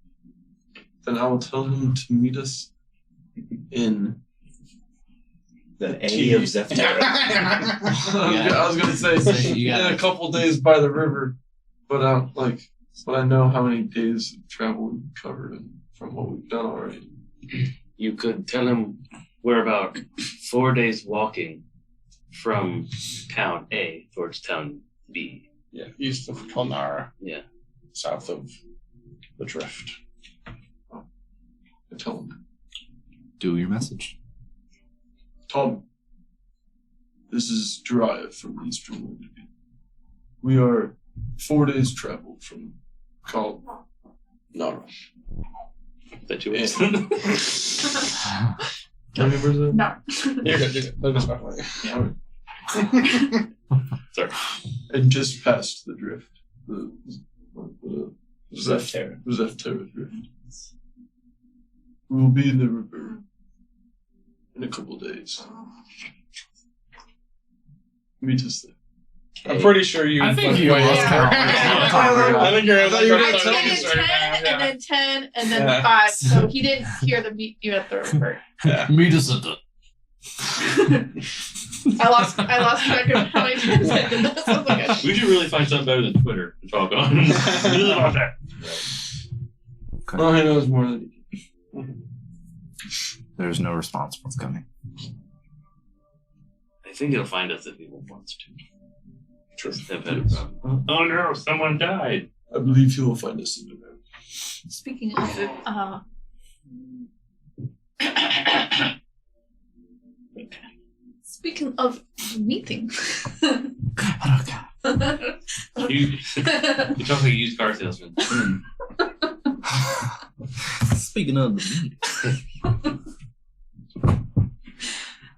Then I will tell him to meet us in. The A of Zephterra. I was gonna say you in got a couple days by the river, but but I know how many days of travel we've covered and from what we've done already. You could tell him we're about 4 days walking from town A towards town B. Yeah, east of Kolnara, Yeah. south of the drift. I tell him, do your message. Tom, this is Drive from Eastern Wind. We are 4 days travel from Nara. That you Yeah. would. How many was that? No. You're good. Let us know. Sorry. And just past the drift. The Zephterra. Zephterra Drift. We will be in the river in a couple days. We just. I'm pretty sure you. I think went you way lost over. count. I think you're at like I our I thought did thumbs right 10 now. and Yeah. then 10 and then Yeah. 5, so he didn't hear the beat you at the report. Yeah. Meet us at the. I lost track of how many times I did this. I was like, We should really find something better than Twitter to talk on. Well, he knows more than you. There's no response forthcoming. I think it'll find us if it wants to. Just have had a problem. Oh no, someone died. I believe he will find us in the room. speaking of it, speaking of meeting. You talk like a used car salesman. Speaking of the meeting,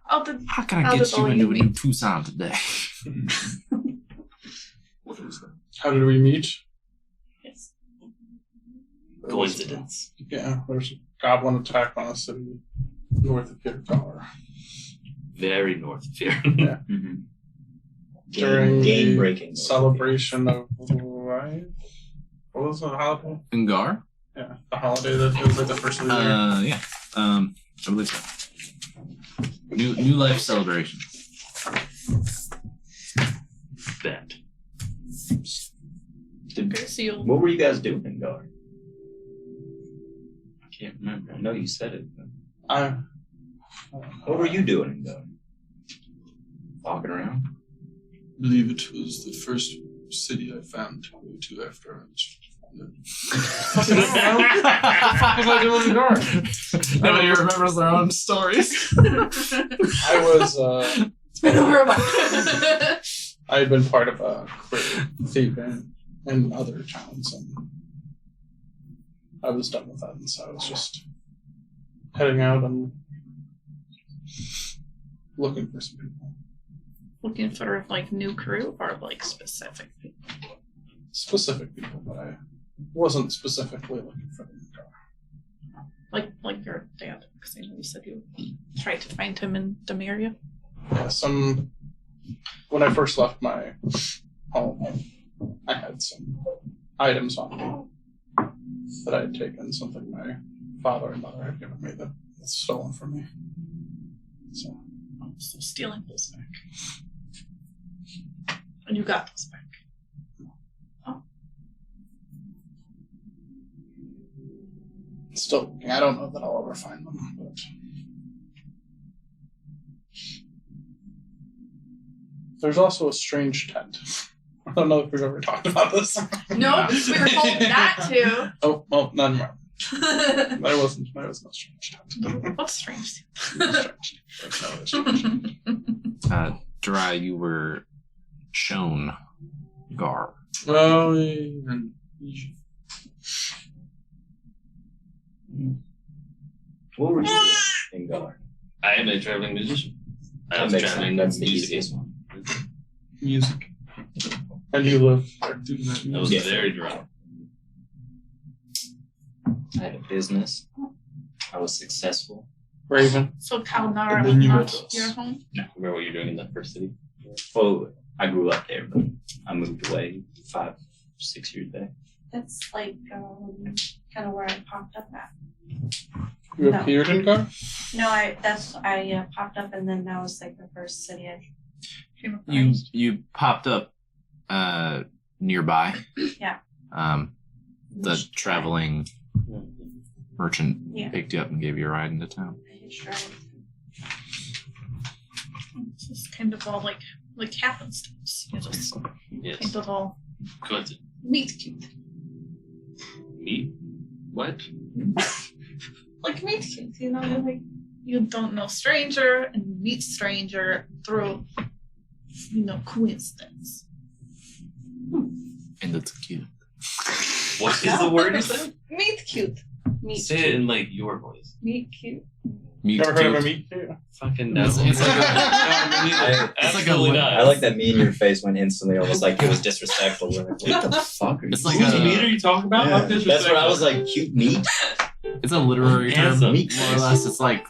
how can I How get did you all into you a new Tucson today? How did we meet? Yes. Coincidence. Yeah, there's a goblin attack on a city north of here tower. Very north of here. Yeah. Mm-hmm. During Game the breaking celebration of right? What was the holiday? Ngar? Yeah, the holiday that it was like the first of the year. Yeah. I believe so. New life celebration. Bet. Okay, so you'll What were you guys doing in Gar? I can't remember. I know you said it. But what were you doing in Gar? Walking around? I believe it was the first city I found to go to after I was founded. What the fuck was I doing in Gar? Nobody remembers their own stories. I was it's been over a month. I had been part of a crew thieving in other towns, and I was done with that, and so I was just heading out and looking for some people. Looking for like new crew or like specific people. Specific people, but I wasn't specifically looking for them. Like your dad, because I know you said you tried to find him in Demaria. Yeah, when I first left my home, I had some items on me that I had taken, something my father and mother had given me that was stolen from me. So So stealing those back. And you got those back. still looking. I don't know that I'll ever find them, but there's also a strange tent. I don't know if we've ever talked about this. No, we were told not to. Oh, well, none more. There was no strange tent. What's strange? Dry, you were shown Gar. Well, What were you doing in Gar? I am a traveling musician. I That was makes traveling sense. That's the music. easiest one. music. And you live there. Doing that I was music. very drunk. I had a business. I was successful. Raven. So Kalnar And then is you not met us. your home? Remember what you were doing in that first city? Well, I grew up there, but I moved away 5-6 years back. That's like kind of where I popped up at. You No. appeared in Gar? No, I popped up, and then that was like the first city I Came across. You popped up nearby. Yeah. The traveling merchant Yeah. picked you up and gave you a ride into town. I hitched ride. It's just kind of all like happenstance. You just Yes. kind of all Coincidence. meet cute. Me? What? Like meet cute, you know, like you don't know stranger and you meet stranger through coincidence. And it's cute. What is the word you said? Meet cute. Meet Say it in like your voice. Meet cute. Meet Never heard of a cute. meat cute? Fucking no. It's like It's like a not. I like that me in your face went instantly almost like it was disrespectful. We're like, what the fuck are It's you like Whose a- meat are you talking about? Yeah. How That's what I was like, cute meat? It's a literary term, Handsome. more or less. It's like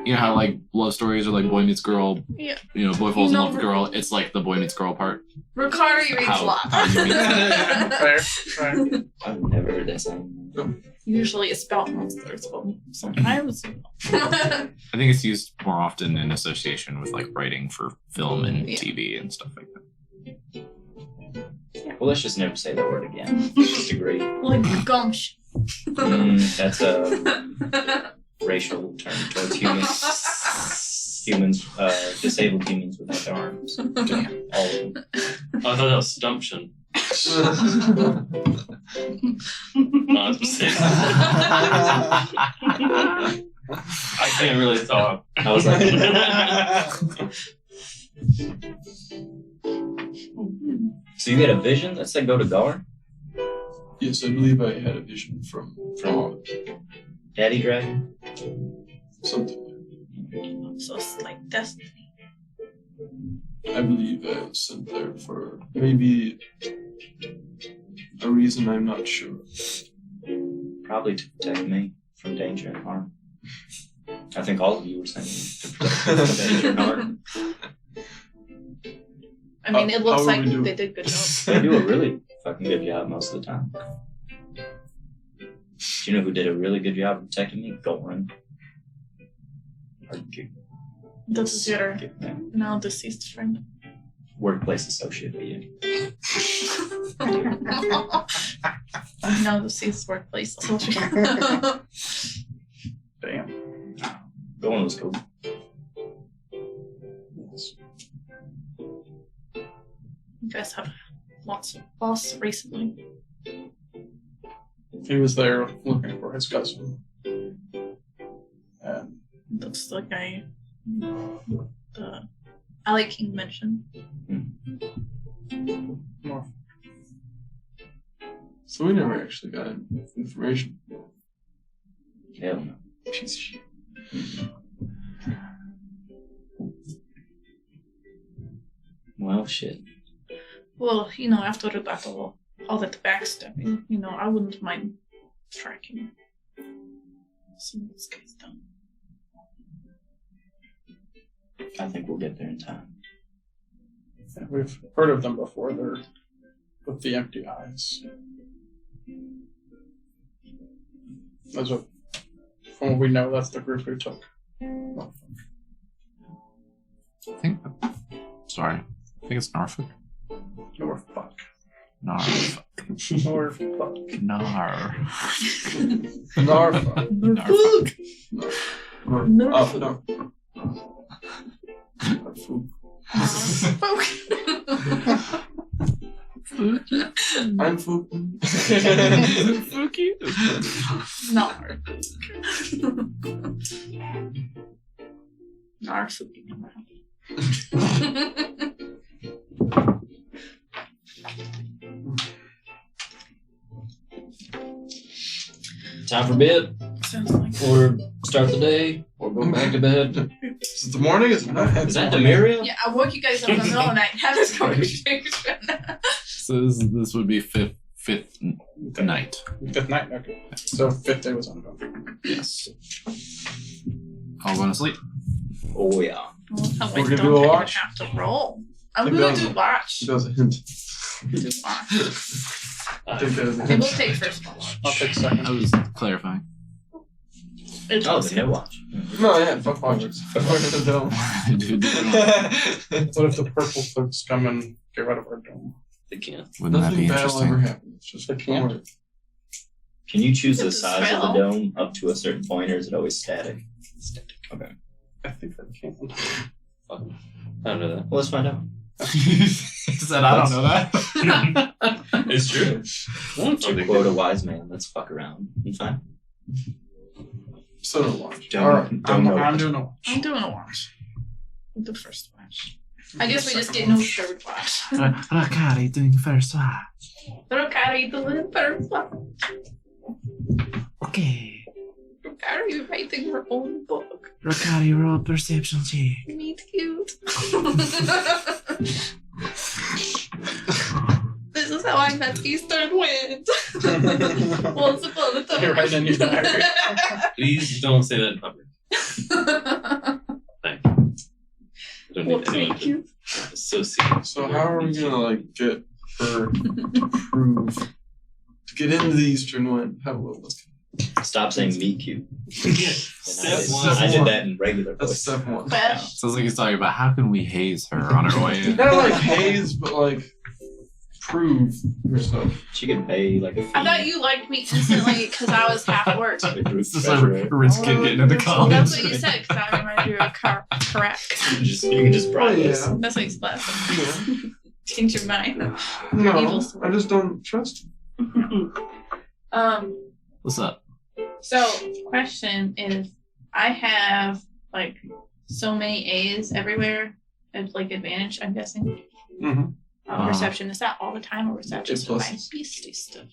you know how like love stories are like boy meets girl, Yeah. you know, boy falls in love with girl. It's like the boy meets girl part. Riccardi reads a lot. How you meet them. Fair. I've never heard that saying. Usually it's about monsters, but sometimes. I think it's used more often in association with like writing for film and Yeah. TV and stuff like that. Well, let's just never say that word again. Just agree. Like gumption. That's a racial term towards humans. Humans, disabled humans without arms. All of them. I thought that was stumption. No, I was mistaken. I can't really talk. I was like, so you get a vision that said go to Gar? Yes, I believe I had a vision from Daddy Dragon? something. So it's like destiny. I believe I was sent there for maybe a reason I'm not sure. Probably to protect me from danger and harm. I think all of you were sent to protect me from danger and harm. I mean, it looks how like would we do? they did good job. They do a really fucking good job most of the time. Do you know who did a really good job of protecting me? Goran. This is your now deceased friend. Workplace associate for you. Now deceased workplace. Damn. Goran was cool. You guys have lots of boss recently. He was there looking for his cousin. And That's the guy the Alec King mentioned. more. So we never actually got information. Hell no. Piece of shit. Well, shit. Well, you know, after the battle, all that backstabbing, you know, I wouldn't mind tracking some of this guy's done. I think we'll get there in time. Yeah, we've heard of them before. They're with the empty eyes. That's what, from what we know, that's the group who took. I think. Sorry. I think it's Norfolk. Norfolk. Norfolk. Norfolk. Nar. Narfa. Norfolk. Oh, no. Narfu. I'm Fuku. Nar. Narsuki. Time for bed, Sounds like or start the day, or go back to bed. Is it the morning? Is it night? Is that Demiria? yeah, I woke you guys up in the middle of the night. Have this conversation. So this would be fifth night. Fifth night? Okay. So fifth day was ongoing. Yes. All going to sleep. Oh, yeah. Well, We're I gonna don't do a even watch? have to roll. I'm Think gonna that was do watch. She does a hint. Do watch. I think that is a It hint. will take first watch. I'll take second. I was clarifying. It's Oh, the no watch. No, yeah, fuck watches. Fuck the dome. Dude, What if the purple folks come and get rid of our dome? They can't. wouldn't that be Nothing bad will ever interesting? happen. It's just They don't can't. worry. Can you choose the It's a size of the spell. dome up to a certain point, or is it always static? Okay. I think they can't. I don't know that. Well, let's find out. He said, I don't know that. It's true. To quote a wise man, let's fuck around and find. So don't watch. Don't, Alright. don't know. I'm doing a watch. I'm doing a watch. The first watch. I guess we just get no third watch. Rakari doing first watch. Rokari doing third watch. Okay. Rokari writing her own book. Rakari roll perception check. Meet cute. This is how I met Eastern Wind. Once upon a time. You're right in your diary. Please don't say that in public. don't Well, need anyone thank you. to associate. So how are we gonna like get her to prove to get into the Eastern Wind? How will look? Stop saying meet cute. Step one. I did that in regular That's voice. step one. Well, Sounds like he's talking about how can we haze her on her way in. Not like haze, but like prove yourself. She could pay like a fee. I thought you liked me instantly because I was half work. This is a rich kid getting into college. That's what you said because I remember you were correct. You can just bribe us. yeah. That's what you said. Yeah. Change your mind. No, evil sword. I just don't trust you. What's up? So, question is, I have like so many A's everywhere, like advantage. I'm guessing. Mm-hmm. Perception, is that all the time, or is that just my pluses. beastie stuff?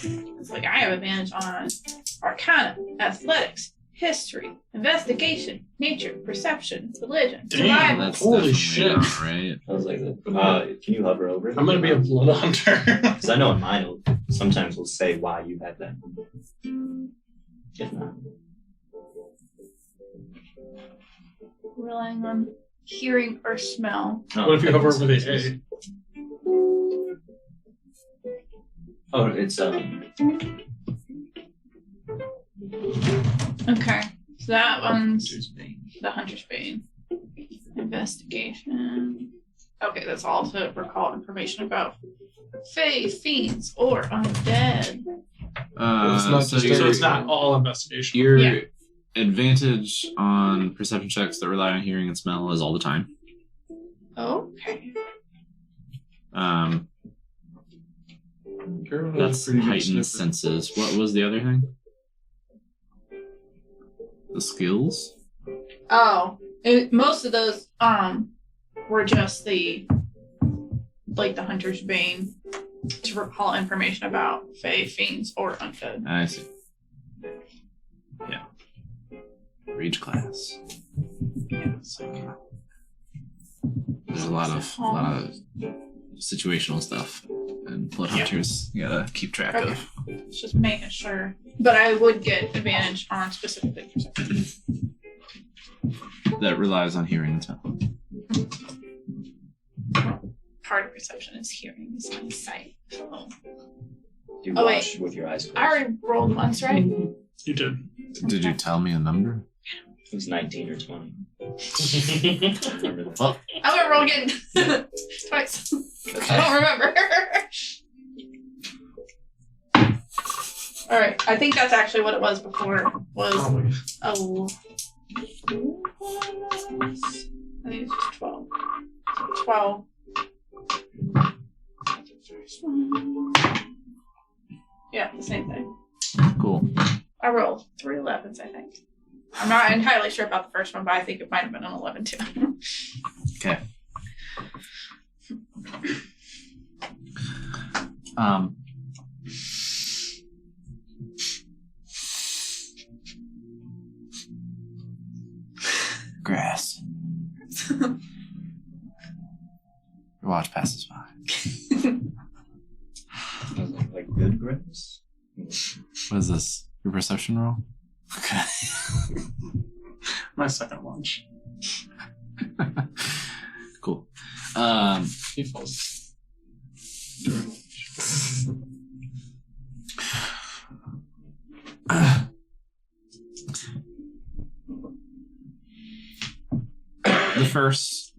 It's like I have advantage on Arcana, Athletics, History, Investigation, Nature, Perception, Religion, Damn, Survival. That's Holy definitely shit. not right. I was like, can you hover over it? I'm gonna be a blood hunter. Because I know in mine, it'll, sometimes will say why you have that. If not, Relying on hearing or smell. no, What if you hover over the A? Oh, it's Okay, so that one's the Hunter's Bane. Investigation. Okay, that's all to recall information about Fae, fiends, or undead. It's not just So it's not all investigation. Your Yeah. advantage on perception checks that rely on hearing and smell is all the time. Okay. Carol has That's pretty good heightened sniffer. senses. What was the other thing? The skills? Oh, most of those were just the Hunter's Bane to recall information about Fae, fiends, or undead. I see. Yeah. Rage class. Yeah, so there's a lot of situational stuff, and blood hunters you gotta keep track Okay. of. It's just making sure. But I would get advantage on specifically perception. That relies on hearing and smell. Part of perception is hearing, is my sight. So. you Oh, watch with your eyes closed. I already rolled once, right? You did. Did you tell me a number? It was 19 or 20. Remember that. Well, I'm gonna roll again twice. I don't remember. All right, I think that's actually what it was before. Was Oh my God. I think it's just 12. So 12. Yeah, the same thing. cool. I rolled 3 11s, I think. I'm not entirely sure about the first one, but I think it might have been an 11 too. Okay. Grass. Your watch passes by. I was like good grass? What is this? Your perception roll? Okay. My second lunch. Cool. He falls. The first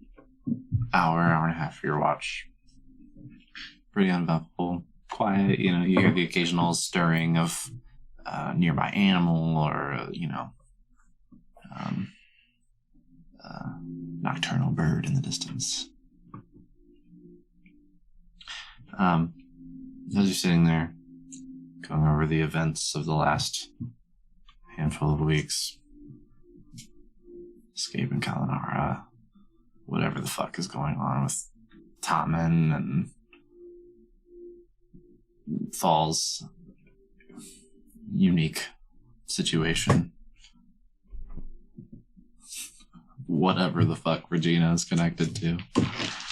hour and a half of your watch, pretty uneventful, quiet. You know, you hear the occasional stirring of a nearby animal or nocturnal bird in the distance. As you're sitting there, going over the events of the last handful of weeks, escaping Kalinara, whatever the fuck is going on with Thommen and Thal's unique situation. Whatever the fuck Regina is connected to.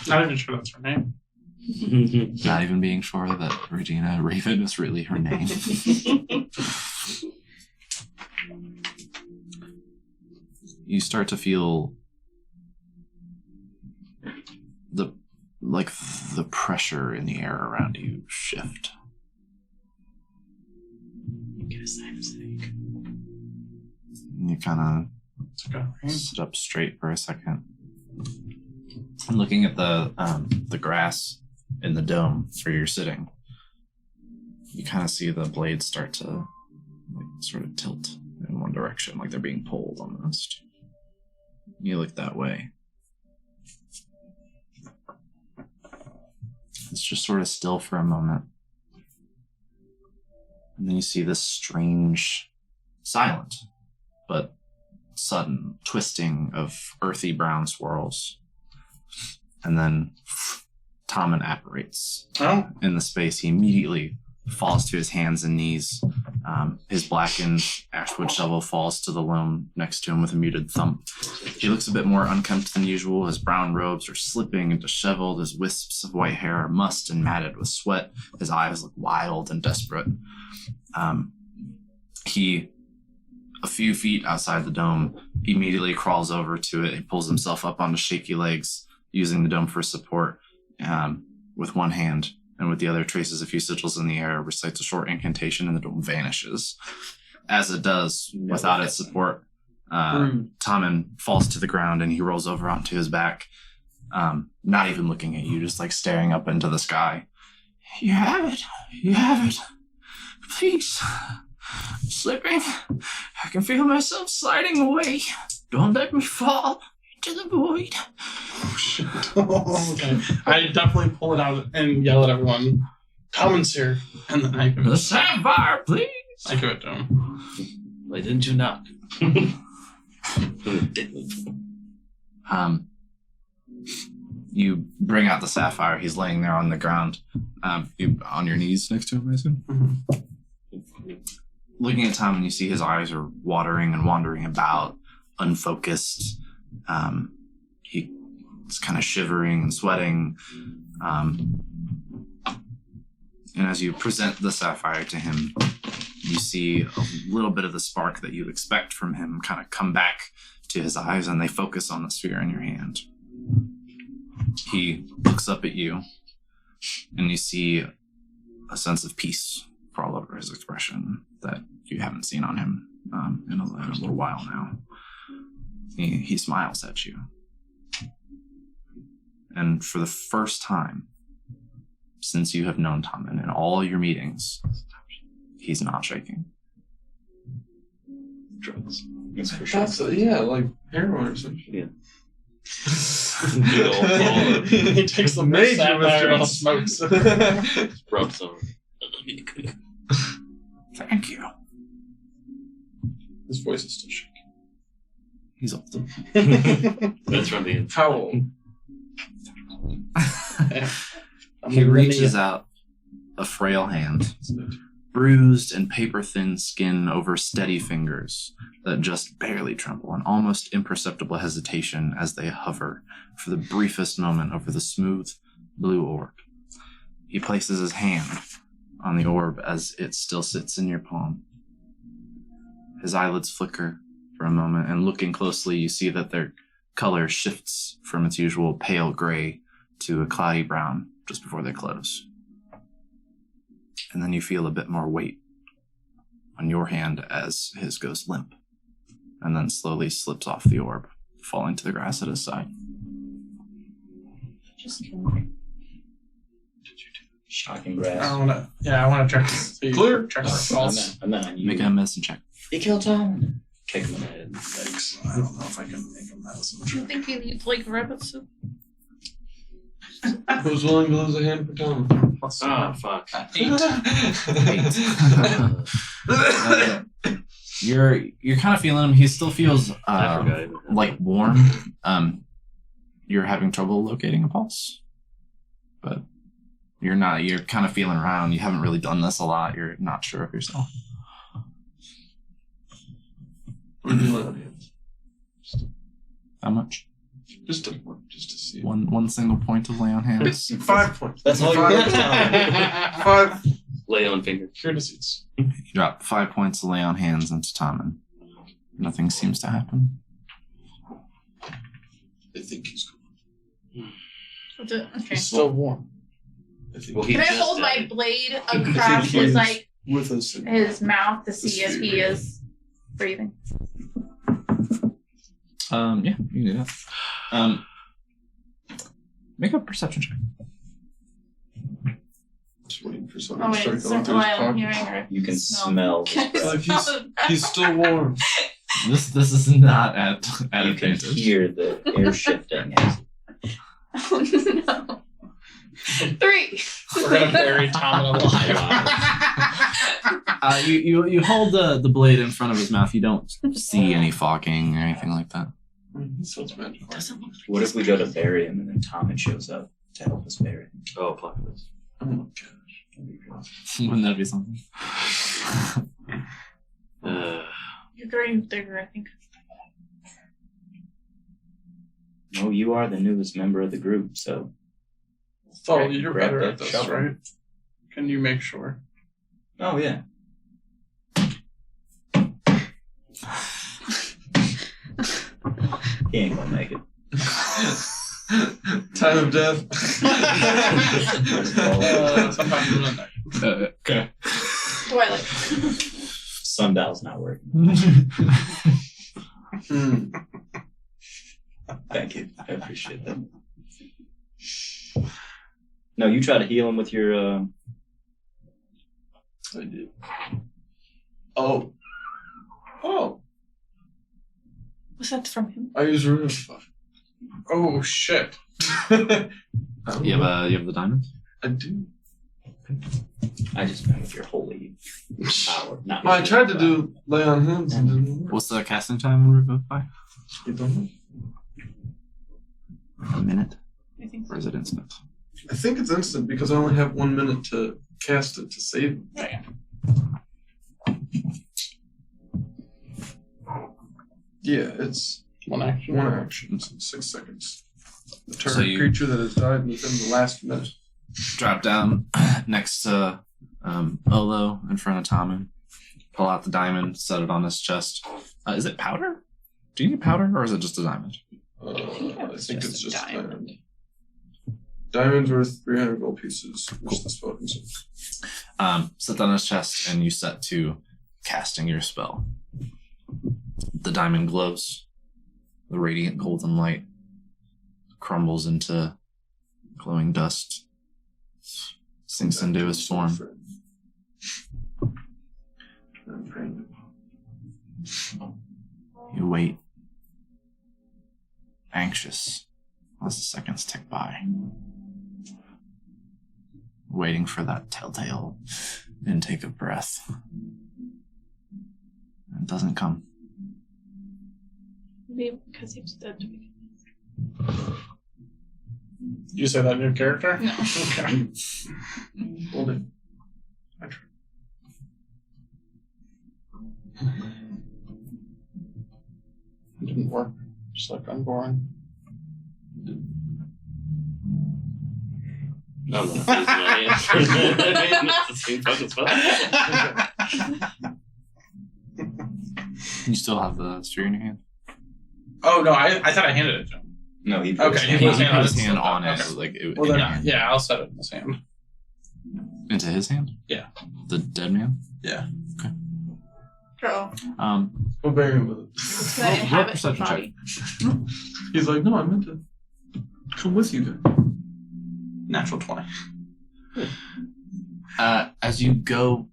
Not even sure that's her name. Not even being sure that Regina Raven is really her name. You start to feel like the pressure in the air around you shift. Get a sinus headache. You kind It's okay. of sit up straight for a second. And looking at the grass in the dome where you're sitting, you kind of see the blades start to like, sort of tilt in one direction, like they're being pulled almost. You look that way. It's just sort of still for a moment. And then you see this strange, silent, but sudden twisting of earthy brown swirls. And then Thommen apparates in the space. He immediately falls to his hands and knees. His blackened ashwood shovel falls to the loam next to him with a muted thump. He looks a bit more unkempt than usual. His brown robes are slipping and disheveled. His wisps of white hair are mussed and matted with sweat. His eyes look wild and desperate. He, a few feet outside the dome, immediately crawls over to it. He pulls himself up onto shaky legs, using the dome for support with one hand, and with the other traces a few sigils in the air, recites a short incantation, and the dome vanishes. As it does, without its support, Thommen falls to the ground, and he rolls over onto his back, not even looking at you, just like staring up into the sky. You have it. You have it. Please. I'm slipping. I can feel myself sliding away. Don't let me fall into the void. Oh, shit. Okay. I definitely pull it out and yell at everyone, Thommen's here. And then I give it The sapphire, please. I give it to him. Why didn't you knock? You bring out the sapphire. He's laying there on the ground. You on your knees next to him, I assume? Mm-hmm. Looking at Thommen, you see his eyes are watering and wandering about, unfocused. He's kind of shivering and sweating. And as you present the sapphire to him, you see a little bit of the spark that you expect from him kind of come back to his eyes, and they focus on the sphere in your hand. He looks up at you, and you see a sense of peace all over his expression that you haven't seen on him in a little while now. He smiles at you. And for the first time since you have known Thommen in all your meetings, he's not shaking. Drugs. That's for sure. That's like heroin or something. Yeah. He takes the Major sapphire and withdrawals. smokes. Rub some. Thank you. His voice is still shaking. He's old. That's from the How old? He reaches out a frail hand, bruised and paper-thin skin over steady fingers that just barely tremble, an almost imperceptible hesitation as they hover for the briefest moment over the smooth blue orb. He places his hand on the orb as it still sits in your palm. His eyelids flicker for a moment, and looking closely, you see that their color shifts from its usual pale gray to a cloudy brown just before they close. And then you feel a bit more weight on your hand as his goes limp, and then slowly slips off the orb, falling to the grass at his side. Just kill me. Shocking grass. I wanna check. Clear. Check for I'm pulse. not on you. Make a medicine check. You killed Tom. Kick him in the head. Thanks. I don't know if I can make a medicine Do you check. think he needs like rabbit soup? Who's willing to lose a hand for Tom? Ah, fuck. 8. You're kind of feeling him. He still feels I forgot. like warm. You're having trouble locating a pulse, but you're not. You're kind of feeling around. You haven't really done this a lot. You're not sure of yourself. Or do you let him? How much? Just to see. One single point of lay on hands. 5 points. That's all you Five. got. 5. Lay on finger. Cure disease. You drop 5 points of lay on hands into Thommen. Nothing seems to happen. I think he's gone. Okay. He's still warm. Well, he Can I just hold my died. blade I think across he his is like with us. his mouth to see if he sphere. is breathing? Yeah, you can do that. Make a perception check. Just waiting for Oh someone to wait, start is going it through his while I'm pocket. hearing or You can smell? smell. his breath. Like he's still warm. This is not at You can advantage. hear the air shifting as Oh no. 3. We're gonna bury Thommen alive. You hold the blade in front of his mouth. You don't see any fogging or anything like that. So it's magical. What if we go to bury him and then Thommen shows up to help us bury him? Oh, plot twist. Oh my gosh. Wouldn't that be something? You're growing bigger, I think. No, you are the newest member of the group, so Oh, Right, you're grab better that at this, shovel. right? Can you make sure? oh yeah. He ain't gonna make it. Time of death. Sometime in the night. Okay. Twilight. Sundial's not working. Hmm. Thank you. I appreciate that. No, you try to heal him with your I did. Oh. Oh. Was that from him? I use Revivify. Oh shit. You have the diamond? I do. I just meant with your holy power. Not Well, I with tried to your do lay on hands and didn't work. What's the casting time in Revivify? You don't know? A minute? I think so. Or is it instant? I think it's instant because I only have 1 minute to cast it to save him. Oh, yeah. Yeah, it's One action. 1 action, so 6 seconds. The turn So you- creature that has died within the last minute. Drop down next to Olo in front of Tommen. Pull out the diamond, set it on his chest. Is it powder? Do you need powder or is it just a diamond? I it's think just it's a just diamond. diamond. Diamond's worth 300 gold pieces, which the spell consumes. Set that on his chest and you set to casting your spell. The diamond glows. The radiant golden light crumbles into glowing dust. Sinks into his form. I'm praying. You wait. Anxious as the seconds tick by. Waiting for that telltale intake of breath. It doesn't come. Maybe because he was dead to begin Did you say that new character? with. No. Okay. Hold it. I try. It didn't work. Just like I'm boring. I'm not using my answer. It's the same fucking spell. You still have the sphere in your hand? Oh no, I thought I handed it to him. No, he put Okay, his he hand put on his He it. put his hand on it, Okay. like it, Well in then, your hand. yeah, I'll set it in his hand. Into his hand? Yeah. The dead man? Yeah. Girl. We'll bury him with it. It's gonna Roll inhabit the perception check. body. He's like, no, I meant to come with you guys. Natural 20. As you go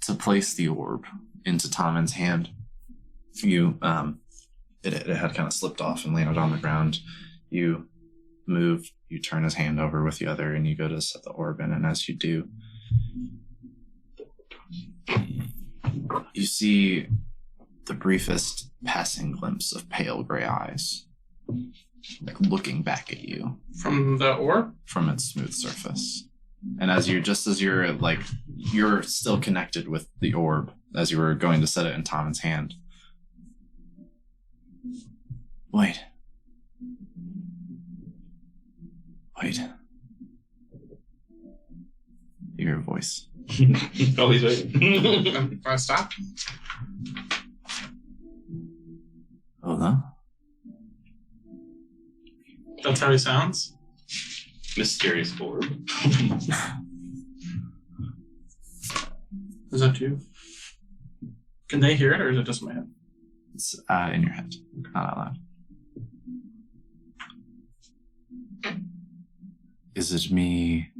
to place the orb into Tommen's hand, you it had kind of slipped off and landed on the ground. You move, you turn his hand over with the other, and you go to set the orb in. And as you do, you see the briefest passing glimpse of pale gray eyes, like looking back at you From the orb? from its smooth surface. And as you're like, you're still connected with the orb as you were going to set it in Tommen's hand. Wait. You hear a voice. Oh, he's waiting. I stop. Oh, no? That's how he sounds. Mysterious orb. Is that you? Can they hear it, or is it just my head? It's in your head, not out loud. Is it me?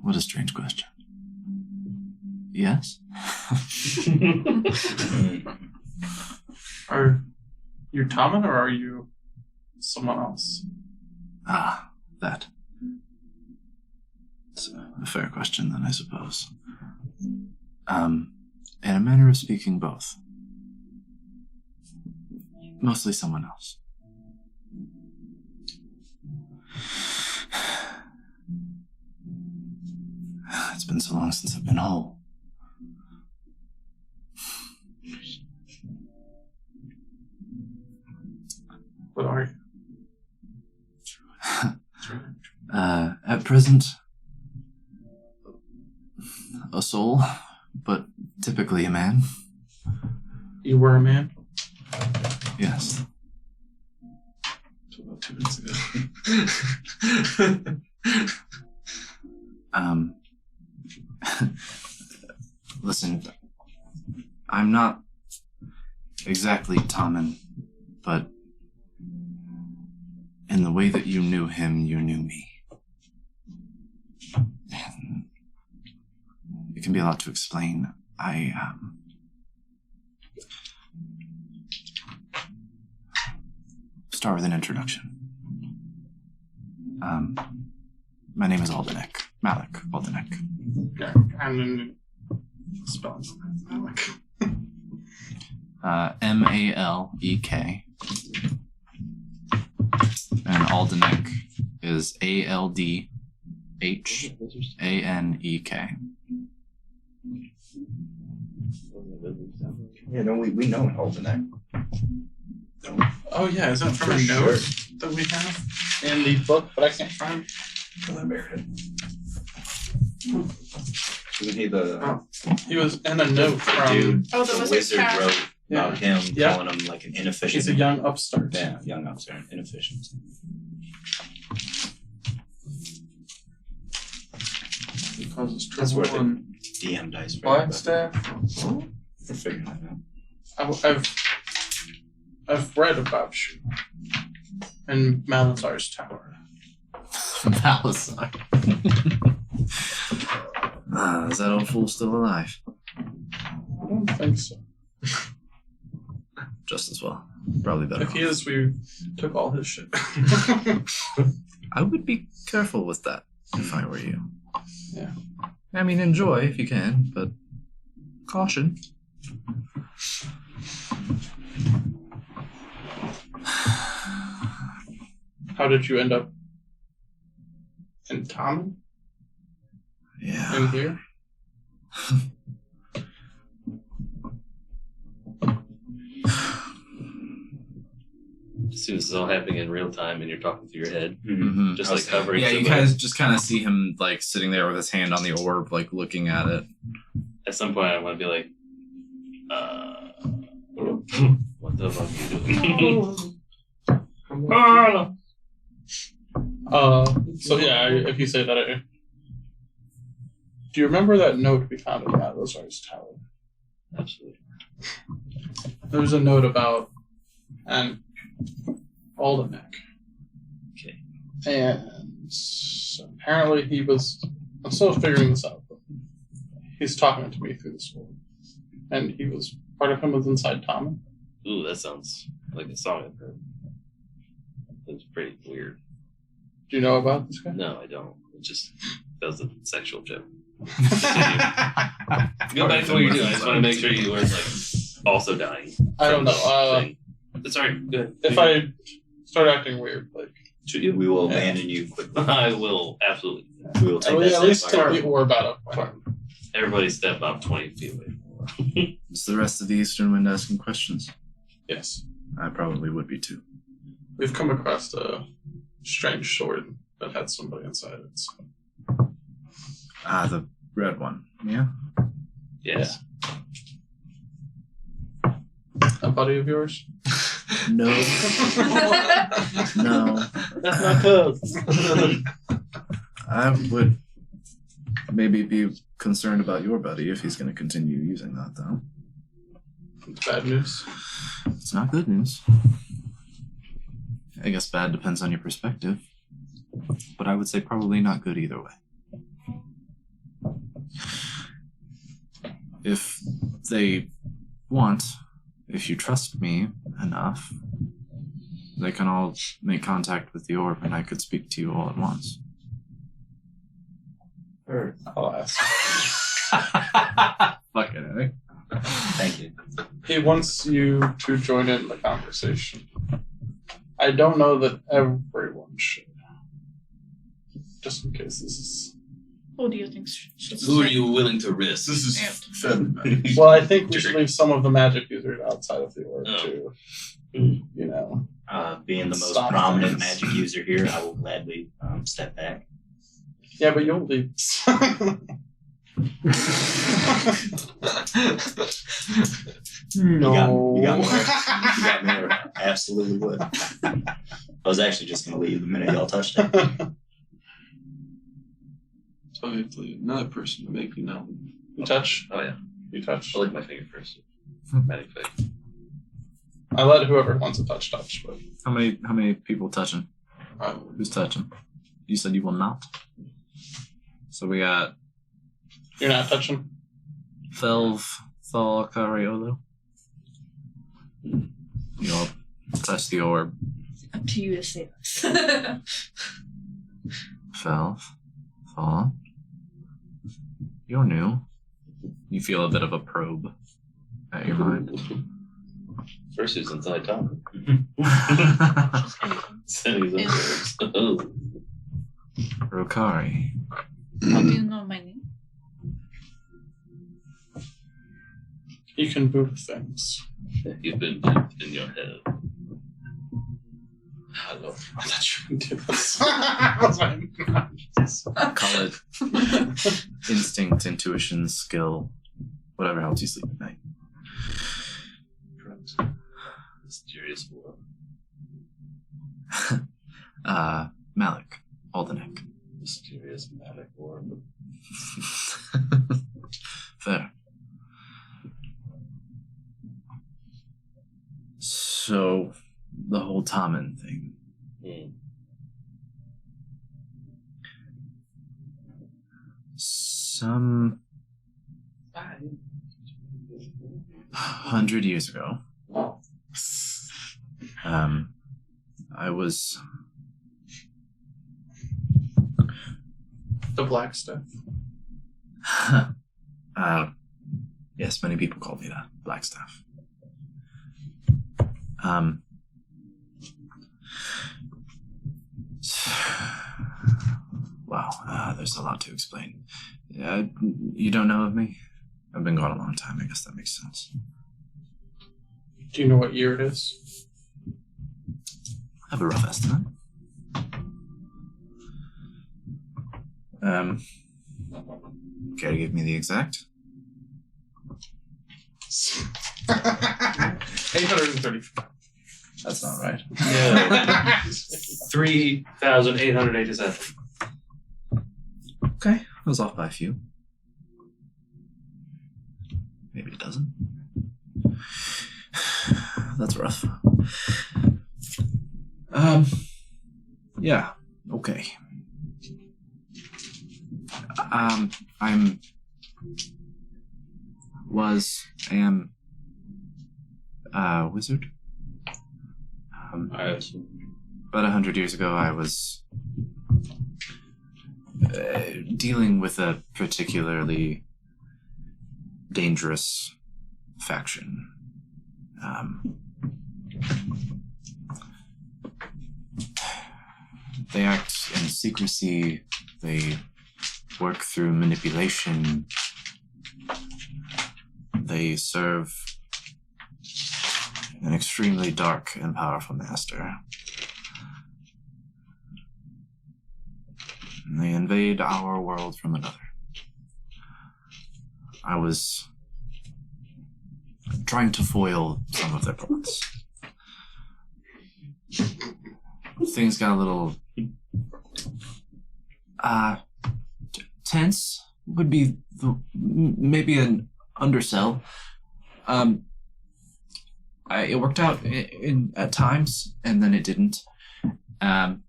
What a strange question. Yes? Are you Thommen, or are you someone else? Ah, that. It's a fair question, then, I suppose. In a manner of speaking, both. Mostly someone else. It's been so long since I've been whole. What are you? At present, a soul, but typically a man. You were a man? Yes. About 2 minutes ago. Listen, I'm not exactly Thommen, but in the way that you knew him, you knew me. And it can be a lot to explain. Start with an introduction. My name is Aldenek. Malek Aldenek. Yeah, and then spelling Malek. Malek. And Aldenek is Aldhhanek. Yeah, no, we know an Aldenek. Oh yeah, is that from a note that we have in the book, but I can't find? I buried it. Wasn't he the He was in a note from. dude? Oh, the the wizard's wizard cat. wrote about him, Yeah. calling him like an inefficient. He's a young upstart. Yeah, young upstart, inefficient. He causes That's trouble worth it. on DM dice. Flagstaff. We're figuring that out. I've read about you in Malazar's tower. Malazar. Is that old fool still alive? I don't think so. Just as well. Probably better. If he is, we took all his shit. I would be careful with that if I were you. Yeah. I mean, enjoy if you can, but caution. How did you end up in Thommen? Yeah. In here? As soon as it's all happening in real time and you're talking through your head, Mm-hmm. just like hovering. Yeah, to you the- guys just kind of see him like sitting there with his hand on the orb, like looking at it. At some point, I want to be like, what the fuck are you doing? So yeah, if you say that, do you remember that note we found in Malazar's tower? Absolutely. There was a note about an Aldenek. Okay. And so apparently he was, I'm still figuring this out, but he's talking to me through this world. And he was, part of him was inside Thommen. Ooh, that sounds like a song I've heard. It's pretty weird. Do you know about this guy? No, I don't. It just that was a sexual joke. Go back to what you're doing. I just want to make sure you weren't like also dying. I don't know. It's alright. Good. If I start acting weird, like, We will abandon you quickly. I will absolutely. We will I take will that at least step take the orb out of my hand. Everybody step up 20 feet away. Is the rest of the Eastern Wind asking questions? Yes. I probably would be too. We've come across a strange sword that had somebody inside it. So. The red one. Yeah. Yes. A buddy of yours? No. No. That's not close. I would maybe be concerned about your buddy if he's going to continue using that, though. It's bad news. It's not good news. I guess bad depends on your perspective. But I would say probably not good either way. If they want, if you trust me enough, they can all make contact with the orb and I could speak to you all at once. Sure. I'll ask. Fuck it, eh? Thank you. He wants you to join in the conversation. I don't know that everyone should. Just in case this is... Who do you think should Who are you willing to risk? This is Yeah. fed. Well, I think we should leave some of the magic users outside of the org Oh. too. You know. Being the most Stop prominent things. magic user here, I will gladly step back. Yeah, but you'll leave. No. You got me. You got me. I absolutely would. I was actually just going to leave the minute y'all touched it. So we have to leave another person to make you know. You touch. Oh yeah. You touch. I lick my finger first. Malek finger. I let whoever wants to touch, but How many people touching? I Who's touching? You said you will not? So we got you're not touching. Felv, Thal, Cariolo. You'll touch the orb. Up to you to say this. Felv, Thal. You're new. You feel a bit of a probe at your mind. First who's inside Thommen. Sending his own words. Rokari. How do you know my name? You can move things. You've been deep in your head. Hello. I thought you would do this. That's fine. Call it instinct, intuition, skill, whatever helps you sleep at night. Drugs. Mysterious war. Malek, Aldenek. Mysterious Malek war. Fair. So, the whole Thommen thing. Some 100 years ago, I was the black stuff. yes, many people call me that, Blackstaff. Wow, there's a lot to explain. You don't know of me? I've been gone a long time, I guess that makes sense. Do you know what year it is? I have a rough estimate. Care to give me the exact? 835. That's not right. Yeah. 3,887. Okay, I was off by a few. Maybe a dozen. That's rough. Yeah, okay. Am a wizard. About 100 years ago, I was dealing with a particularly dangerous faction. They act in secrecy. They work through manipulation. They serve an extremely dark and powerful master. And they invade our world from another. I was trying to foil some of their plots. things got a little tense would be maybe an undersell. It worked out at times, and then it didn't. And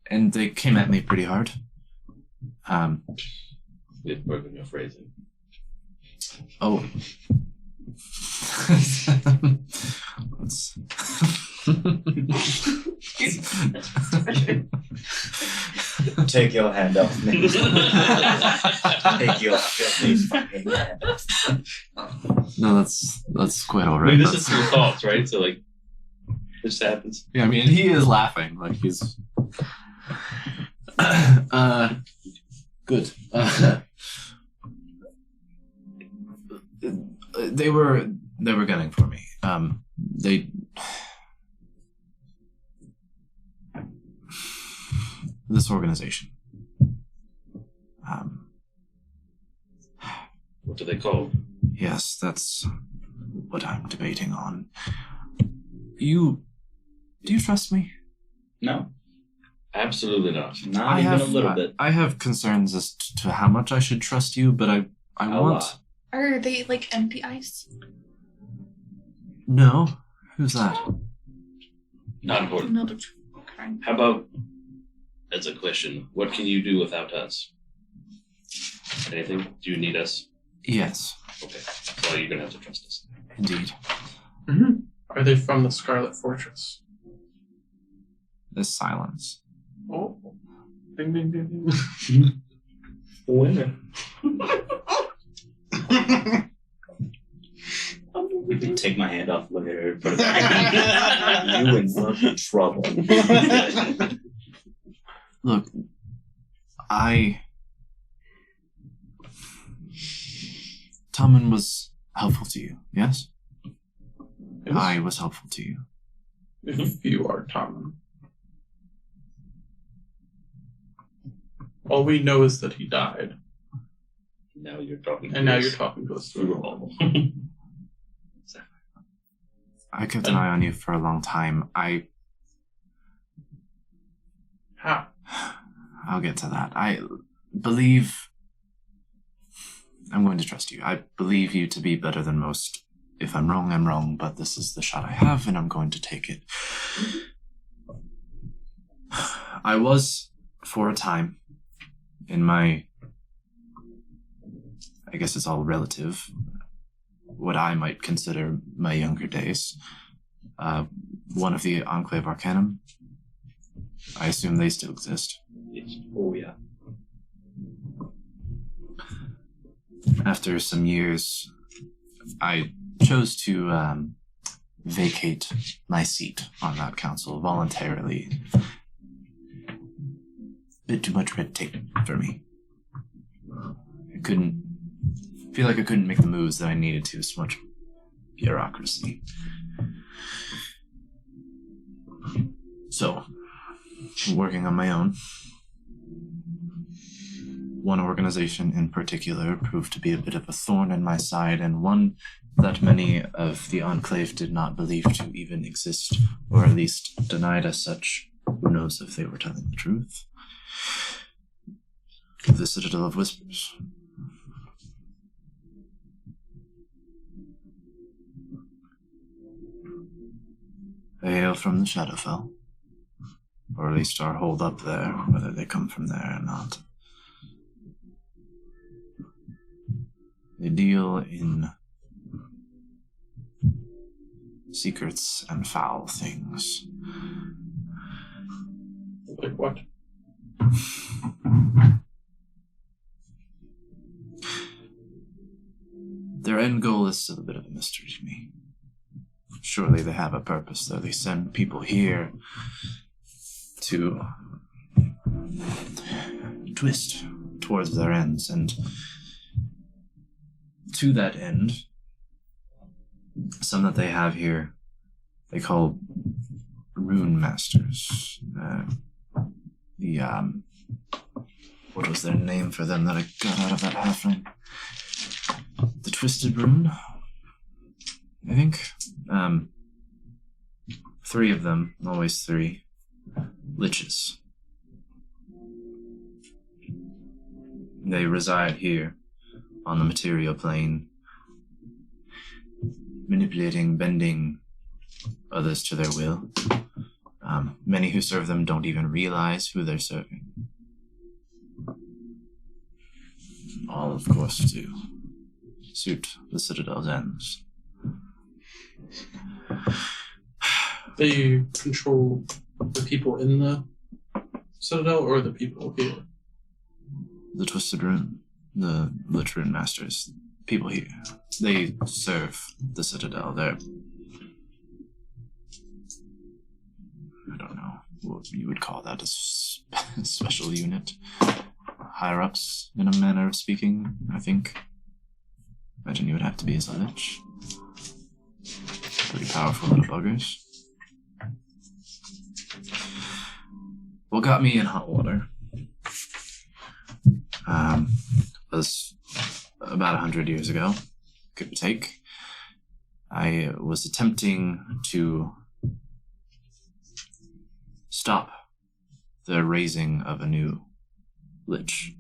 they came at me pretty hard. It's broken your phrasing. Oh. Take your hand off me. Take your filthy fucking hand off. No, that's quite all I right. mean, this is your thoughts, right? So, like, this happens. Yeah, I mean, he is laughing. Like, he's... good. They were gunning for me. This organization. What do they call? Yes, that's what I'm debating on. Do you trust me? No, Absolutely not. not even a little bit. I have concerns as to how much I should trust you, but I A want... lot. Are they like MPIs? No. Who's that? Not important. No, okay. How about, as a question, what can you do without us? Anything? Do you need us? Yes, Okay. So you're gonna have to trust us. indeed. Are they from the Scarlet Fortress? This silence. Oh. Ding, ding, ding, ding. Winner. Take my hand off, look at her, put it back. You in fucking trouble. Look, Thommen was helpful to you, yes? Yes. I was helpful to you. If you are Thommen. All we know is that he died, Now you're talking. and now you're talking to us through a wall. I kept an eye on you for a long time. How? I'll get to that. I believe... I'm going to trust you. I believe you to be better than most. If I'm wrong, I'm wrong, but this is the shot I have, and I'm going to take it. I was, for a time, in my... I guess it's all relative. What I might consider my younger days. One of the Enclave Arcanum. I assume they still exist. Yes. Oh yeah. After some years, I chose to vacate my seat on that council voluntarily. Bit too much red tape for me. I feel like I couldn't make the moves that I needed to, so much bureaucracy. So, working on my own. One organization in particular proved to be a bit of a thorn in my side, and one that many of the Enclave did not believe to even exist, or at least denied as such. Who knows if they were telling the truth? The Citadel of Whispers. They hail from the Shadowfell, or at least are holed up there, whether they come from there or not. They deal in secrets and foul things. Like what? Their end goal is still a bit of a mystery to me. Surely they have a purpose, though. They send people here to twist towards their ends, and to that end, some that they have here, they call rune masters. What was their name for them that I got out of that halfling? The Twisted Rune, I think. 3 of them, always 3. liches. They reside here on the material plane, manipulating, bending others to their will. Many who serve them don't even realize who they're serving. All, of course, to suit the Citadel's ends. They control the people in the Citadel or the people here? The Twisted Rune, the Lich Rune Masters, people here. They serve the Citadel. They're, I don't know what you would call that, a special unit. Higher-ups, in a manner of speaking, I think. Imagine you would have to be as a Lich. Pretty powerful little buggers. What got me in hot water was about 100 years ago, give or take. I was attempting to stop the raising of a new Lich.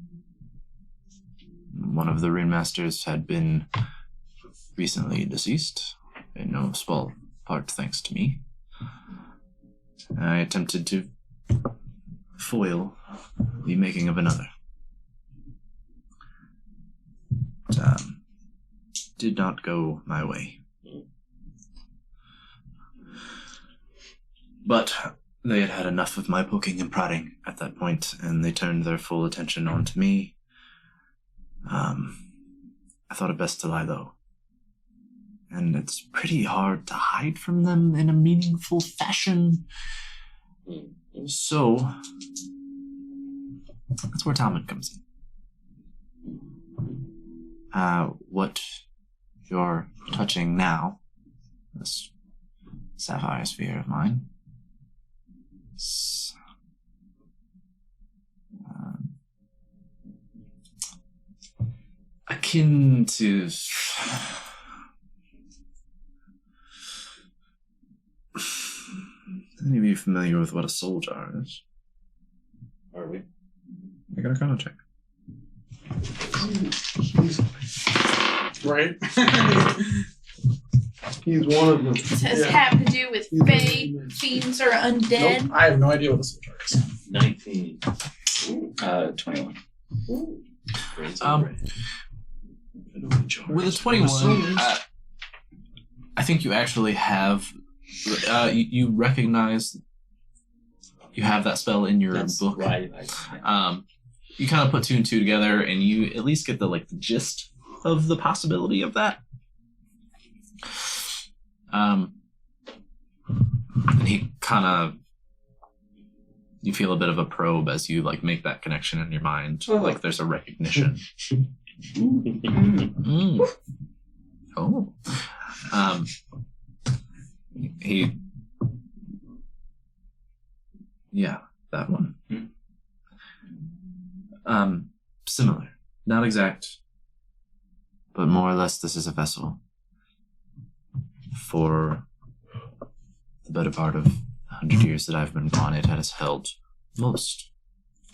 One of the Rune Masters had been recently deceased, in no small part thanks to me. I attempted to foil the making of another. Did not go my way. But they had had enough of my poking and prodding at that point, and they turned their full attention onto me. I thought it best to lie low. And it's pretty hard to hide from them in a meaningful fashion. So, that's where Thommen comes in. What you're touching now, this sapphire sphere of mine, is, akin to any of you familiar with what a soul jar is? Are we? I got a chrono check. Right? He's one of them. Does this have to do with fae, fiends, or undead? Nope, I have no idea what this is. 19. 21. With a 21, I think you actually have. You recognize you have that spell in your That's book. right. You kind of put two and two together, and you at least get the gist of the possibility of that. And he kind of, you feel a bit of a probe as you make that connection in your mind. Like there's a recognition. Mm. Oh. Yeah, that one. Similar. Not exact, but more or less this is a vessel for the better part of 100 years that I've been gone. It has held most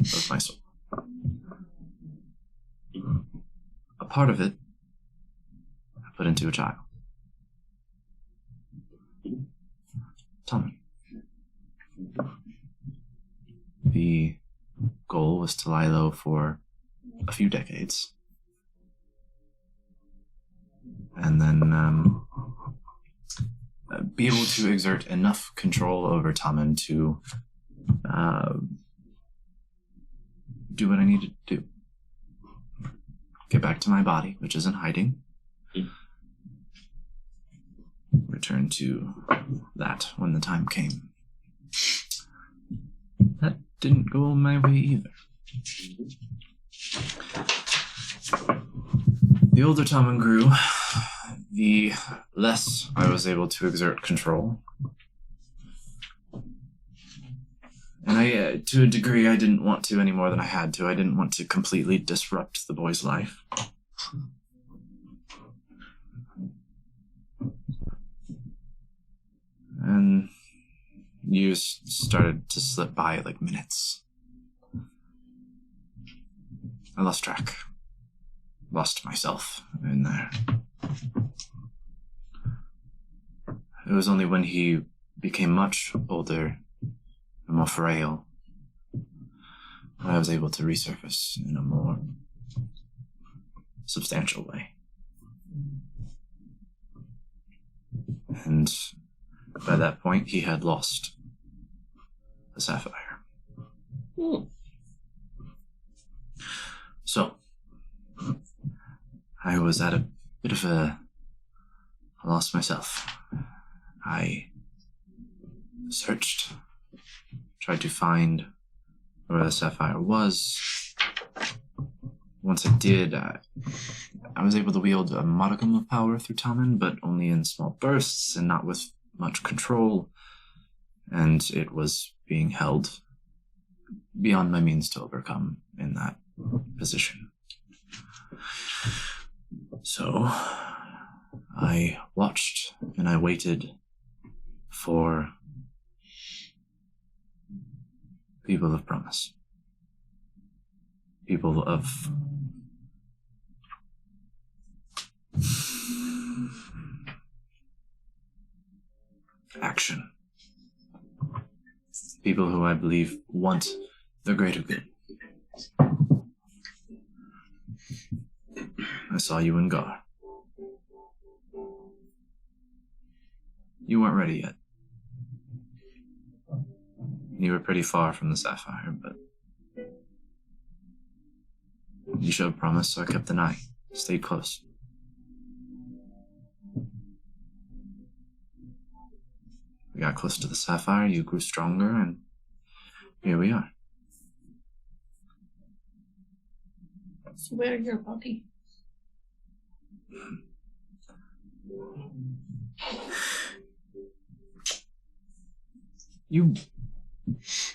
of my soul. A part of it I put into a child. Thommen. The goal was to lie low for a few decades. And then be able to exert enough control over Thommen to do what I needed to do. Get back to my body, which is in hiding. Return to that when the time came. That didn't go my way either. The older Thommen grew, the less I was able to exert control. And to a degree, I didn't want to any more than I had to. I didn't want to completely disrupt the boy's life. And Years started to slip by like minutes. I lost track. Lost myself in there. It was only when he became much older and more frail that I was able to resurface in a more substantial way. And by that point, he had lost the sapphire. So, I was at a bit of a loss myself. I searched, tried to find where the sapphire was. Once I did, I was able to wield a modicum of power through Thommen, but only in small bursts and not with much control. And it was being held beyond my means to overcome in that position. So I watched and I waited for people of promise. People of action. People who I believe want the greater good. I saw you in Gar. You weren't ready yet. You were pretty far from the sapphire, but you showed promise, so I kept an eye. Stayed close. We got close to the sapphire, you grew stronger, and here we are. So where's your body? You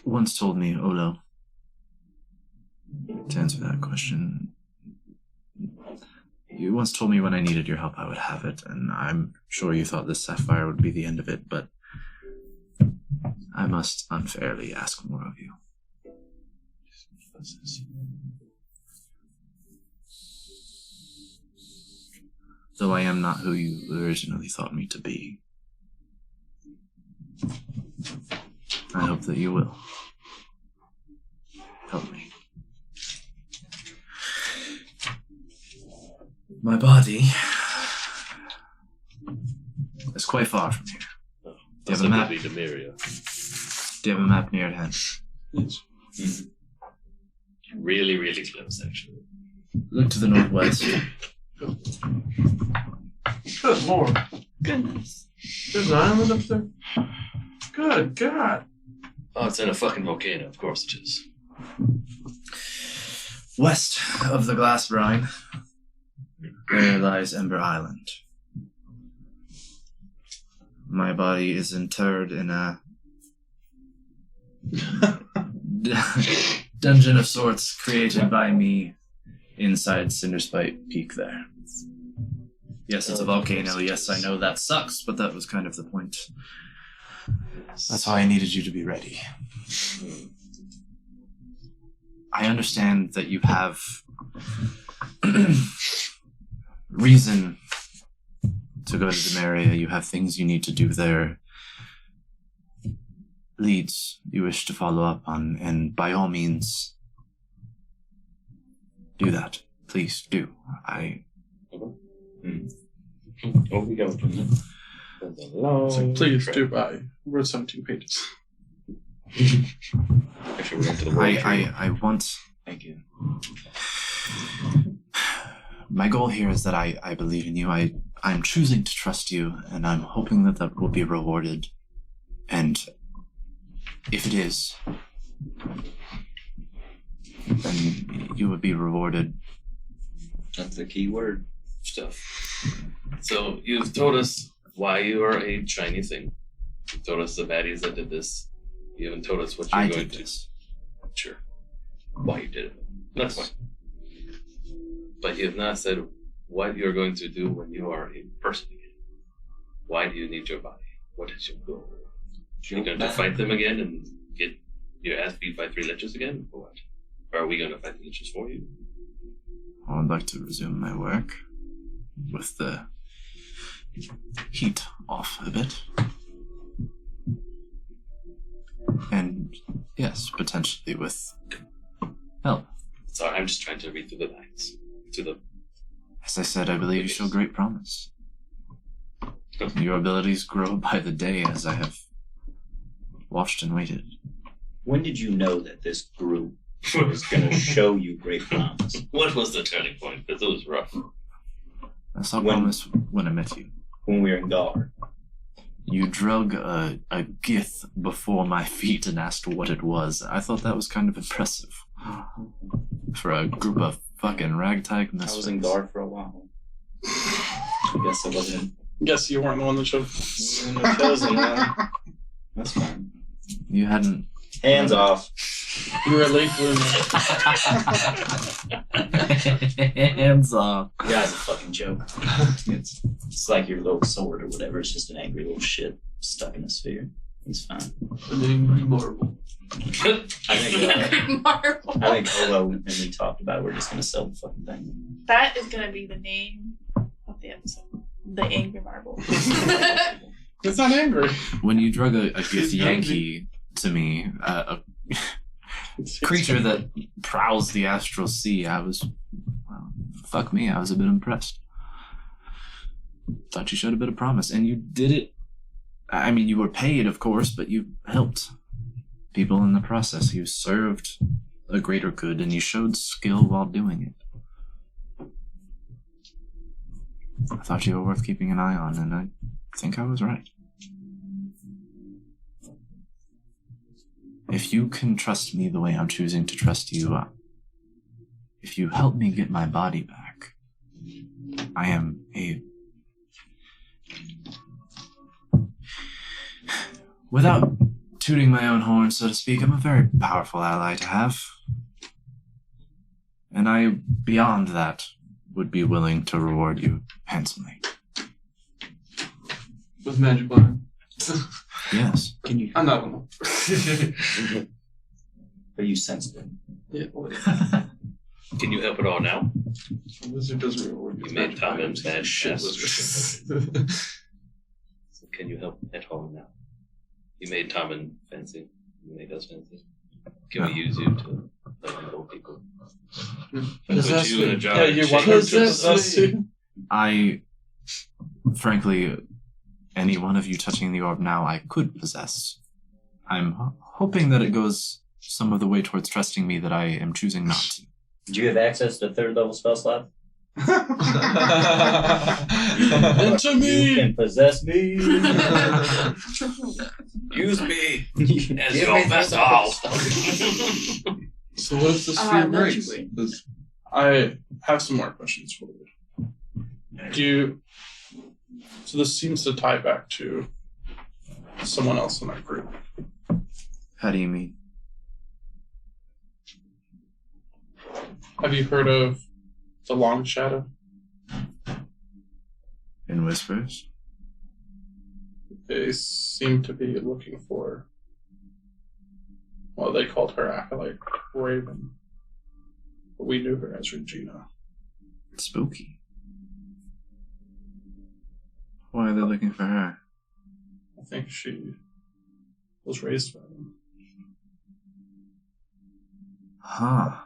once told me, Olo, to answer that question, you once told me when I needed your help I would have it, and I'm sure you thought this sapphire would be the end of it, but I must unfairly ask more of you. Though I am not who you originally thought me to be, I hope that you will help me. My body is quite far from here. Do you have a map? Do you have a map near at hand? Yes. Really, really close, actually. Look to the northwest. Good lord. Goodness. There's an island up there? Good God. Oh, it's in a fucking volcano. Of course it is. West of the glass brine, there lies Ember Island. My body is interred in a dungeon of sorts created by me inside Cinderspite Peak there. Yes, it's a volcano. Yes, I know that sucks, but that was kind of the point. That's why I needed you to be ready. I understand that you have reason to go to Demeria. You have things you need to do there. Leads you wish to follow up on, and by all means, do that. Please do. Oh, we go from there. It's like, please do. I wrote 17 pages. Actually, we're into the world. I want. Thank you. My goal here is that I believe in you. I'm choosing to trust you, and I'm hoping that that will be rewarded. And if it is, then you would be rewarded. That's the key word. Stuff. So you've told us why you are a shiny thing. You've told us the baddies that did this. You haven't told us what you're going to do. Sure. Why you did it. That's fine. But you have not said what you're going to do when you are a person again. Why do you need your body? What is your goal? You're going to fight them again and get your ass beat by 3 liches again, or what? Or are we going to fight the liches for you? I would like to resume my work with the heat off a bit. And yes, potentially with help. Sorry, I'm just trying to read through the lines. As I said, I believe you show great promise. Your abilities grow by the day as I have watched and waited. When did you know that this group was going to show you great promise? What was the turning point? Because it was rough. I saw promise when I met you. When we were in guard. You drug a gith before my feet and asked what it was. I thought that was kind of impressive. For a group of fucking ragtag misfits. I was in guard for a while. I guess I wasn't. Guess you weren't the one that showed. The chosen one. That's fine. You hadn't... Hands off. You were a late bloomer. Hands off. Yeah, it's a fucking joke. It's like your little sword or whatever. It's just an angry little shit stuck in a sphere. He's fine. An angry marble. I think Marble. I think Olo and we talked about we're just gonna sell the fucking thing. That is gonna be the name of the episode. The Angry Marble. It's not angry. When you drug a gith Yankee to me, a creature that prowls the astral sea, I was... Well, fuck me, I was a bit impressed. Thought you showed a bit of promise, and you did it. I mean, you were paid, of course, but you helped people in the process. You served a greater good, and you showed skill while doing it. I thought you were worth keeping an eye on, and I think I was right. If you can trust me the way I'm choosing to trust you, if you help me get my body back, I am a... Without tooting my own horn, so to speak, I'm a very powerful ally to have. And I, beyond that, would be willing to reward you handsomely. With magic line. Yes. Can you? I'm not one. Are you sensitive? Yeah. Can you help at all now? A wizard doesn't reward You made Thommen bad shit. wizard. So can you help at all now? You made Thommen fancy. You made us fancy. Can we use you to old people? Put you in a jar. Yeah, you want her to possess you. I, frankly, any one of you touching the orb now, I could possess. I'm hoping that it goes some of the way towards trusting me that I am choosing not to. Do you have access to 3rd level spell slot? Into You me. can possess me. Use me as Give your me vessel. So what if the sphere breaks? allegedly. Does- I have some more questions for you. So this seems to tie back to someone else in our group. How do you mean? Have you heard of the Long Shadow? In whispers? They seem to be looking for, well, they called her acolyte Raven, but we knew her as Regina. Spooky. Why are they looking for her? I think she was raised by them. Huh.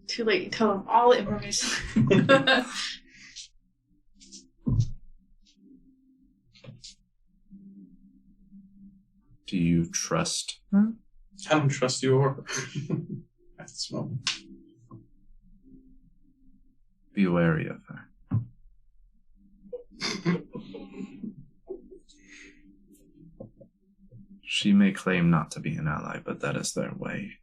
Too late. You tell them all the information. Do you trust her? I don't trust you or her at this moment. Be wary of her. She may claim not to be an ally, but that is their way.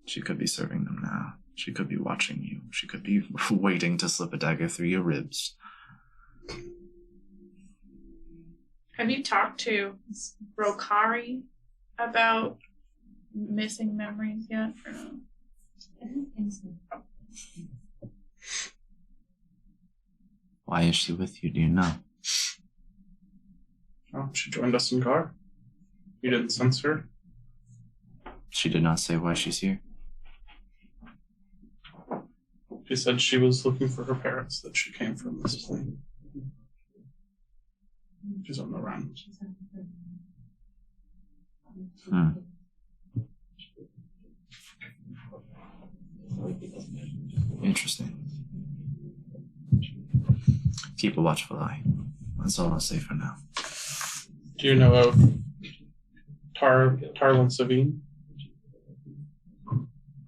She could be serving them now. She could be watching you. She could be waiting to slip a dagger through your ribs. Have you talked to Brokari about missing memories yet? Or no? I don't think so. Why is she with you? Do you know? She joined us in car. You didn't sense her? She did not say why she's here. She said she was looking for her parents, that she came from this plane. She's on the run. Interesting. Keep a watchful eye. That's all I'll say for now. Do you know of Tarlin Savine?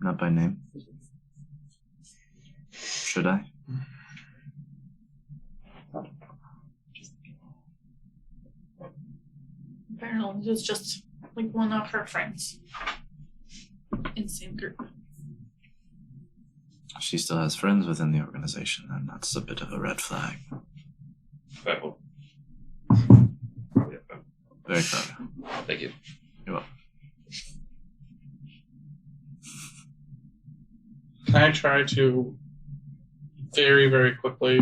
Not by name. Should I? Apparently, it was just like one of her friends in the same group. She still has friends within the organization, and that's a bit of a red flag. Right. Very clever. Thank you. You're welcome. Can I try to very, very quickly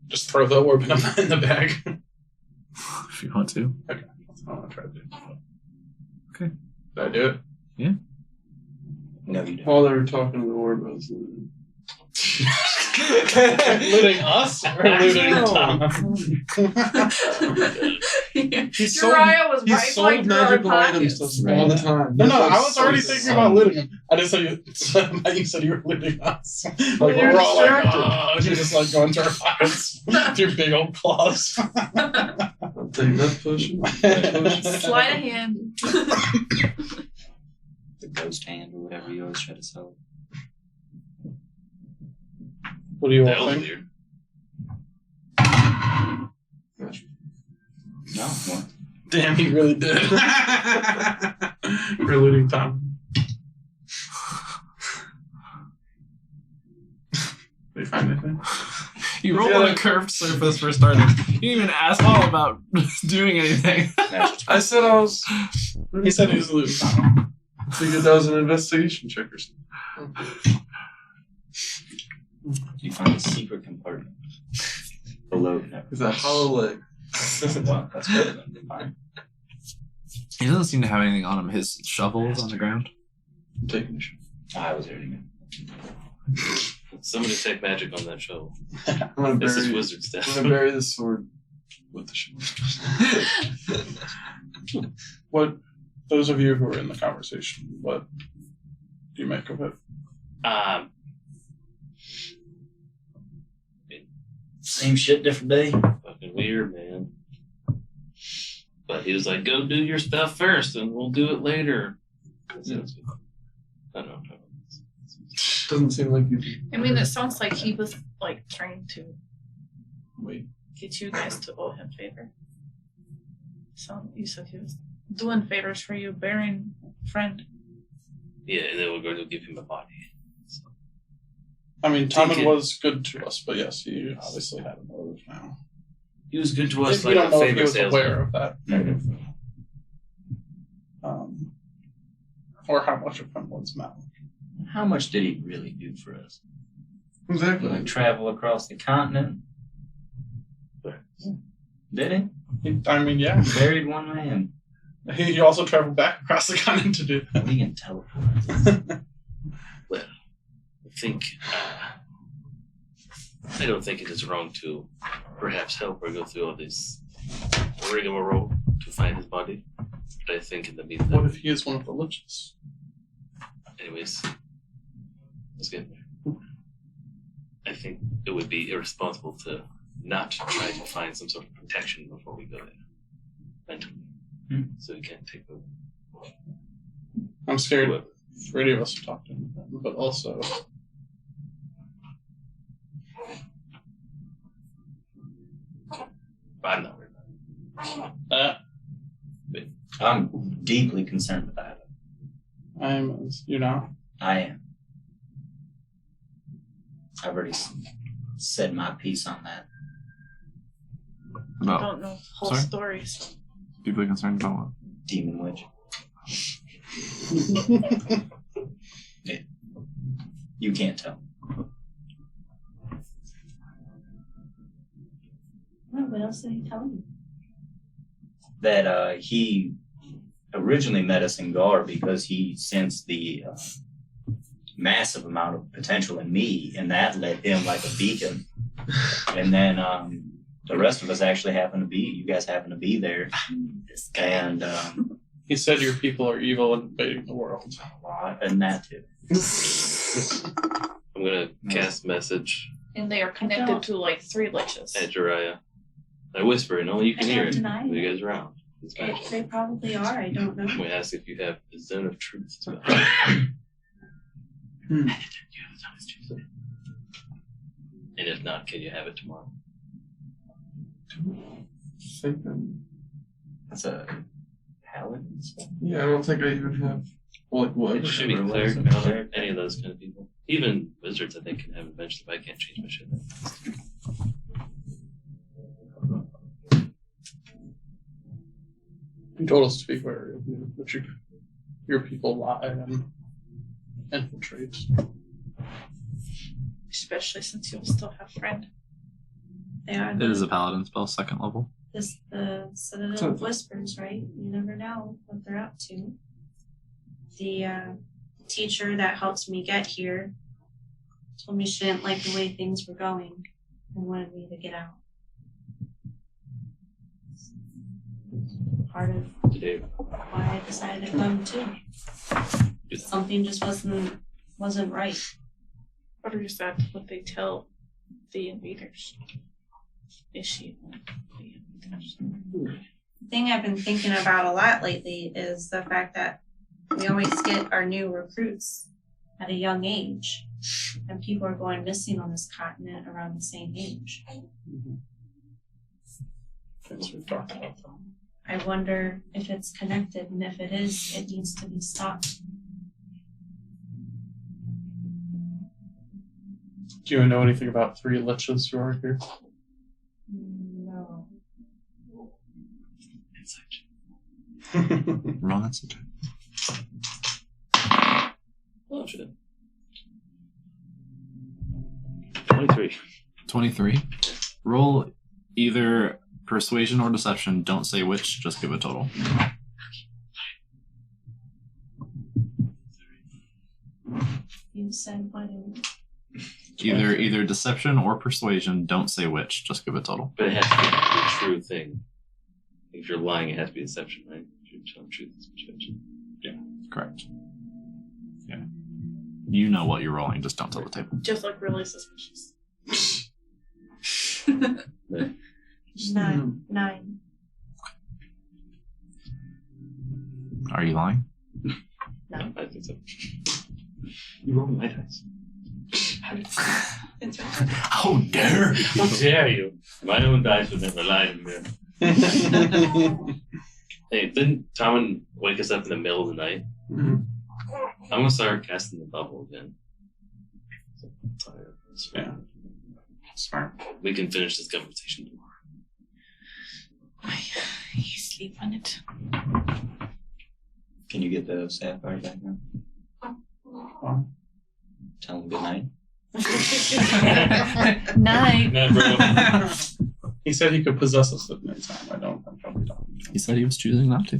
just throw the orb in the bag? If you want to. Okay, that's what I want to try to do. Okay. Did I do it? Yeah. No, you don't. While they were talking to the orb, I was looting. Looting us or looting Tom? Uriah was He right sold like magical our items to pockets. us all the time. No, He I like was already sold thinking us. about looting him. I didn't say you. You said you were looting us. Like you're we're all like, distracted. oh, you're just like going to our pockets with your big old claws. I'll take that potion. That potion. Sleight of hand. The ghost hand or whatever you always try to sell. What do you That all was think? weird. No, what? Damn, he really did. We're looting Tom. Did you find anything? You rolled on a curved surface for starters. You didn't even ask all about doing anything. I said I was. He said he was looting Tom. Figured that was an investigation check or something. You find a secret compartment below. It's a hollow leg. Well, that's better than mine. He doesn't seem to have anything on him. His shovel is on the ground. I'm taking a shot. I was reading it. Somebody take magic on that show. I'm gonna This is bury. wizard stuff. I'm gonna bury the sword with the shovel. What, those of you who were in the conversation, what do you make of it? Same shit, different day. Fucking weird, man. But he was like, "Go do your stuff first, and we'll do it later." Yeah. I don't know. Doesn't seem like you. I mean, it sounds like he was like trying to Wait. get you guys to owe him favor. So you said he was doing favors for you, burying a friend. Yeah, and then we're going to give him a body. So, I mean, Thommen Thinking- was good to us, but yes, he obviously had a motive now. he was good to us, If like you don't a know if he favorite was salesman. aware of that motive. Or how much of him was Malek. How much did he really do for us? Exactly. Like travel across the continent? Did I mean, yeah. he? Buried one man. He also traveled back across the continent to do that. We can teleport. Well, I think I don't think it is wrong to perhaps help her go through all this rigmarole to find his body. But I think in the What meantime, if he is one of the liches? anyways, let's get there. I think it would be irresponsible to not try to find some sort of protection before we go there. Mentally. So we can't take over. I'm scared Whoever. 3 of us to talk to him, but also But I'm not worried about it. I'm deeply concerned about it. I'm, you know, I am. I've already said my piece on that. I About don't know whole Sorry? stories. people are concerned about what? Demon witch. Yeah. You can't tell. What else did he tell you? that he originally met us in Gar because he sensed the massive amount of potential in me, and that led him like a beacon. And then the rest of us actually you guys happen to be there. And He said your people are evil and invading the world. and that too. I'm gonna cast message And they are connected to like 3 liches. at Jiraiya. I whisper, and only you can I hear don't it. deny When it. you guys are around. It's magic. They probably are. I don't know. I'm gonna ask if you have the zone of truth. Spell. Hmm. And if not, can you have it tomorrow? Think I'm- That's a paladin spell. Yeah, I don't think I even have. Well, like, It should be Whatever. cleric, paladin, any of those kind of people. Even wizards, I think, can have it eventually, but I can't change my shit. You told us to be wary of you, but your people lie and infiltrate. Especially since you'll still have friend. They are It is a paladin spell, 2nd level. the Citadel of Whispers, right? You never know what they're up to. The teacher that helped me get here told me she didn't like the way things were going and wanted me to get out. Part of Today, why I decided to come too. Something just wasn't right. Or is that what they tell the invaders? Is she the invaders? The thing I've been thinking about a lot lately is the fact that we always get our new recruits at a young age, and people are going missing on this continent around the same age. Yes, we've talked about that. I wonder if it's connected, and if it is, it needs to be stopped. Do you know anything about 3 liches who are here? No. Roll that subject. oh shit. 23. 23. Roll either persuasion or deception. Don't say which, just give a total. You said what? Either deception or persuasion. Don't say which, just give a total. But it has to be the true thing. If you're lying, it has to be deception, right? If you're telling truth, it's persuasion. Correct. Yeah. You know what you're rolling, just don't tell the table. Just like really suspicious. 9. Are you lying? No, I think so. You roll my dice. It's right. How dare you! How dare you? My own dice would never lie to me. Hey, didn't Thommen wake us up in the middle of the night? Mhm. I'm gonna start casting the bubble again. Yeah. Smart. We can finish this conversation tomorrow. You sleep on it. Can you get the sapphire back now? Tell him good night. Night. Nah, bro. He said he could possess us at any time. I don't think I'll be done. He said he was choosing not to.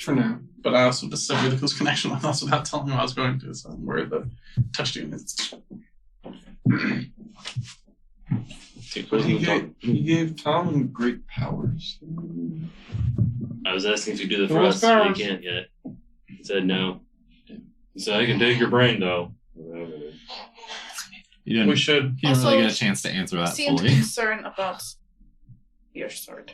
For now. But I also just severed the close connection with us without telling him I was going to, so I'm worried that touching is. But he gave Tom great powers. I was asking if you do the Who wants thrust, but he powers? can't yet. He said no. He said, I can take your brain, though. You didn't, We should. you didn't really Also, get a chance to answer that Seemed fully. concerned about your sword.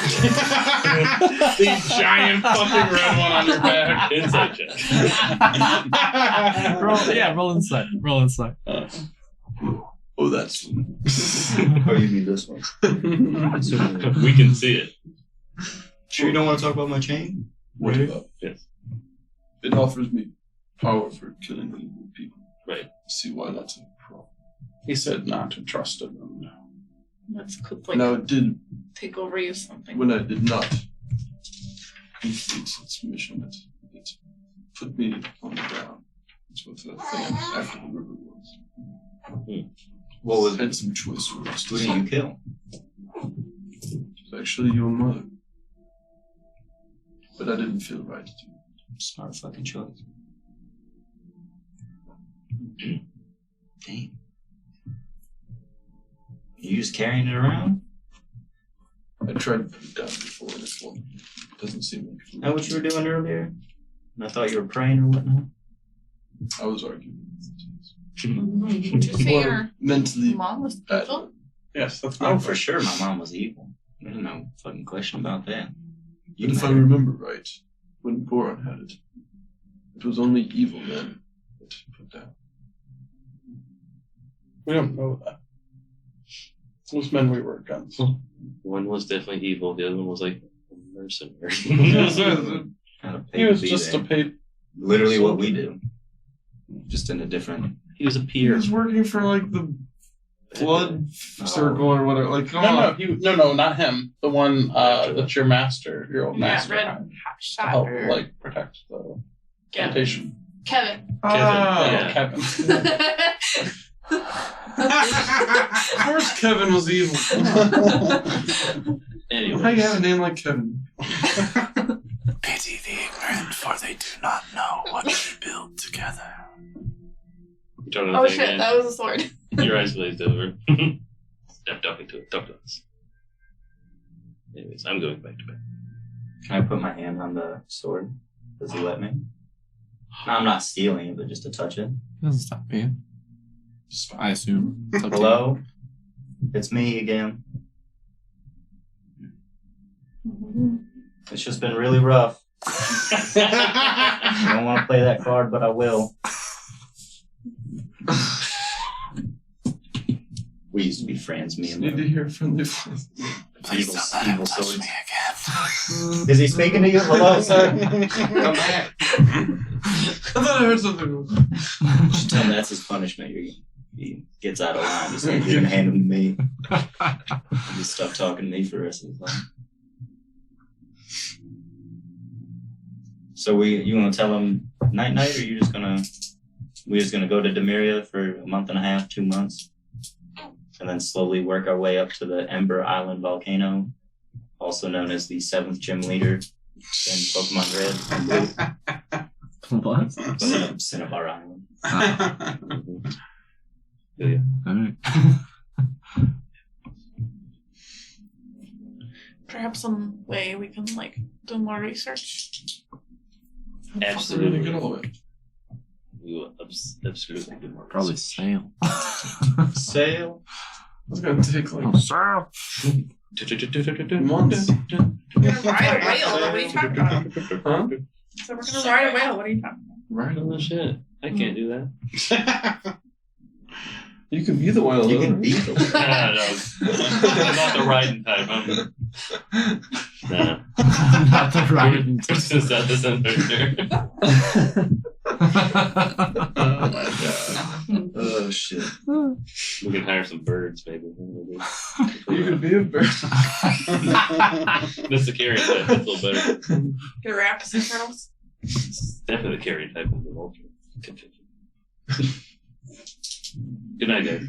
The giant fucking red one on your back. Inside check. roll inside. Roll inside. Oh, that's. Or you mean this one? We can see it. Sure you don't want to talk about my chain? What about? Yes. It offers me power for killing evil people. Right. See why that's a problem. He said not to trust him. That could like Now it did take over you something. when I did not complete its mission. It put me on the ground. That's what the thing after the river was. What was Had some choice words. Who did you kill? It's actually your mother. But I didn't feel right to do it. Smart fucking choice. Dang. You just carrying it around? I tried to put it down before this one. Doesn't seem like Is that what you were doing earlier? And I thought you were praying or whatnot. I was arguing. Did you say your Mentally mom was bad. evil? Yes, that's Oh, my for sure, my mom was evil. There's no fucking question about that. You If I met her. remember right, when Boron had it, it was only evil men that put that. We don't know that. Most men we were guns. One was definitely evil. The other one was like a mercenary. Kind of He paid was to be just there. a paid. Literally what we do. Just in a different. He was a He peer. was working for like the blood Oh. circle or whatever. Like, come No, on. no, not him. The one that's your master, your old Yeah, master, red had to shot help or like protect the Kevin. plantation. Kevin. Ah, Yeah. Kevin. of course Kevin was evil. Anyway, How you have a name like Kevin? Pity the ignorant, for they do not know what they build together. you don't know Oh anything, shit, man. that was a sword. Your eyes glazed over. Stop talking to it. Talk to us. Anyways, I'm going back to bed. Can I put my hand on the sword? Does he let me? No, I'm not stealing it, but just to touch it. Doesn't stop me. I assume. It's up to you. Hello? It's me again. It's just been really rough. I don't want to play that card, but I will. We used to be friends, me Just and need to the hear friendly voice. Please evil, don't let him evil touch swords. me again. Is he speaking to you? Hello, sir. Come back. I thought I heard something. Just tell him that's his punishment. He gets out of line. He's like, you're gonna hand him to me. Just stop talking to me for the rest of his life. So you want to tell him night, or we just gonna go to Demiria for a month and a half, 2 months, and then slowly work our way up to the Ember Island volcano, also known as the 7th gym leader in Pokemon Red and Blue. What? Cinnabar Island. Yeah. Alright. Perhaps some way we can like do more research. Absolutely. Really good all the way. We will absolutely do more. Probably research. sail. Sail. It's gonna take like Sail. months. We're gonna ride a whale. What are you talking about? Huh? So we're gonna ride a whale. What are you talking about? Right. Oh shit! I can't do that. You can be the whale. You though, can right? beat them. I'm not the riding type. Nah. Not the riding. Is that the center? Oh my god. Oh shit. We can hire some birds, maybe. You could be a bird. That's the carrion type. That's a little better. Get rapids and turtles. Definitely the carrion type of the vulture. Good night, guys.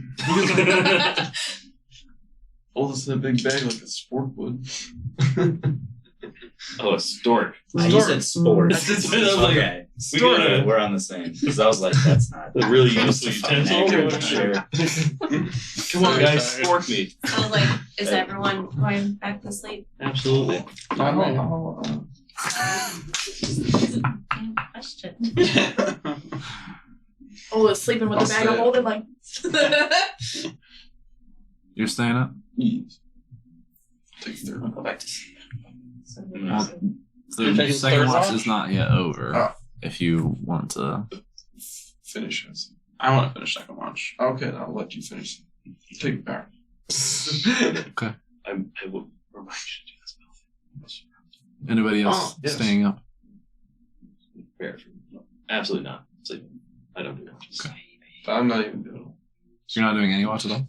Hold us in a big bag like a sport would. Oh, a stork. You said sports. I was like, Okay. Stork. We're on the same. Because I was like, that's not A really that's useful a fucking utensil. accurate share. Come on, guys, Sorry. stork me. So, like, is everyone going back to sleep? Absolutely. Damn question. Oh, it's sleeping with I'll the bag of say it. holding like. You're staying up? Eat. Take third. I'll go back to sleep. Well, You're the taking second third watch watch? is not yet over. Oh. If you want to. Finish it. I want to finish second watch. Okay, I'll let you finish. Take it back. I will remind you to do this. Anybody else Oh, yes. staying up? No, absolutely not. Sleeping. I don't do that. Okay. I'm not even doing So you're not doing any watch at all?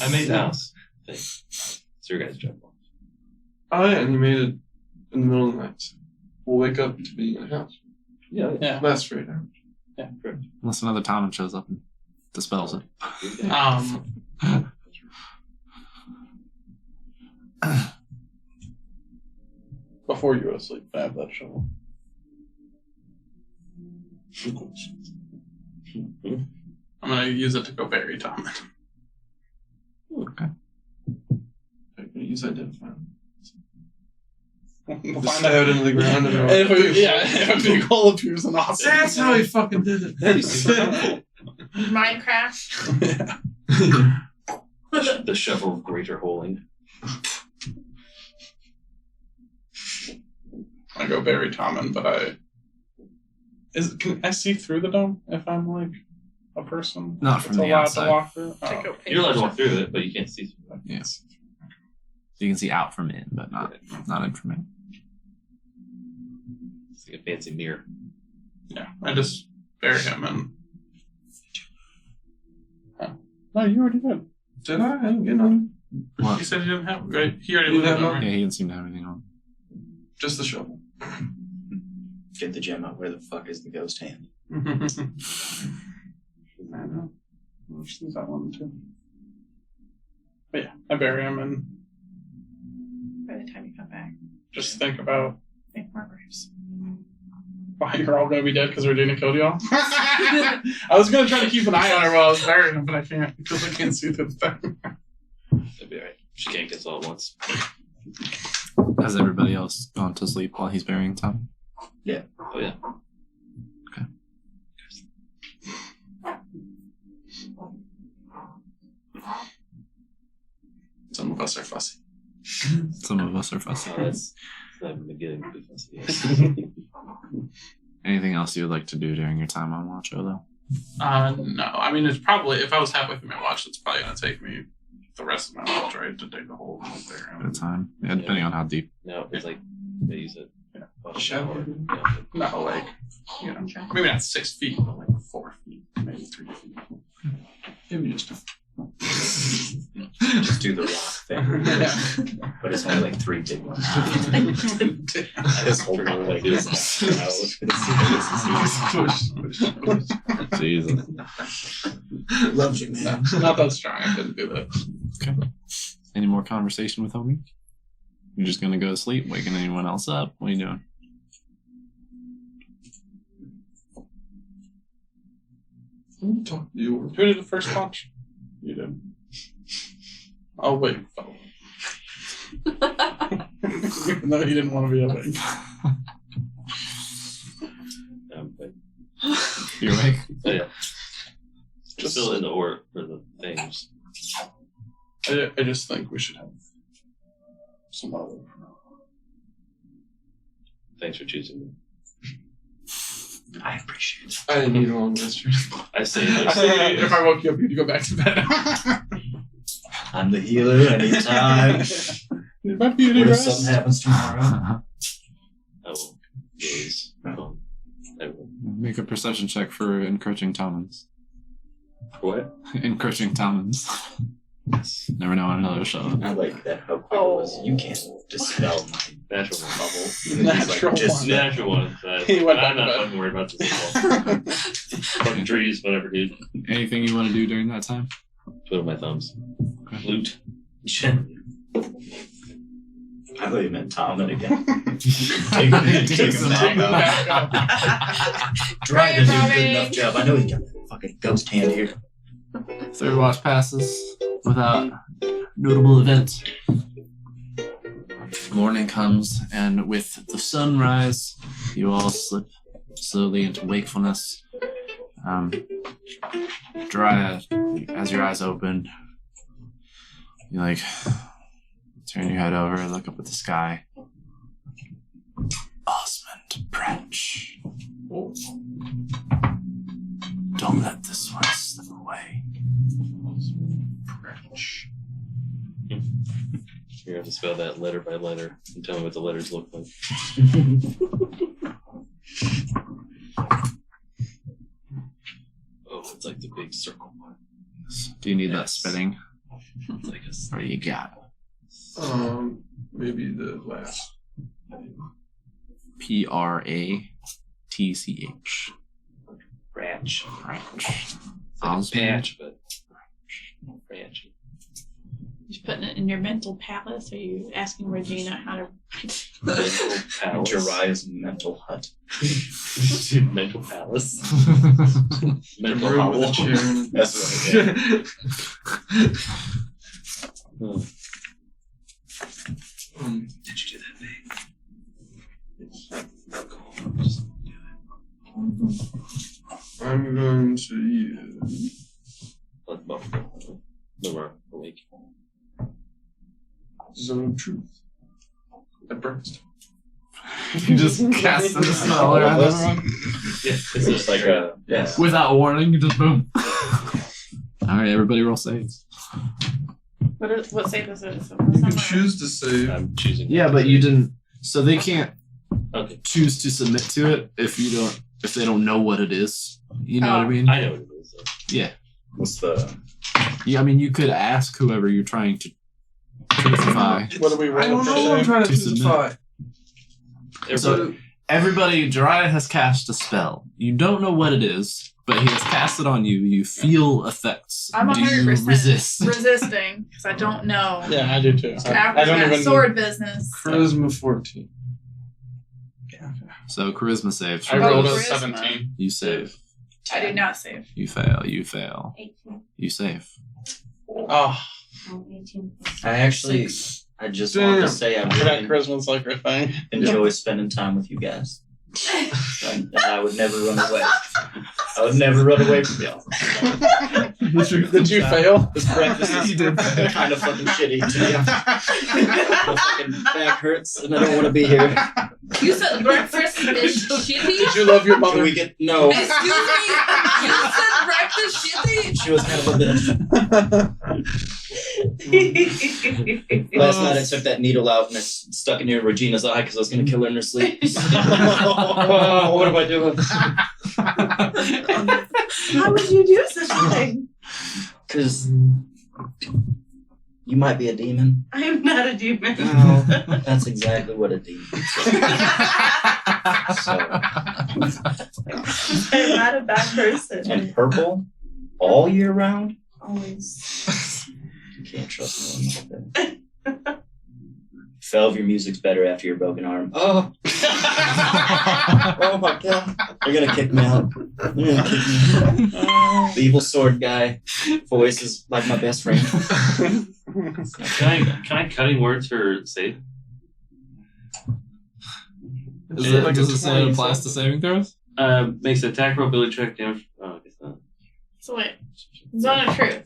I made the house. Thanks. It's your guys' job. Oh yeah, and you made it in the middle of the night. We'll wake up to being in a house. Yeah. Yeah. That's right now. Yeah. Correct. Unless another Thommen shows up and dispels it. before you go to sleep, I have that shovel. I'm gonna use it to go bury Thommen. Okay. I'm gonna use identify. We'll Just find stab out. it into the ground and If a big hole appears in the hospital. That's how he fucking did it. Minecraft. The shovel of greater holing. I go bury Thommen, but can I see through the dome if I'm like a person? Not from that's the allowed outside. to walk through? Oh. You're allowed to walk through it, but you can't see through it. Yes. So you can see out from in, but not in from in. It's like a fancy mirror. Yeah, I just bury him and. Huh. No, you already did. Did I? I didn't get none. What? You said you didn't have. Right? He already You did have that, none? right? Yeah, he didn't seem to have anything on. Just the shovel. Get the gem out. Where the fuck is the ghost hand? I know. I'll just use that one too. But yeah, I bury him and By the time you come back, just think about make more graves. why you're all gonna be dead because Regina killed y'all. I was gonna try to keep an eye on her while I was burying him, but I can't because I can't see through the thing. That'd be alright. She can't get us all at once. Has everybody else gone to sleep while he's burying Tom? Oh, yeah. Some of us are fussy. Some of us are fussy. Oh, that's not beginning to be fussy. Yes. Anything else you would like to do during your time on watch, Olo? No. I mean, it's probably, if I was halfway through my watch, it's probably going to take me the rest of my watch, right, to dig the hole up there. At a time? Yeah, depending on how deep. No, it's like they use it. Yeah. About a Shower. hour. Yeah. No, like, you know, maybe not 6 feet, but like 4 feet, maybe 3 feet. Maybe just Just do the rock thing. Yeah. But it's only like 3 big ones. This whole thing like this. Jesus. Loves you, man. Not that strong, I couldn't do that. Okay. Any more conversation with homie? You're just gonna go to sleep, waking anyone else up? What are you doing? talk to you. Who did the first punch? You did. Oh, wait. Oh. Even though he didn't want to be awake. But, You're awake? oh, yeah. Just fill in the order for the things. I just think we should have some other. Thanks for choosing me. I appreciate it. I didn't need a long rest. I say I say if I woke you up, you'd go back to bed. I'm the healer anytime. It might be What any if rest. something happens tomorrow? I will gaze. I will. Make a perception check for encroaching Thomens. What? Encroaching Thomens. Never know on another show. I like that how quick it was. You can't dispel my Natural one. bubble. Natural Just one. Natural one. He went back I'm to not bed. fucking worried about this at all. Fucking trees, whatever, dude. Anything you want to do during that time? Twiddle my thumbs. Loot. I thought you meant Thommen again. Take Take him out. Try to do a good enough job. I know he's got that fucking ghost hand here. Third watch passes without notable event. Morning comes, and with the sunrise, you all slip slowly into wakefulness. Dry as your eyes open. You like turn your head over, look up at the sky. Osmond Branch. Don't let this one slip away. Branch. You're going to have to spell that letter by letter and tell me what the letters look like. Oh, it's like the big circle one. Do you need that Yes. spelling? It's like a Or you got Maybe the last. PRATCH. Branch. Branch. It's like a Osmond. patch, but branchy. Just putting it in your mental palace? Are you asking Regina how to Mental palace. Jiraiya's mental hut. Mental palace. The Mental room with a hovel. chair in it. That's right. Yeah. Did you do that, babe? I'm going to use Let Buffalo. No more awake. Zone of Truth. At breakfast. You just cast the spell around everyone. Yeah, It's just like a Without warning, you just boom. Alright, everybody roll saves. What save is it? You can choose to save. I'm choosing. Yeah, but you didn't. So they can't Okay. choose to submit to it if they don't know what it is. You know what I mean? I know what it is. So. Yeah. what's the Yeah, I mean, you could ask whoever you're trying to crucify. What do we roll? I don't for know what I'm save? trying to To submit. crucify. So everybody, Jiraiya has cast a spell. You don't know what it is, but he has cast it on you. You feel effects. I'm Do you 100% resist? resisting because I don't know. Yeah, I do too. I After don't that even. sword business. Charisma 14. So charisma saves. I rolled a charisma. 17. You save. I did not save. You fail. You fail. 18. You save. Oh, Oh, 18. I just wanted to say I that really charisma's like her thing. enjoy spending time with you guys. And I would never run away. I would never run away from y'all. Did you fail? This breakfast is kind of fucking shitty to me. My fucking back hurts and I don't want to be here. You said breakfast is shitty? Did you love your Can mother? we get no? Excuse me? You said breakfast shitty? She was kind of a bitch. Last night I took that needle out and I stuck it near Regina's eye because I was going to kill her in her sleep. Oh, what am I doing? How would you do such a thing? Because you might be a demon. I am not a demon. No, that's exactly what a demon is. So, I'm not a bad person. and purple all year round? Always. You can't trust me like that. Felv, your music's better after your broken arm. Oh! Oh my god. They're gonna kick me out. They're gonna kick me out. The evil sword guy voice is like my best friend. Can I cut any words for save? Does it say it applies to saving throws? Makes attack roll, ability check, damage. Oh, I guess not. So wait. Zone of truth.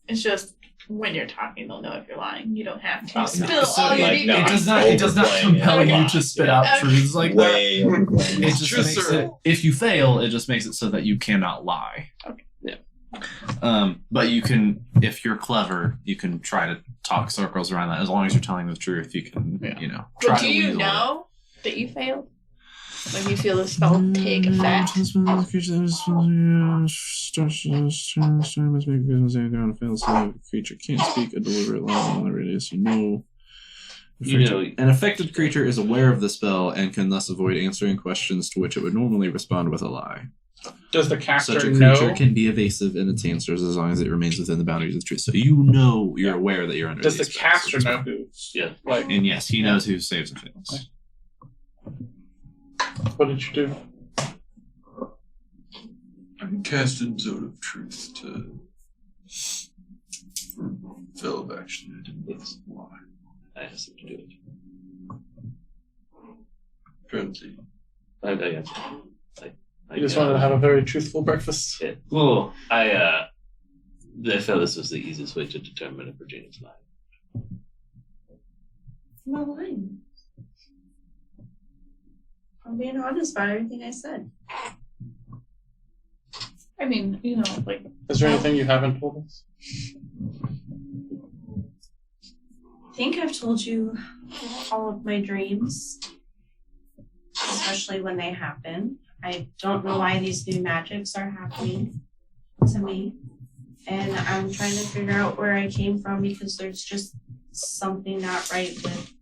It's just when you're talking, they'll know if you're lying. You don't have to. Oh, no. Spill So all your like, no, details. It does not overplaying it compel a you lot. to spit out Yeah. truths like that. Way overplaying It it. just True, makes sir. it. If you fail, it just makes it so that you cannot lie. Okay. Yeah. But you can, if you're clever, you can try to talk circles around that. As long as you're telling the truth, you can, try But to do you weasel it. know that you failed? When you feel the spell take effect? Creature can't speak a deliberate lie, whatever it is, You know, An affected creature is aware of the spell and can thus avoid answering questions to which it would normally respond with a lie. Does the caster Such a know? creature can be evasive in its answers as long as it remains within the boundaries of truth. So you're aware that you're under. Does the these spells, caster so know it's who? Yeah. Like, fine. And yes, he knows who saves and fails. what did you do? I casted Zone of Truth to. For Philip, actually. I didn't lie. I asked him to do it. Apparently. I You just wanted to have a very truthful breakfast. Yeah. Well, I felt this was the easiest way to determine if Virginia's lying. I'm not lying. I'm being honest about everything I said. I mean, like. Is there anything you haven't told us? I think I've told you all of my dreams, especially when they happen. I don't know why these new magics are happening to me, and I'm trying to figure out where I came from because there's just something not right with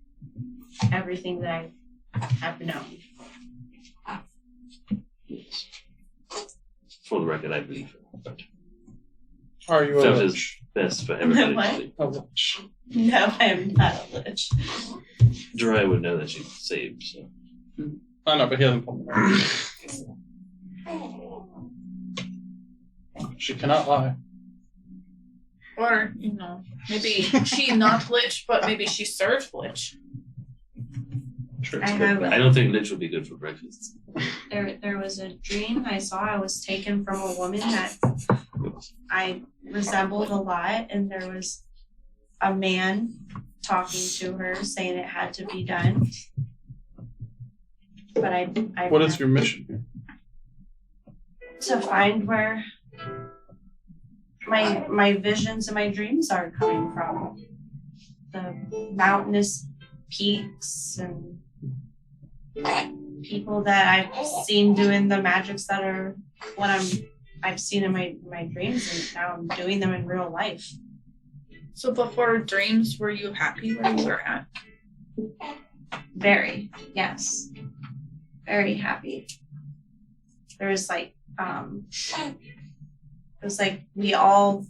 everything that I have known. Yes. For the record, I believe her. But Are you a Fev witch? best for everybody What? to see. A lich. No, I am not a lich. Dry would know that she's saved, so. Oh no, but he hasn't pulled the She cannot lie. Or, maybe she not lich, but maybe she served lich. True. I have I don't think Lich would be good for breakfast. there was a dream I saw. I was taken from a woman that I resembled a lot, and there was a man talking to her saying it had to be done. But I What is your mission here? to find where my visions and my dreams are coming from. The mountainous peaks and people that I've seen doing the magics that are what I've seen in my dreams, and now I'm doing them in real life. So before dreams, were you happy where you were at? Very, yes. Very happy. There was like it was like we all,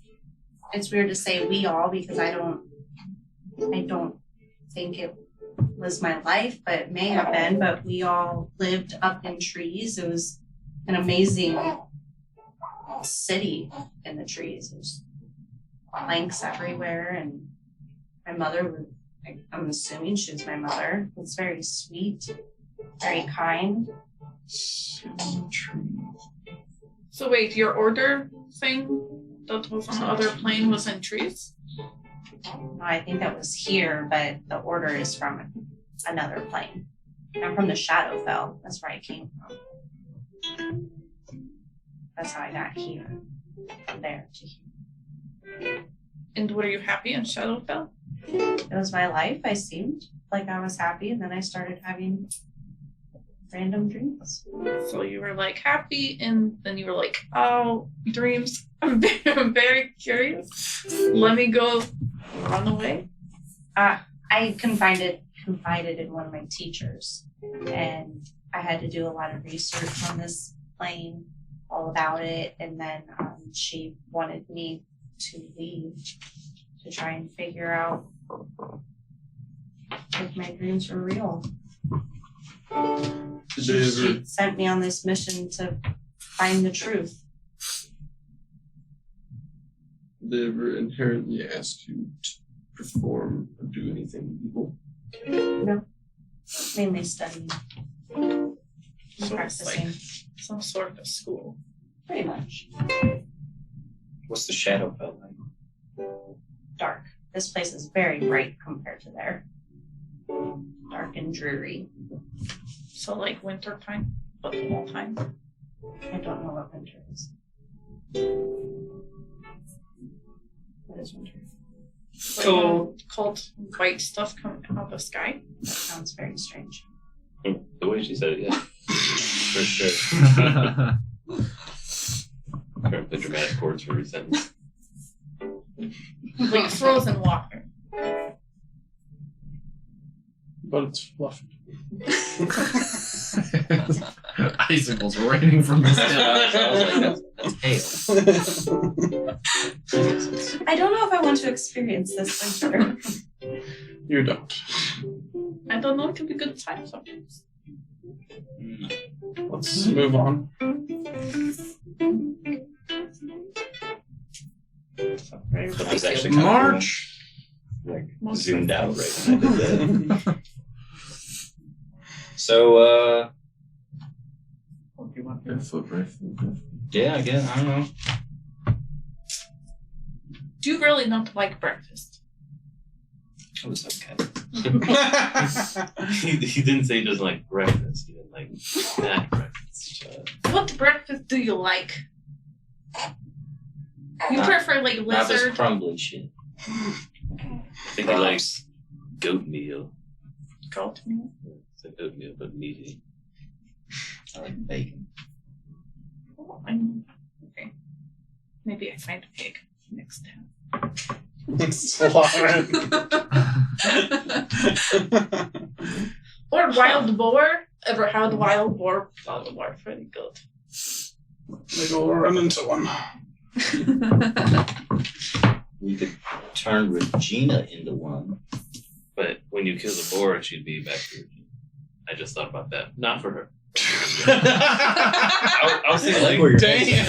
it's weird to say we all because I don't think it was my life, but it may have been, but we all lived up in trees. It was an amazing city in the trees. There's planks everywhere, and my mother, I'm assuming she was my mother, was very sweet, very kind. So wait, your order thing that was on the other plane was in trees? No, I think that was here, but the order is from another plane. I'm from the Shadowfell. That's where I came from. That's how I got here. From there to here. And were you happy in Shadowfell? It was my life. I seemed like I was happy, and then I started having random dreams. So you were like happy, and then you were like, oh, dreams. I'm very curious. Let me go run away. I confided in one of my teachers, and I had to do a lot of research on this plane, all about it, and then she wanted me to leave to try and figure out if my dreams were real. She sent me on this mission to find the truth. Did they ever inherently ask you to perform or do anything evil? No, mainly studying, So it's practicing, like some sort of school. pretty much. What's the Shadowfell like? Dark. This place is very bright compared to there. Dark and dreary. So like winter time, but the whole time. I don't know what winter is. What is winter? Like cold white stuff coming out of the sky. That sounds very strange. The way she said it, yeah. For sure. Apparently dramatic chords for every sentence. Like frozen water. But it's fluffy. Icicles raining from the sky. That's hail. I don't know if I want to experience this winter. You don't. I don't know, it could be good time sometimes. Let's move on. But I was actually kind March. of like zoomed out right when I did that. So, yeah, again, I don't know. Do you really not like breakfast? It was okay. He didn't say he doesn't like breakfast. He didn't like that breakfast. What breakfast do you like? You Not- prefer like Not this lizard? crumbly shit. I think he likes goat meal. Goat meal? It's like oatmeal, but meaty. I like bacon. Oh, okay. Maybe I find a pig next time. Slaughter. Or wild boar. Ever had wild boar? Wild boar, pretty good. Maybe we'll run into one. We could turn Regina into one. But when you kill the boar, she'd be back to Regina. I just thought about that. Not for her. I was thinking like, Damn.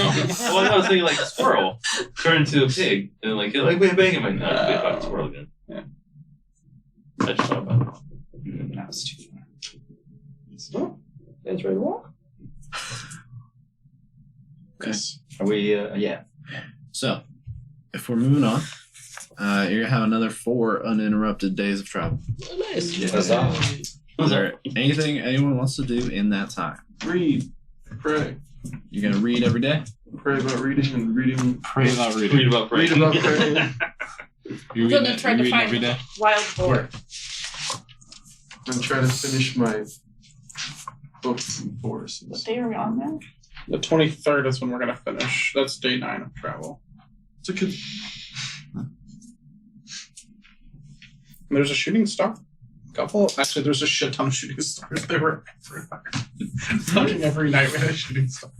well, I was thinking like a squirrel turn into a pig and like wait, bang him. Like, no, it's a fucking squirrel again. Yeah. I just thought about it. That was too far. That's ready to walk. Okay. Are we? Yeah. So, if we're moving on, you're gonna have another 4 uninterrupted days of travel. Nice. Huzzah. Is there anything anyone wants to do in that time? Read. Pray. You're gonna read every day? Pray about reading and reading. Pray about Read about Read about praying. You're I'm gonna try to reading find every day? wild boar. I'm trying to finish my books and What forces. day are we on now? The 23rd is when we're gonna finish. That's day 9 of travel. It's a good. And there's a shooting star. Actually, there's a shit ton of shooting stars. They were everywhere. Fucking every night we had a shooting star.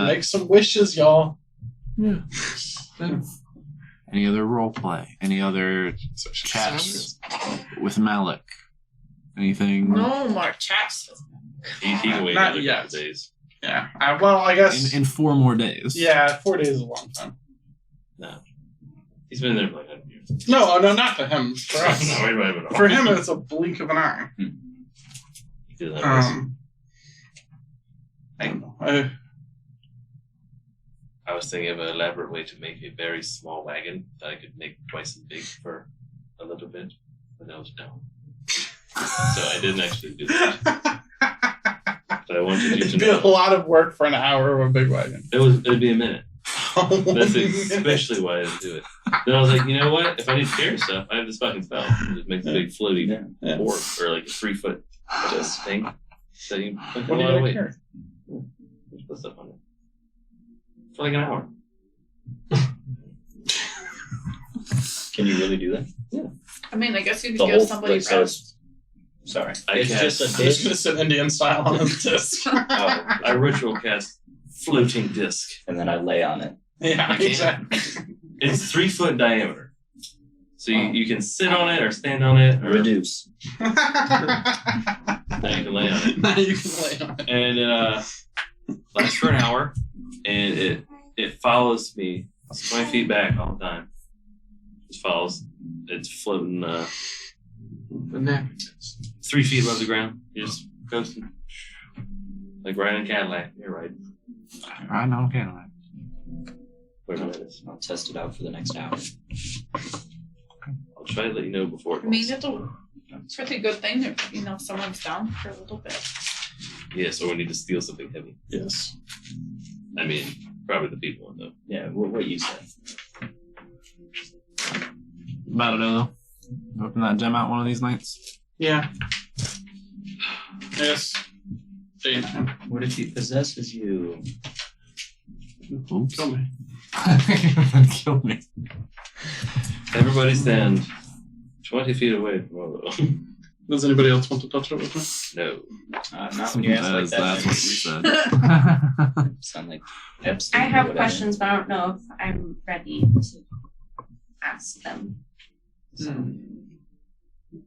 Make some wishes, y'all. Yeah. Any other role play? Any other chats with Malek? Anything? No more chats. He can wait Not another yet. couple days. Yeah. Well, I guess. In 4 more days. Yeah, 4 days is a long time. No. He's been there for like 100 years. No, not to him. For us. No, wait. For him, it's a blink of an eye. He did that once. I don't know. I was thinking of an elaborate way to make a very small wagon that I could make twice as big for a little bit, but that was no. So I didn't actually do that. But I wanted you to It'd be a know lot of work for an hour of a big wagon. it'd be a minute. That's especially why I didn't do it. Then I was like, you know what? If I need to carry stuff, I have this fucking spell. Just make the big floaty Yeah. board or like a 3-foot just thing. So you put a What do lot of you weight. carry? Just put stuff on it. For like an hour. Can you really do that? I mean, I guess you The could give whole somebody like, so rest. sorry. I It's cast- just a I'm just disc. gonna sit Indian style on his disc. I ritual cast floating disc. And then I lay on it. Yeah, You exactly. It's 3 foot diameter. So you can sit on it or stand on it or Reduce. now you can lay on it. Now you can lay on it. And it lasts for an hour and it follows me 20 feet back all the time. Just follows. It's floating The neck. 3 feet above the ground. You're just coasting. Like riding a Cadillac. You're right. I know, okay. Whatever that is. I'll test it out for the next hour. I'll try to let you know before it I mean, goes. it's a pretty good thing if, someone's down for a little bit. Yeah, so we need to steal something heavy. Yes. I mean, probably the people though. Yeah, what you said. About it, though. Open that gem out one of these nights. Yeah. Yes. Day 9. What if he possesses you? Oops. Kill me. Kill me. Everybody stand 20 feet away from Olo. Does anybody else want to touch it with me? No. Not when you ask like that. That's what you said. Sound like Pepsi. I or have whatever. questions, but I don't know if I'm ready to ask them.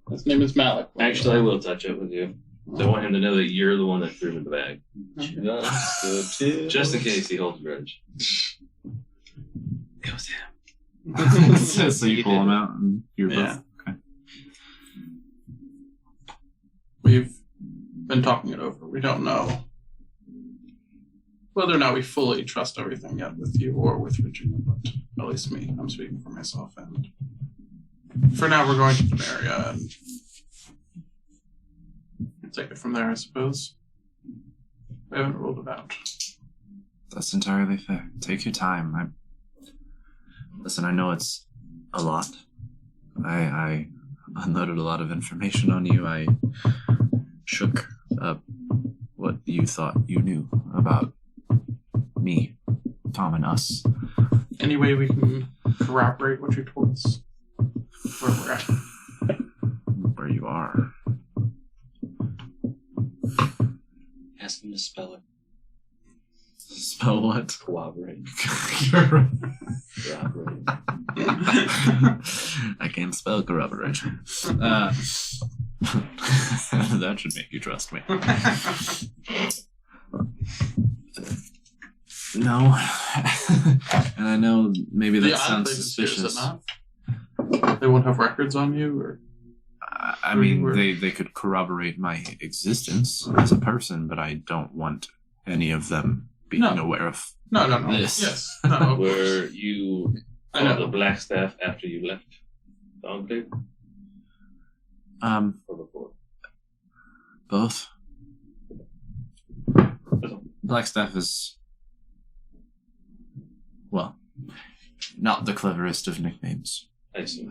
His name is Malek. Actually, I will touch it with you. I want him to know that you're the one that threw him in the bag. Just in case he holds a grudge. It was him. So you pull them out and you're Yeah. both. Okay. We've been talking it over. We don't know whether or not we fully trust everything yet with you or with Regina, but at least me. I'm speaking for myself. And for now, we're going to the area and take it from there, I suppose. We haven't ruled it out. That's entirely fair. Take your time. Listen, I know it's a lot. I unloaded a lot of information on you. I shook up what you thought you knew about me, Tom, and us. Any way we can corroborate what you told us? Where we're at. Where you are. Ask him to spell it. Spell what? Cooperate. You're- Corroborate. I can't spell corroboration. That should make you trust me. No. And I know maybe that sounds suspicious. They won't have records on you, or I mean, they could corroborate my existence as a person, but I don't want any of them being aware of no. this. Yes, no. Were you I on know. the Black Staff after you left the Enclave? Or before? Both. Blackstaff is, well, not the cleverest of nicknames. I see.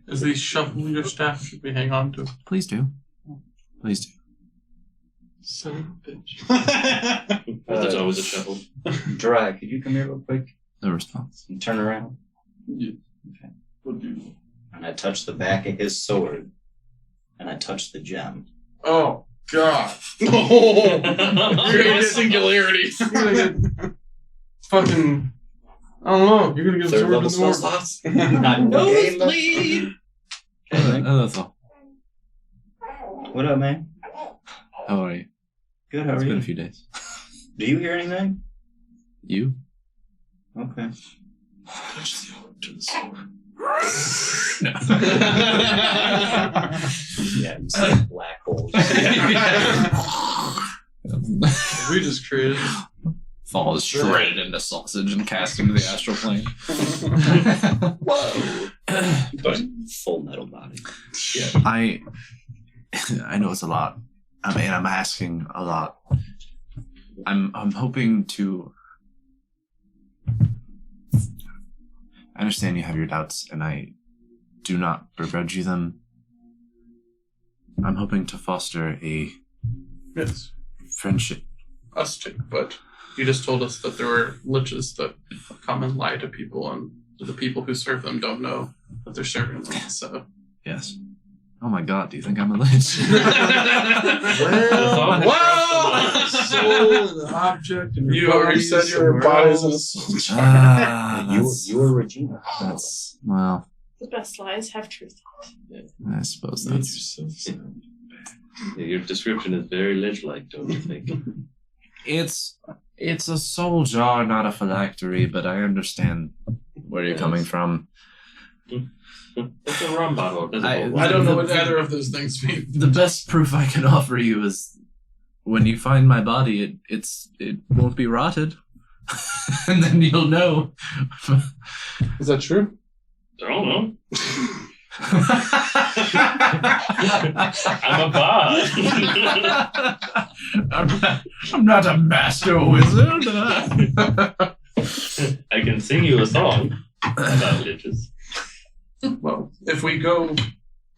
Is the shuffle your staff should we hang on to? Please do. Please do. Son of a bitch. There's always a shuffle. Dry, could you come here real quick No response. and turn around? Yeah. Okay. What do you? And I touch the back of his sword, and I touch the gem. Oh God! You're gonna get singularity. You're gonna get fucking. I don't know. You're gonna get Third absorbed level in spell the slots. Not nosebleed. That's all. What up, man? How are you? Good. How It's are been you? a few days. Do you hear anything? You? Okay. Touch the orb to the sword. No. Yeah, you see black holes. We just created. Falls shredded into sausage and cast into the astral plane. Whoa! But Full metal body. I know it's a lot. I mean, I'm asking a lot. I'm hoping to. I understand you have your doubts, and I do not begrudge you them. I'm hoping to foster a Yes, friendship. us too. But you just told us that there were liches that come and lie to people, and the people who serve them don't know that they're serving them. So. Yes. Oh my God! Do you think I'm a lich? Well, soul and the object, and You already said your body's in a soul. You were Regina. That's well. The best lies have truth. I suppose that's. yeah, your description is very lich-like, don't you think? It's a soul jar, not a phylactery, but I understand where you're coming from. It's a rum bottle. I I don't know what either of those things mean. The best proof I can offer you is when you find my body, it won't be rotted, and then you'll know. Is that true? I don't know. I'm a bard. I'm not a master wizard. I can sing you a song about liches. Well, if we go,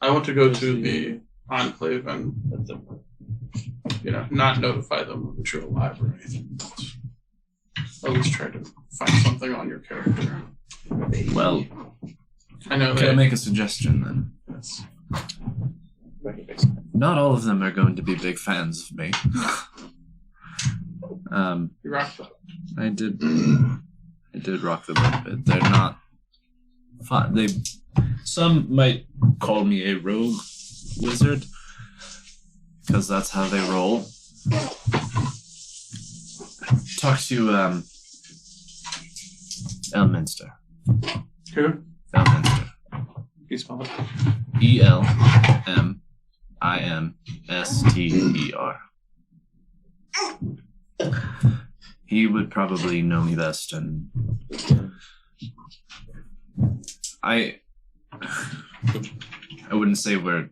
I want to go to the Enclave and, That's important. not notify them that you're alive or anything. But at least try to find something on your character. Well, I know can I that. make a suggestion then? Yes. Not all of them are going to be big fans of me. You rock that. I did rock them a bit. They're not fun. Some might call me a rogue wizard because that's how they roll. Talk to Elminster. Who? Elminster. You spell it. Elminster. He would probably know me best, and I wouldn't say we're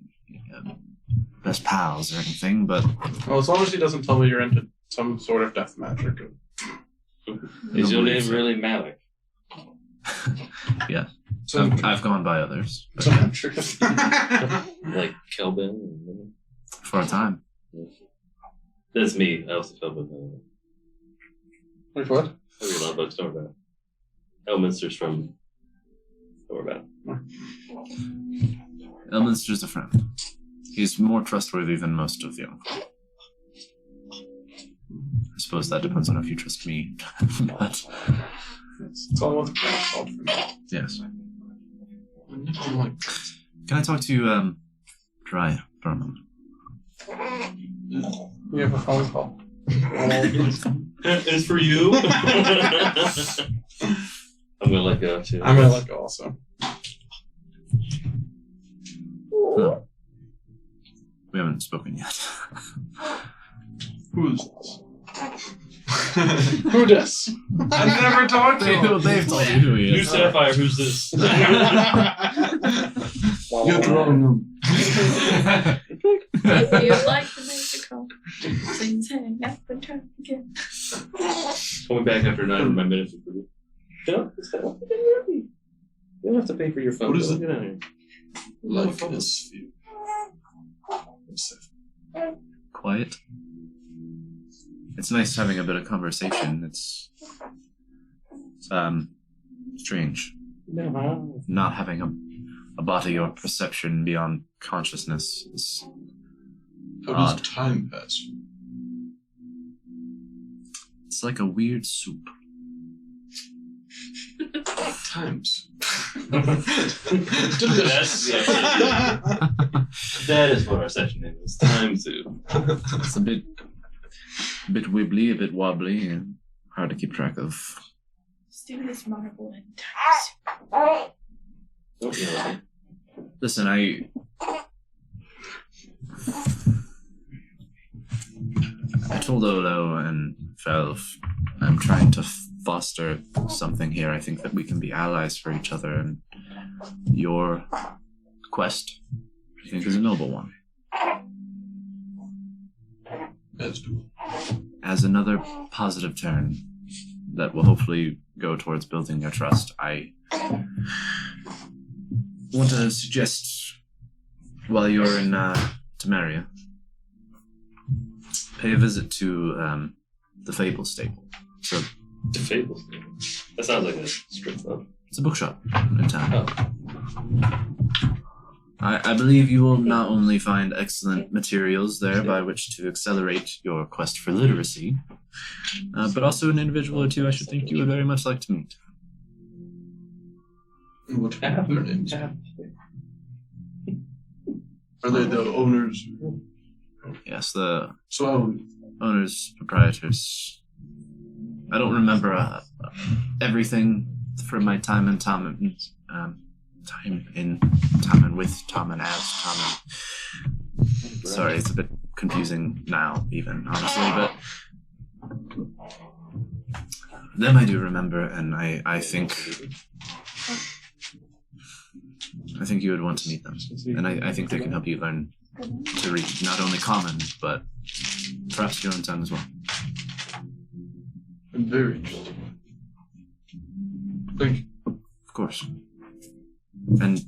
best pals or anything, but Well, as long as he doesn't tell me you're into some sort of death magic. Is your name really Malek? yeah, So, I've gone by others but Like Kelvin? for a time. That's me. I also Kelvin. like what? I read a lot of books. Don't worry about it. Elminster's from. Don't worry about it. Elminster's a friend. He's more trustworthy than most of the Uncle. I suppose that depends on if you trust me. But It's all what the plan's called for me. yes. Oh my Can I talk to Dry for a moment? We have a phone call. It's for you. I'm gonna let go too. I'm gonna let go also. We haven't spoken yet. Who is this? Who dis? I've never talked to him. They've told you who he New is. Sapphire, who's this? You're throwing him. If you like the musical, please hang up and try again. Coming back after 9 of my minutes. No, it's not. You don't have to pay for your phone. What is it? Get out of here. Like this view. Quiet. It's nice having a bit of conversation. It's strange No. not having a body or perception beyond consciousness is How odd. does time pass? It's like a weird soup. Times. That's that is what our session is. Time to. It's a bit wibbly, a bit wobbly, and hard to keep track of. Students marvel in times. Don't yell at me. Listen, I told Olo and Felv I'm trying to foster something here. I think that we can be allies for each other, and your quest, I think, is a noble one. As do. As another positive turn that will hopefully go towards building your trust, I want to suggest, while you're in Temeria, pay a visit to the Fable Stable. So The Fables. That sounds like a strip club. it's a bookshop in town. Oh. I believe you will not only find excellent materials there by which to accelerate your quest for literacy, but also an individual or two I should think you would very much like to meet. And what are their names? Are they the owners? Yes, the So owners, proprietors. I don't remember everything from my time in Thommen, with Thommen as Thommen. Sorry, it's a bit confusing now, even, honestly, but them I do remember, and I think you would want to meet them. And I think they can help you learn to read not only common, but perhaps your own tongue as well. I'm very interested. Thank you. Of course. And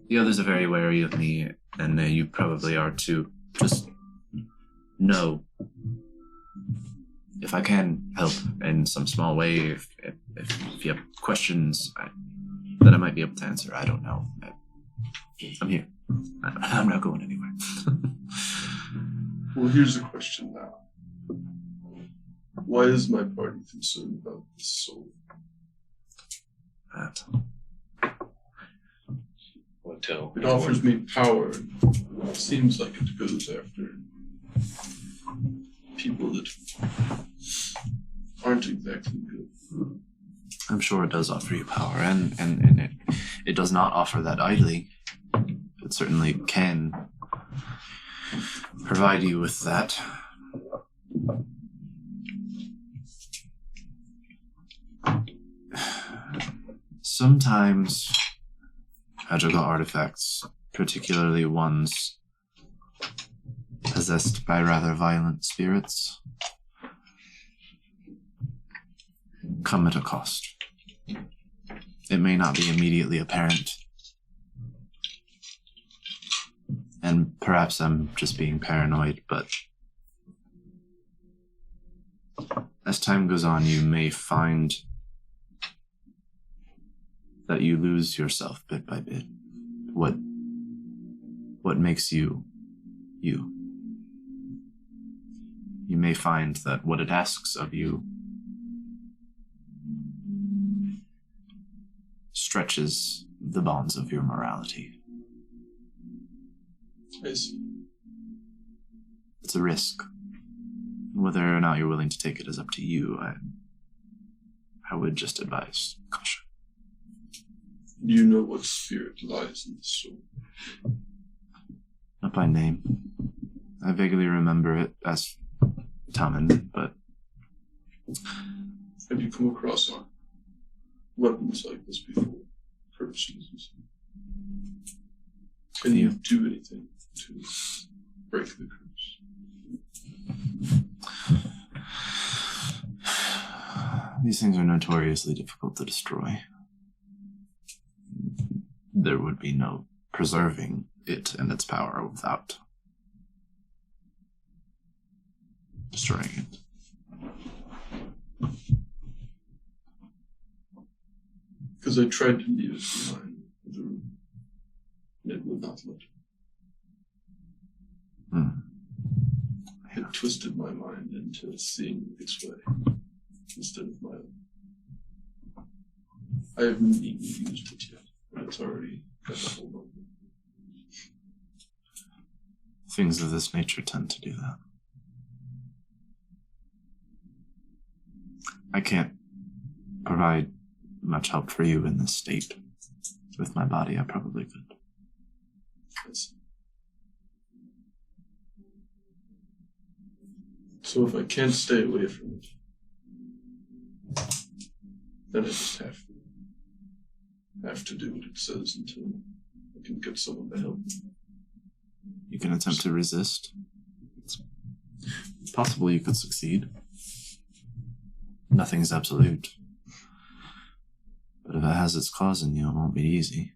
the others are very wary of me, and you probably are too. Just know if I can help in some small way, if you have questions that I might be able to answer. I don't know. I'm here. I'm not going anywhere. Well, here's the question now. Why is my party concerned about this soul? That. What tell? It offers me power. It seems like it goes after people that aren't exactly good. I'm sure it does offer you power, and it does not offer that idly. It certainly can provide you with that. Sometimes magical artifacts, particularly ones possessed by rather violent spirits, come at a cost. It may not be immediately apparent, and perhaps I'm just being paranoid, but as time goes on, you may find that you lose yourself bit by bit. What makes you, you. you may find that what it asks of you stretches the bonds of your morality. I see. It's a risk. Whether or not you're willing to take it is up to you. I would just advise caution. Do you know what spirit lies in the soul? Not by name. I vaguely remember it as Thommen, but... Have you come across weapons like this before? Curse uses. Can you do anything to break the curse? These things are notoriously difficult to destroy. There would be no preserving it and its power without destroying it. Because I tried to leave it behind the room. And it would not let me. It twisted my mind into seeing its way instead of my own. I haven't even used it yet, but it's already got a hold on me. Things of this nature tend to do that. I can't provide much help for you in this state. With my body, I probably could. Yes. So if I can't stay away from it, then I just have to do what it says until I can get someone to help me. You can attempt to resist. It's possible you could succeed. Nothing's absolute. But if it has its claws in you, it won't be easy.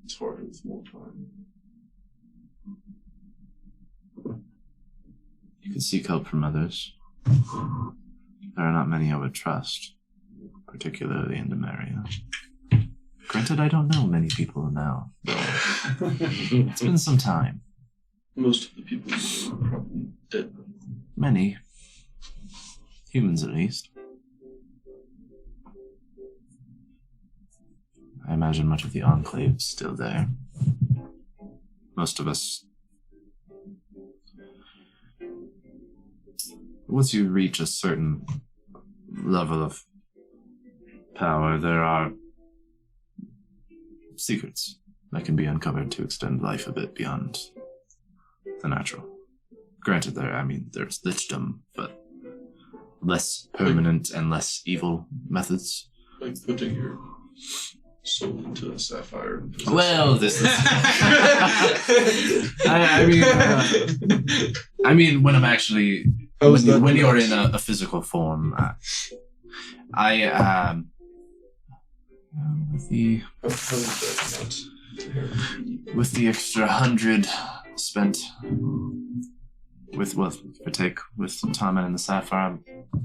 It's harder with more time. You can seek help from others. There are not many I would trust, particularly in Demaria. Granted, I don't know many people now. It's been some time. Most of the people are probably dead. Many. Humans, at least. I imagine much of the Enclave is still there. Most of us... Once you reach a certain level of power, there are secrets that can be uncovered to extend life a bit beyond the natural. Granted, there's lichdom, but less permanent and less evil methods. Like putting your soul into a sapphire. And possessing Well, it. this is... I mean, when I'm actually... When you're in a physical form, with the extra 100 spent with Thommen and the Sapphire,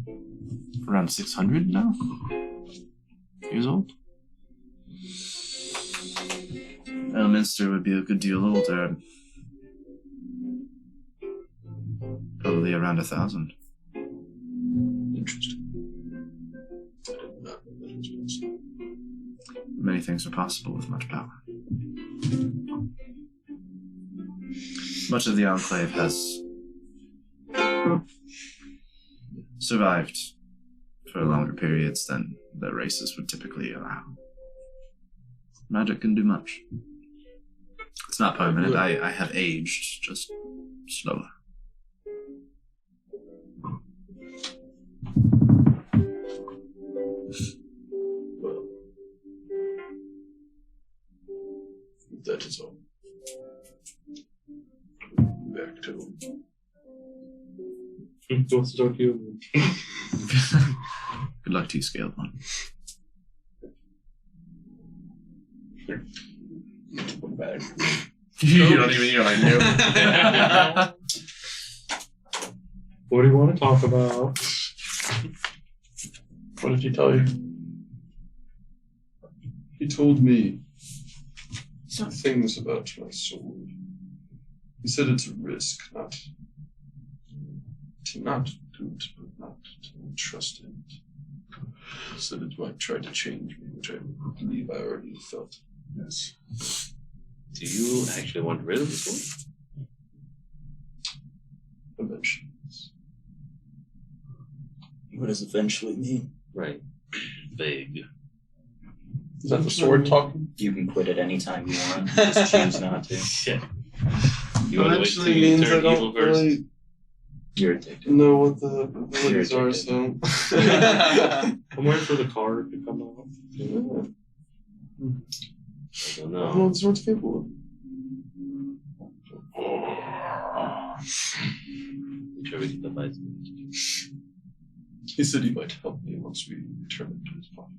I'm around 600 now years old. Elminster would be a good deal older. Probably around 1,000. Interesting. I did not know that was possible. Many things are possible with much power. Much of the Enclave has survived for longer periods than the races would typically allow. Magic can do much. It's not permanent. I have aged, just slower. Well, that is all. Back to him. Wants to talk to you. Good luck to you, Scaled One. Bag. You don't even, you're like, nope. What do you want to talk about? What did he tell you? He told me some things about my sword. He said it's a risk, not not good, but not trusted. Said it might try to change me, which I believe I already felt. Yes. Do you actually want rid of the sword? Eventually. What does eventually mean? Right. Vague. Is that the sword talking? You can quit at any time you want. Just choose not to. Yeah. You want to wait till Eventually you means I turn evil don't first? really You're addicted. know what the abilities You're are, addicted. so. I'm waiting for the card to come out. I don't I don't know know. what the sword's capable of. Make sure we get the lights. He said he might help me once we return it to his body.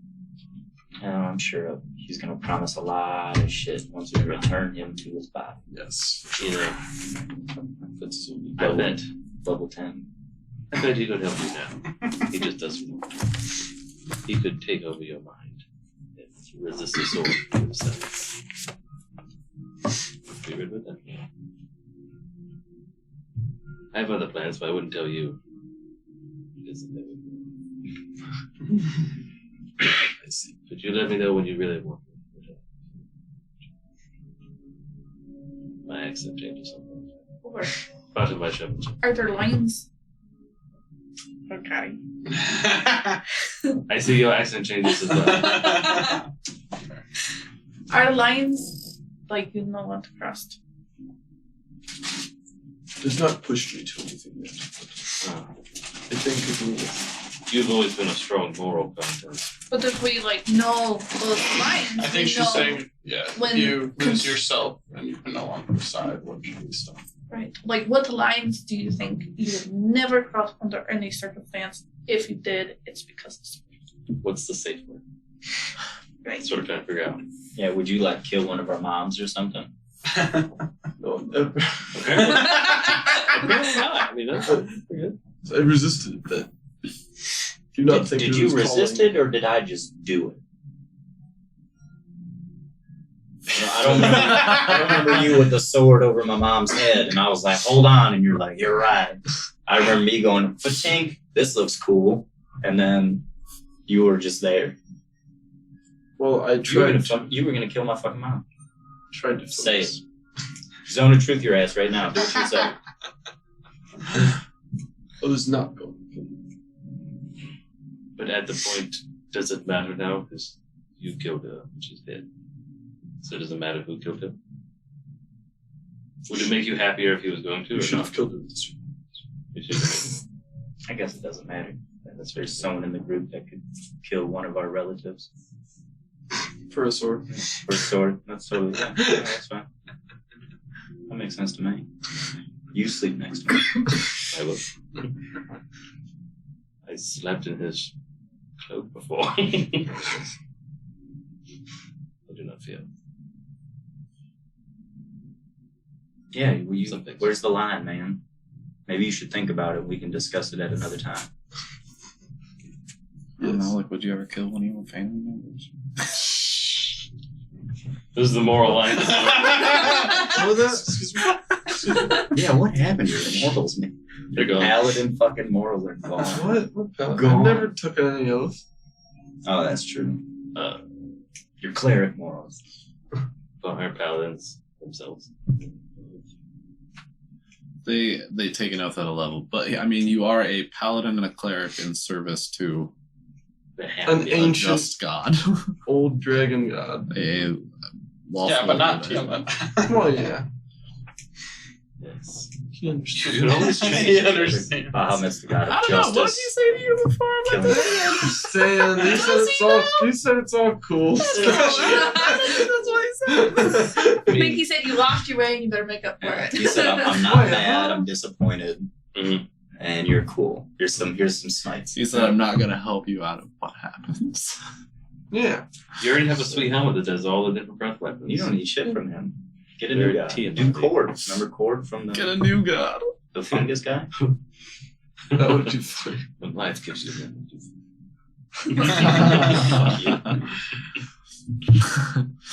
I'm sure he's going to promise a lot of shit once we return him to his body. Yes. You know, I bet. Level 10. I bet he could help you now. He just doesn't. He could take over your mind and resist the sword to himself. Be rid of that. I have other plans, but I wouldn't tell you. Because I see. But you let me know when you really want me. My accent changes sometimes. Or Part of my show. are there lines? Okay. I see your accent changes as well. Are lines like you know what to cross? Does not push me to anything yet. I think it will. You've always been a strong moral content. But if we like know those lines, I think we she's know, saying, yeah, when if you lose yourself and you can no longer decide what should be done. right? Like, what lines do you think you would never cross under any circumstance? If you did, it's because What's the safe word? right. Sort of trying to figure out. Yeah, would you like kill one of our moms or something? No, never. Apparently not. I mean, that's pretty good. I resisted that. Do not think Did it you was resist calling. it or did I just do it? I don't remember you with the sword over my mom's head, and I was like, hold on, and you're like, you're right. I remember me going, Fatink, this looks cool, and then you were just there. Well, I You were tried gonna kill my fucking mom. tried to Say it. focus. Zone of truth your ass right now. Do what you say. I was not going to kill you. But at the point, does it matter now? Because you killed her and she's dead. So it doesn't matter who killed her? Would it make you happier if he was going to? You or should not? have killed her this way. You should have. I guess it doesn't matter. Unless there's someone in the group that could kill one of our relatives. For a sword. For a sword. That's totally that's fine. That makes sense to me. You sleep next to me. I will. I slept in his cloak before. I do not fear. Yeah, Something. where's the line, man? Maybe you should think about it. We can discuss it at another time. I don't know, like, would you ever kill one of your family members? This is the moral line. What was that? Excuse me? Yeah, what happened to your morals, man? They're gone. Paladin fucking morals are gone. What pal- Gone. I never took any oath. Oh, that's true. Uh, Your cleric morals. Our paladins themselves. They take an oath at a level, but I mean, you are a paladin and a cleric in service to The An happy a ancient just god, old dragon god. a lawful. Yeah, but not ruler. Thommen. Well, yeah. Yes. He understood. You can always change. He understands. Bahamut's the god of I don't know. What did justice. you say to you before? I Killing went it. there? Understand. He said it's all. He said it's all cool. That's what he said. Mickey said you lost your way and you better make up for it. He said, I'm not Wait, mad, huh? I'm disappointed, Mhm. and you're cool. Here's some smites. He said, "I'm not gonna help you out of what happens." Yeah. You already have a sweet helmet that does all the different breath weapons. You don't need shit from him. Get a Very new guy. tea and Do coffee. Cord. Remember Cord from Get the, a new god. the fungus guy? That would be funny. When life gives you that.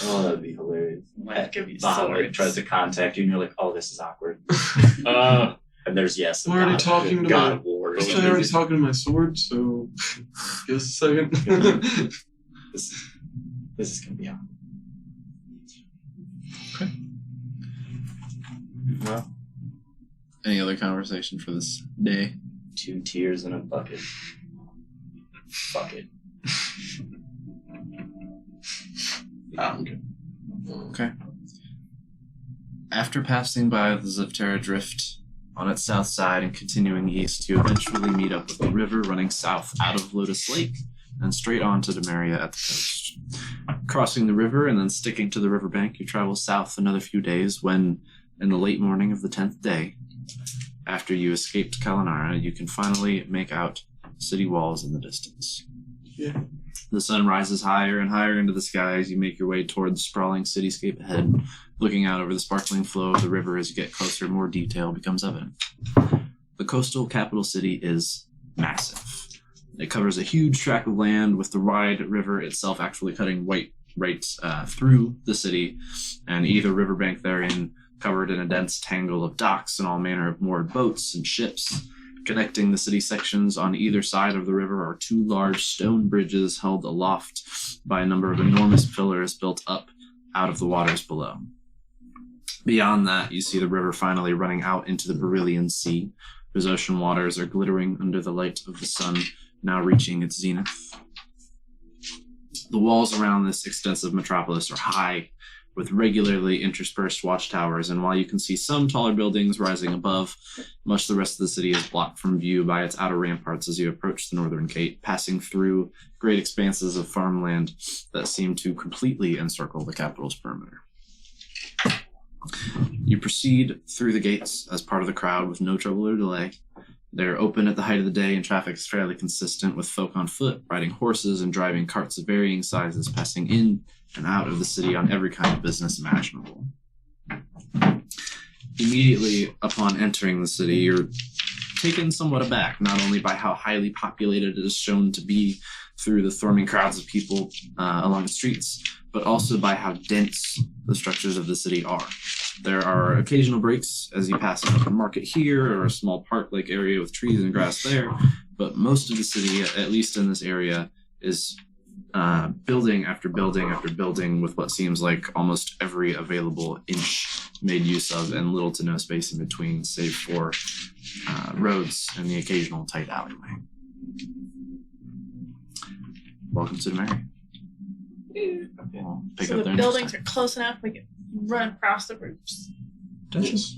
Oh, that'd be hilarious. Life give you Bahamut swords. tries to contact you, and you're like, "Oh, this is awkward." And there's yes. and We're already God- talking to God my of War. or Actually, I already talking to my sword, so give us a second. This is gonna be on. Well, any other conversation for this day? 2 tears in a bucket. Bucket. Okay. After passing by the Ziptera Drift on its south side and continuing east, you eventually meet up with the river running south out of Lotus Lake and straight on to Demaria at the coast. Crossing the river and then sticking to the riverbank, you travel south another few days when, in the late morning of the 10th day, after you escaped Kalanara, you can finally make out city walls in the distance. Yeah. The sun rises higher and higher into the sky as you make your way toward the sprawling cityscape ahead. Looking out over the sparkling flow of the river as you get closer, more detail becomes evident. The coastal capital city is massive. It covers a huge tract of land, with the wide river itself actually cutting right through the city, and either riverbank therein covered in a dense tangle of docks and all manner of moored boats and ships. Connecting the city sections on either side of the river are 2 large stone bridges held aloft by a number of enormous pillars built up out of the waters below. Beyond that, you see the river finally running out into the Beryllian Sea, whose ocean waters are glittering under the light of the sun, now reaching its zenith. The walls around this extensive metropolis are high, with regularly interspersed watchtowers, and while you can see some taller buildings rising above, much of the rest of the city is blocked from view by its outer ramparts as you approach the northern gate, passing through great expanses of farmland that seem to completely encircle the capital's perimeter. You proceed through the gates as part of the crowd with no trouble or delay. They're open at the height of the day, and traffic is fairly consistent, with folk on foot, riding horses, and driving carts of varying sizes, passing in and out of the city on every kind of business imaginable. Immediately upon entering the city, you're taken somewhat aback, not only by how highly populated it is shown to be through the swarming crowds of people along the streets, but also by how dense the structures of the city are. There are occasional breaks as you pass an open market here, or a small park-like area with trees and grass there, but most of the city, at least in this area, is building after building after building, with what seems like almost every available inch made use of, and little to no space in between, save for roads and the occasional tight alleyway. Welcome to Demaria. We'll pick So up the there buildings next are close enough we can run across the roofs. Duchess,